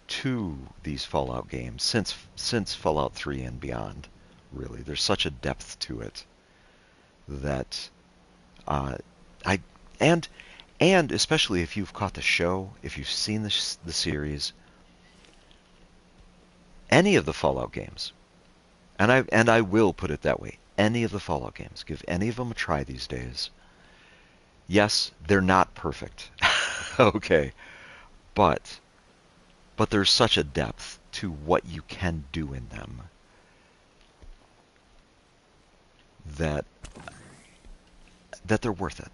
to these Fallout games since Fallout 3 and beyond. Really, there's such a depth to it that and especially if you've caught the show, if you've seen the series, any of the Fallout games, and I will put it that way, any of the Fallout games, give any of them a try these days. Yes, they're not perfect, okay, but but there's such a depth to what you can do in them that they're worth it.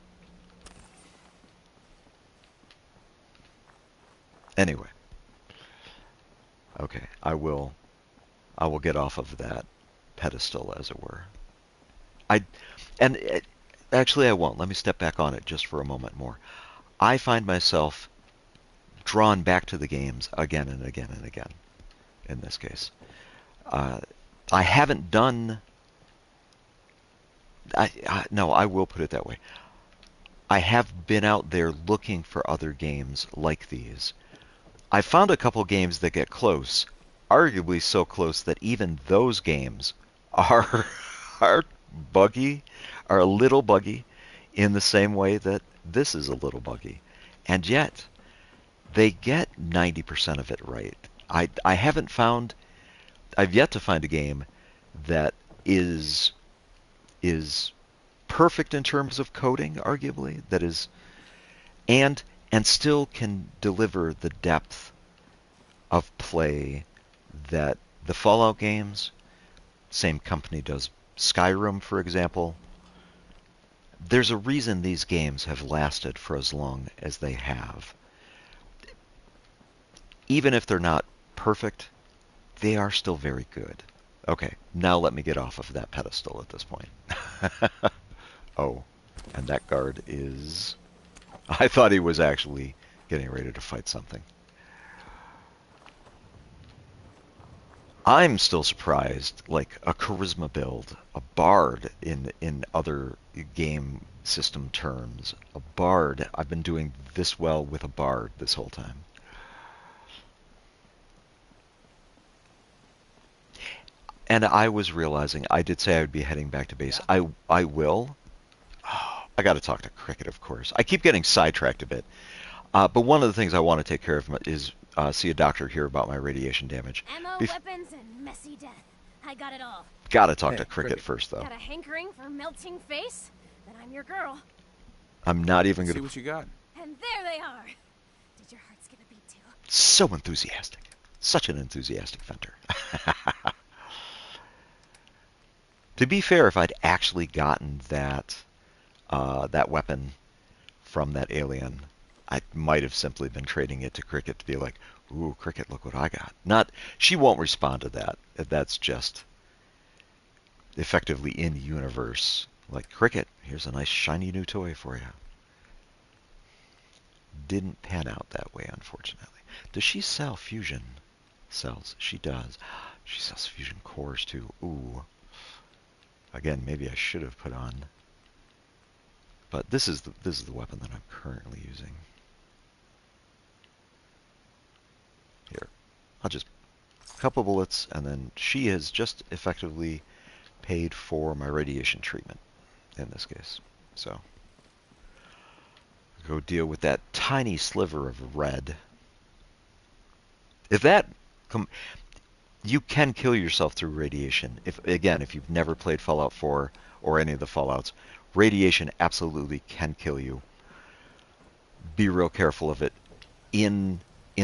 Anyway, okay, I will get off of that pedestal, as it were. I and it, Actually, I won't. Let me step back on it just for a moment more. I find myself drawn back to the games again and again and again. In this case, I haven't done. No, I will put it that way. I have been out there looking for other games like these. I found a couple games that get close, arguably so close that even those games are are buggy, are a little buggy in the same way that this is a little buggy. And yet, they get 90% of it right. I haven't found, I've yet to find a game that is perfect in terms of coding, arguably, that is, and still can deliver the depth of play that the Fallout games, same company does Skyrim, for example. There's a reason these games have lasted for as long as they have. Even if they're not perfect, they are still very good. Okay, now let me get off of that pedestal at this point. Oh, and that guard is... I thought he was actually getting ready to fight something. I'm still surprised, like a charisma build, a bard in other game system terms. A bard, I've been doing this well with a bard this whole time. And I was realizing, I did say I would be heading back to base. I will. Oh, I got to talk to Cricket, of course. I keep getting sidetracked a bit. But one of the things I want to take care of is see a doctor here about my radiation damage. Ammo, weapons, and messy death. I got it all. Got to talk to Cricket first, though. Got a hankering for melting face? Then I'm your girl. I'm not even going See to... what you got. And there they are. Did your heart skip a beat too? So enthusiastic. Such an enthusiastic Fender. To be fair, if I'd actually gotten that weapon from that alien, I might have simply been trading it to Cricket to be like, ooh, Cricket, look what I got. Not, she won't respond to that. That's just effectively in universe. Like, Cricket, here's a nice shiny new toy for you. Didn't pan out that way, unfortunately. Does she sell fusion cells? She does. She sells fusion cores too. Ooh. Again, maybe I should have put on. But this is the weapon that I'm currently using. Here, I'll just a couple bullets, and then she has just effectively paid for my radiation treatment in this case. So go deal with that tiny sliver of red. If that you can kill yourself through radiation. If you've never played Fallout 4 or any of the Fallouts, radiation absolutely can kill you. Be real careful of it. In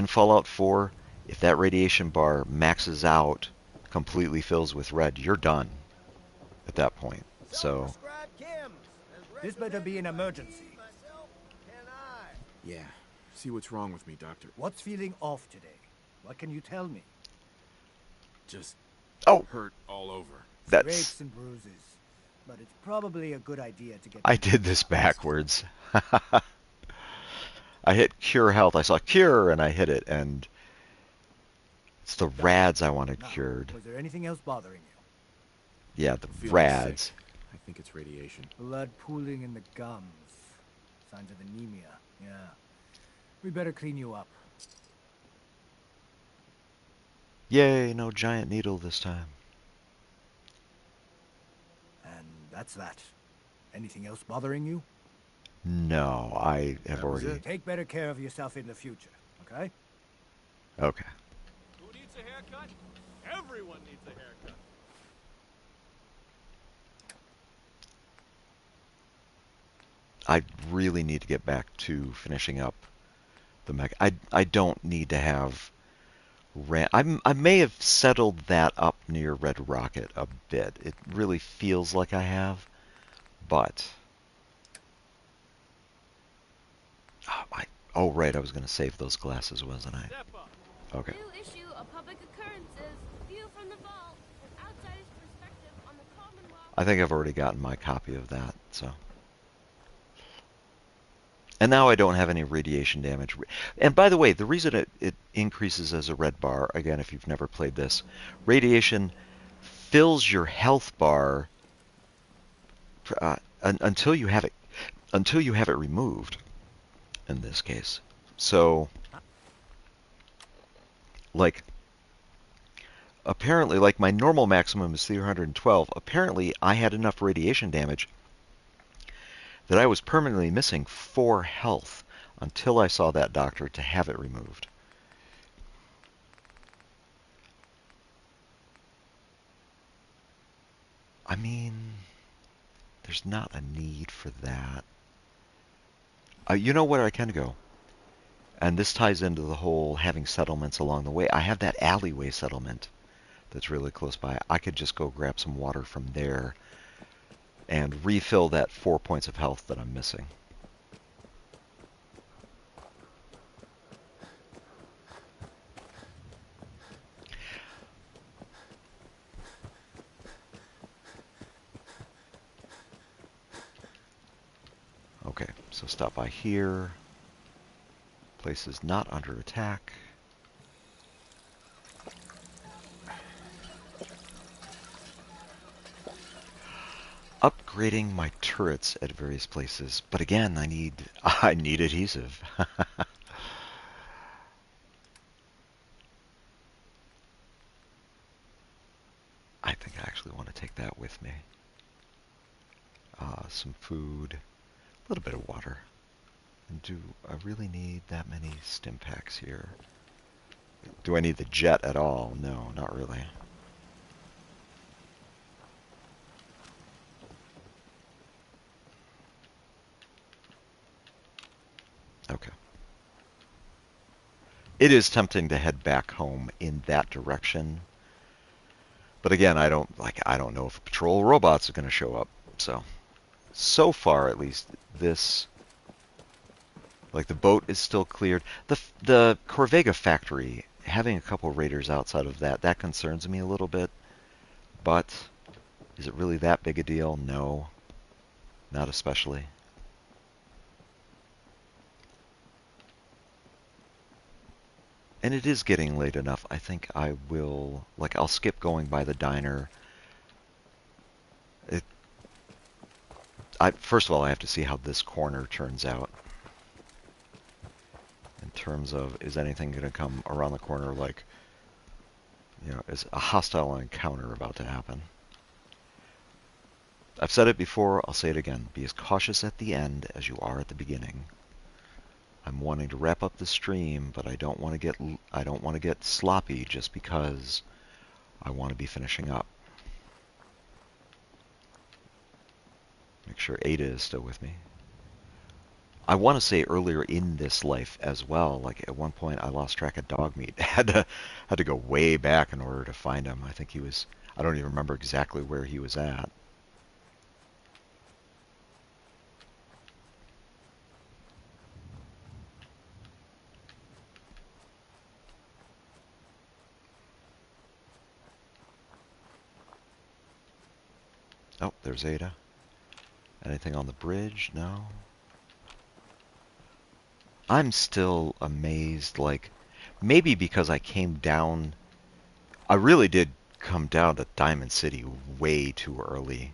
Fallout 4, if that radiation bar maxes out, completely fills with red, you're done at that point. So This better be an emergency. Yeah. See what's wrong with me, Doctor. What's feeling off today? What can you tell me? Just oh, hurt all over. that's Scrapes and bruises. But it's probably a good idea to get... I did this backwards. I hit cure health. I saw cure and I hit it, and it's the rads I wanted cured. Was there anything else bothering you? Yeah, the Feeling rads. sick. I think it's radiation. Blood pooling in the gums. Signs of anemia. Yeah. We better clean you up. Yay, no giant needle this time. And that's that. Anything else bothering you? No, I have That was already... it. Take better care of yourself in the future, okay? Okay. Who needs a haircut? Everyone needs a haircut. I really need to get back to finishing up the mech. I don't need to have I may have settled that up near Red Rocket a bit. It really feels like I have, but oh right, I was going to save those glasses, wasn't I? Step up. Okay. New issue of Public Occurrences. View from the vault. An outsider's perspective on the Commonwealth. I think I've already gotten my copy of that, so. And now I don't have any radiation damage. And by the way, the reason it increases as a red bar, again, if you've never played this, radiation fills your health bar until you have it removed. In this case, so like apparently, like my normal maximum is 312. Apparently, I had enough radiation damage that I was permanently missing 4 health until I saw that doctor to have it removed. I mean, there's not a need for that. You know where I can go? And this ties into the whole having settlements along the way. I have that alleyway settlement that's really close by. I could just go grab some water from there and refill that 4 points of health that I'm missing. Okay, so stop by here. Place is not under attack. Upgrading my turrets at various places, but again, I need adhesive. I think I actually want to take that with me. Some food, a little bit of water. And do I really need that many stim packs here? Do I need the jet at all? No, not really. Okay. It is tempting to head back home in that direction. But again, I don't know if patrol robots are going to show up. So far at least, this, like, the boat is still cleared. The Corvega factory, having a couple raiders outside of that concerns me a little bit. But is it really that big a deal? No, not especially. And it is getting late enough. I think I will, like, I'll skip going by the diner. First of all, I have to see how this corner turns out. In terms of, is anything going to come around the corner, like, you know, is a hostile encounter about to happen? I've said it before, I'll say it again. Be as cautious at the end as you are at the beginning. I'm wanting to wrap up the stream, but I don't want to get sloppy just because I want to be finishing up. Make sure Ada is still with me. I want to say earlier in this life as well, like at one point I lost track of Dogmeat. had to go way back in order to find him. I think he was, I don't even remember exactly where he was at. Oh, there's Ada. Anything on the bridge? No. I'm still amazed, like, maybe because I came down, I really did come down to Diamond City way too early.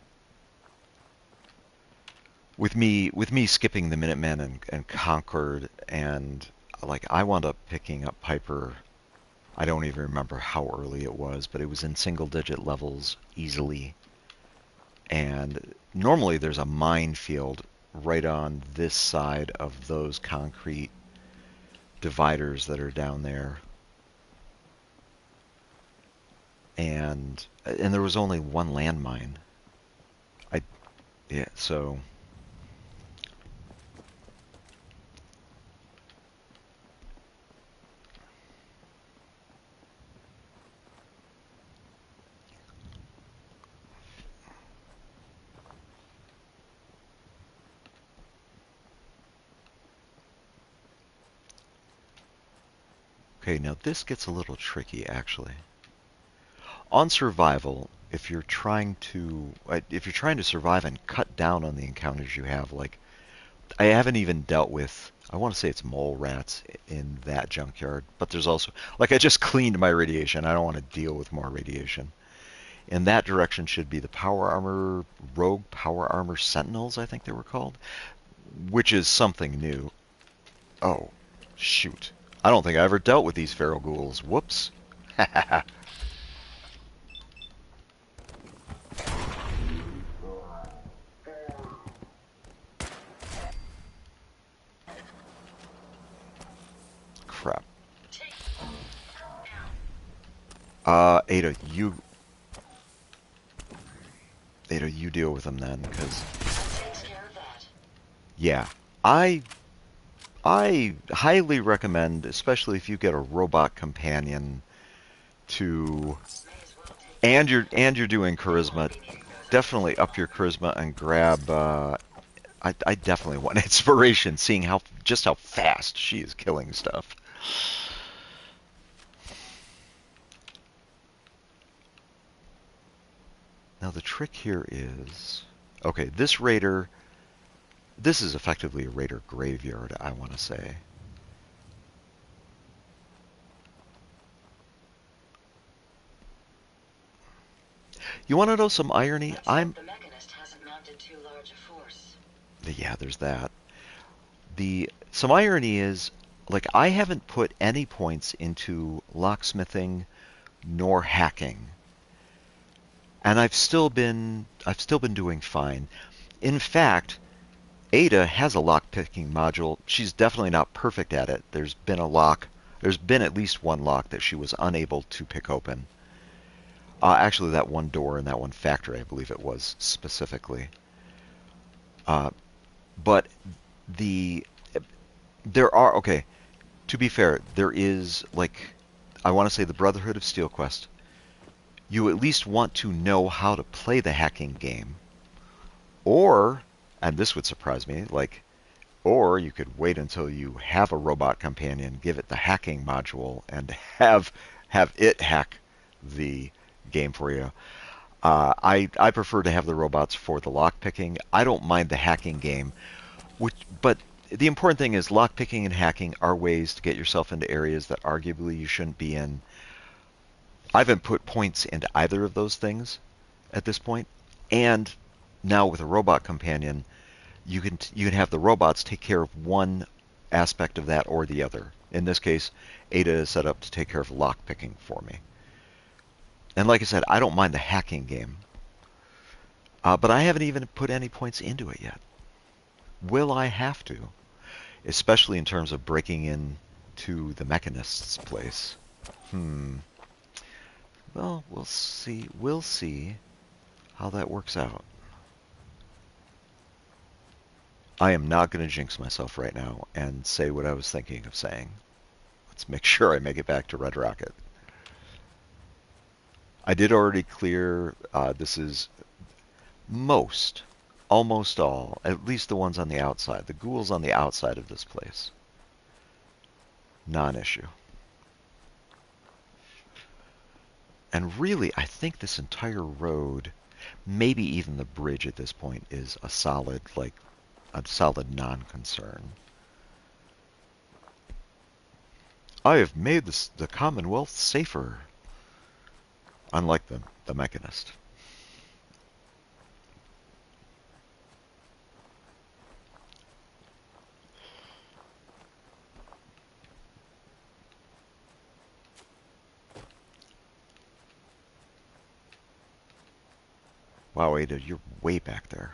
With me skipping the Minutemen and Concord, and like I wound up picking up Piper. I don't even remember how early it was, but it was in single digit levels easily. And normally there's a minefield right on this side of those concrete dividers that are down there. And there was only one landmine. Yeah, so Okay, now this gets a little tricky, actually. On survival, if you're trying to survive and cut down on the encounters you have, like I haven't even dealt with, I want to say it's mole rats in that junkyard, but there's also, like I just cleaned my radiation. I don't want to deal with more radiation. In that direction should be the rogue power armor sentinels, I think they were called, which is something new. Oh, shoot. I don't think I ever dealt with these feral ghouls. Whoops. Crap. Ada, you deal with them then, because yeah, I highly recommend, especially if you get a robot companion to, and you're doing charisma, definitely up your charisma and grab. I definitely want inspiration, seeing just how fast she is killing stuff. Now the trick here is, okay, this raider. This is effectively a raider graveyard, I want to say. You want to know some irony? The Mechanist hasn't mounted too large a force. Yeah, there's that. Some irony is, like, I haven't put any points into locksmithing nor hacking, and I've still been doing fine. In fact, Ada has a lock-picking module. She's definitely not perfect at it. There's been at least one lock that she was unable to pick open. Actually, that one door in that one factory, I believe it was specifically. But okay, to be fair, there is, like, I want to say the Brotherhood of Steel Quest. You at least want to know how to play the hacking game. Or, and this would surprise me, or you could wait until you have a robot companion, give it the hacking module, and have it hack the game for you. I prefer to have the robots for the lockpicking. I don't mind the hacking game, but the important thing is lockpicking and hacking are ways to get yourself into areas that arguably you shouldn't be in. I haven't put points into either of those things at this point, and now with a robot companion, you can have the robots take care of one aspect of that or the other. In this case, Ada is set up to take care of lockpicking for me. And like I said, I don't mind the hacking game. But I haven't even put any points into it yet. Will I have to? Especially in terms of breaking into the Mechanist's place. Well, we'll see. We'll see how that works out. I am not going to jinx myself right now and say what I was thinking of saying. Let's make sure I make it back to Red Rocket. I did already clear, this is almost all, at least the ones on the outside, the ghouls on the outside of this place. Non-issue. And really, I think this entire road, maybe even the bridge at this point, is a solid non-concern. I have made the Commonwealth safer. Unlike the Mechanist. Wow, Ada, you're way back there.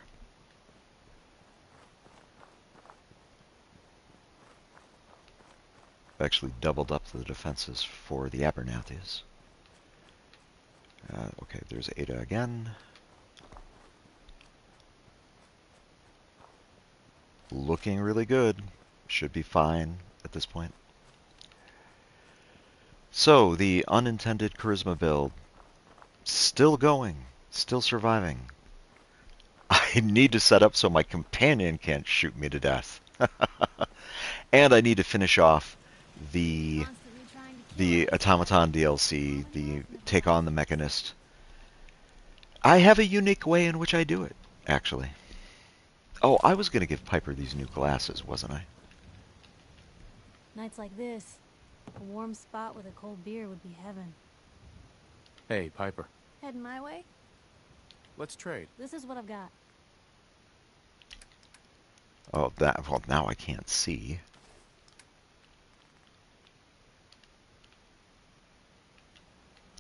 I've actually doubled up the defenses for the Abernathy's. Okay, there's Ada again. Looking really good. Should be fine at this point. So, the unintended charisma build. Still going. Still surviving. I need to set up so my companion can't shoot me to death. And I need to finish off the... Constantly trying to The Automaton DLC, the Take on the Mechanist. I have a unique way in which I do it, actually. Oh, I was going to give Piper these new glasses, wasn't I? Nights like this, a warm spot with a cold beer would be heaven. Hey, Piper. Heading my way? Let's trade. This is what I've got. Oh, that. Well, now I can't see.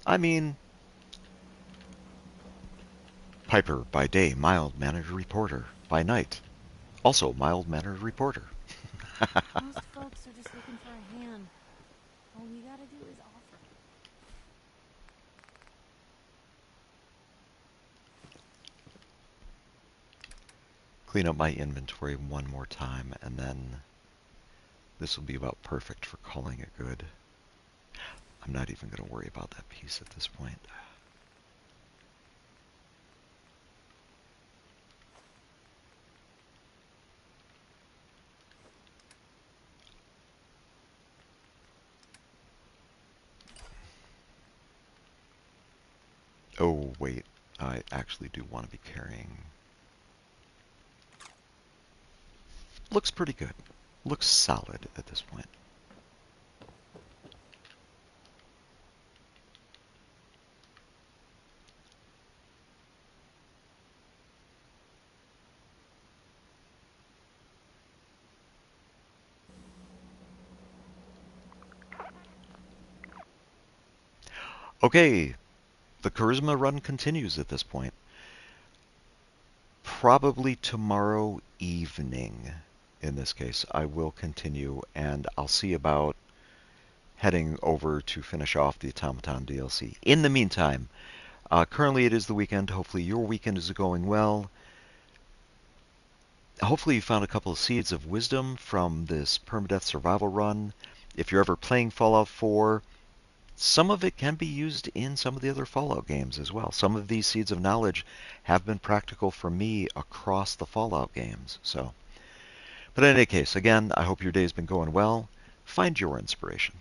I mean, Piper by day, mild-mannered reporter. By night, also mild-mannered reporter. Most folks are just looking for a hand. All we gotta do is offer. Clean up my inventory one more time, and then this will be about perfect for calling it good. I'm not even going to worry about that piece at this point. Oh, wait. I actually do want to be carrying... Looks pretty good. Looks solid at this point. Okay, the charisma run continues at this point. Probably tomorrow evening, in this case, I will continue, and I'll see about heading over to finish off the Automaton DLC. In the meantime, currently it is the weekend. Hopefully your weekend is going well. Hopefully you found a couple of seeds of wisdom from this permadeath survival run. If you're ever playing Fallout 4, some of it can be used in some of the other Fallout games as well. Some of these seeds of knowledge have been practical for me across the Fallout games. But in any case, again, I hope your day's been going well. Find your inspiration.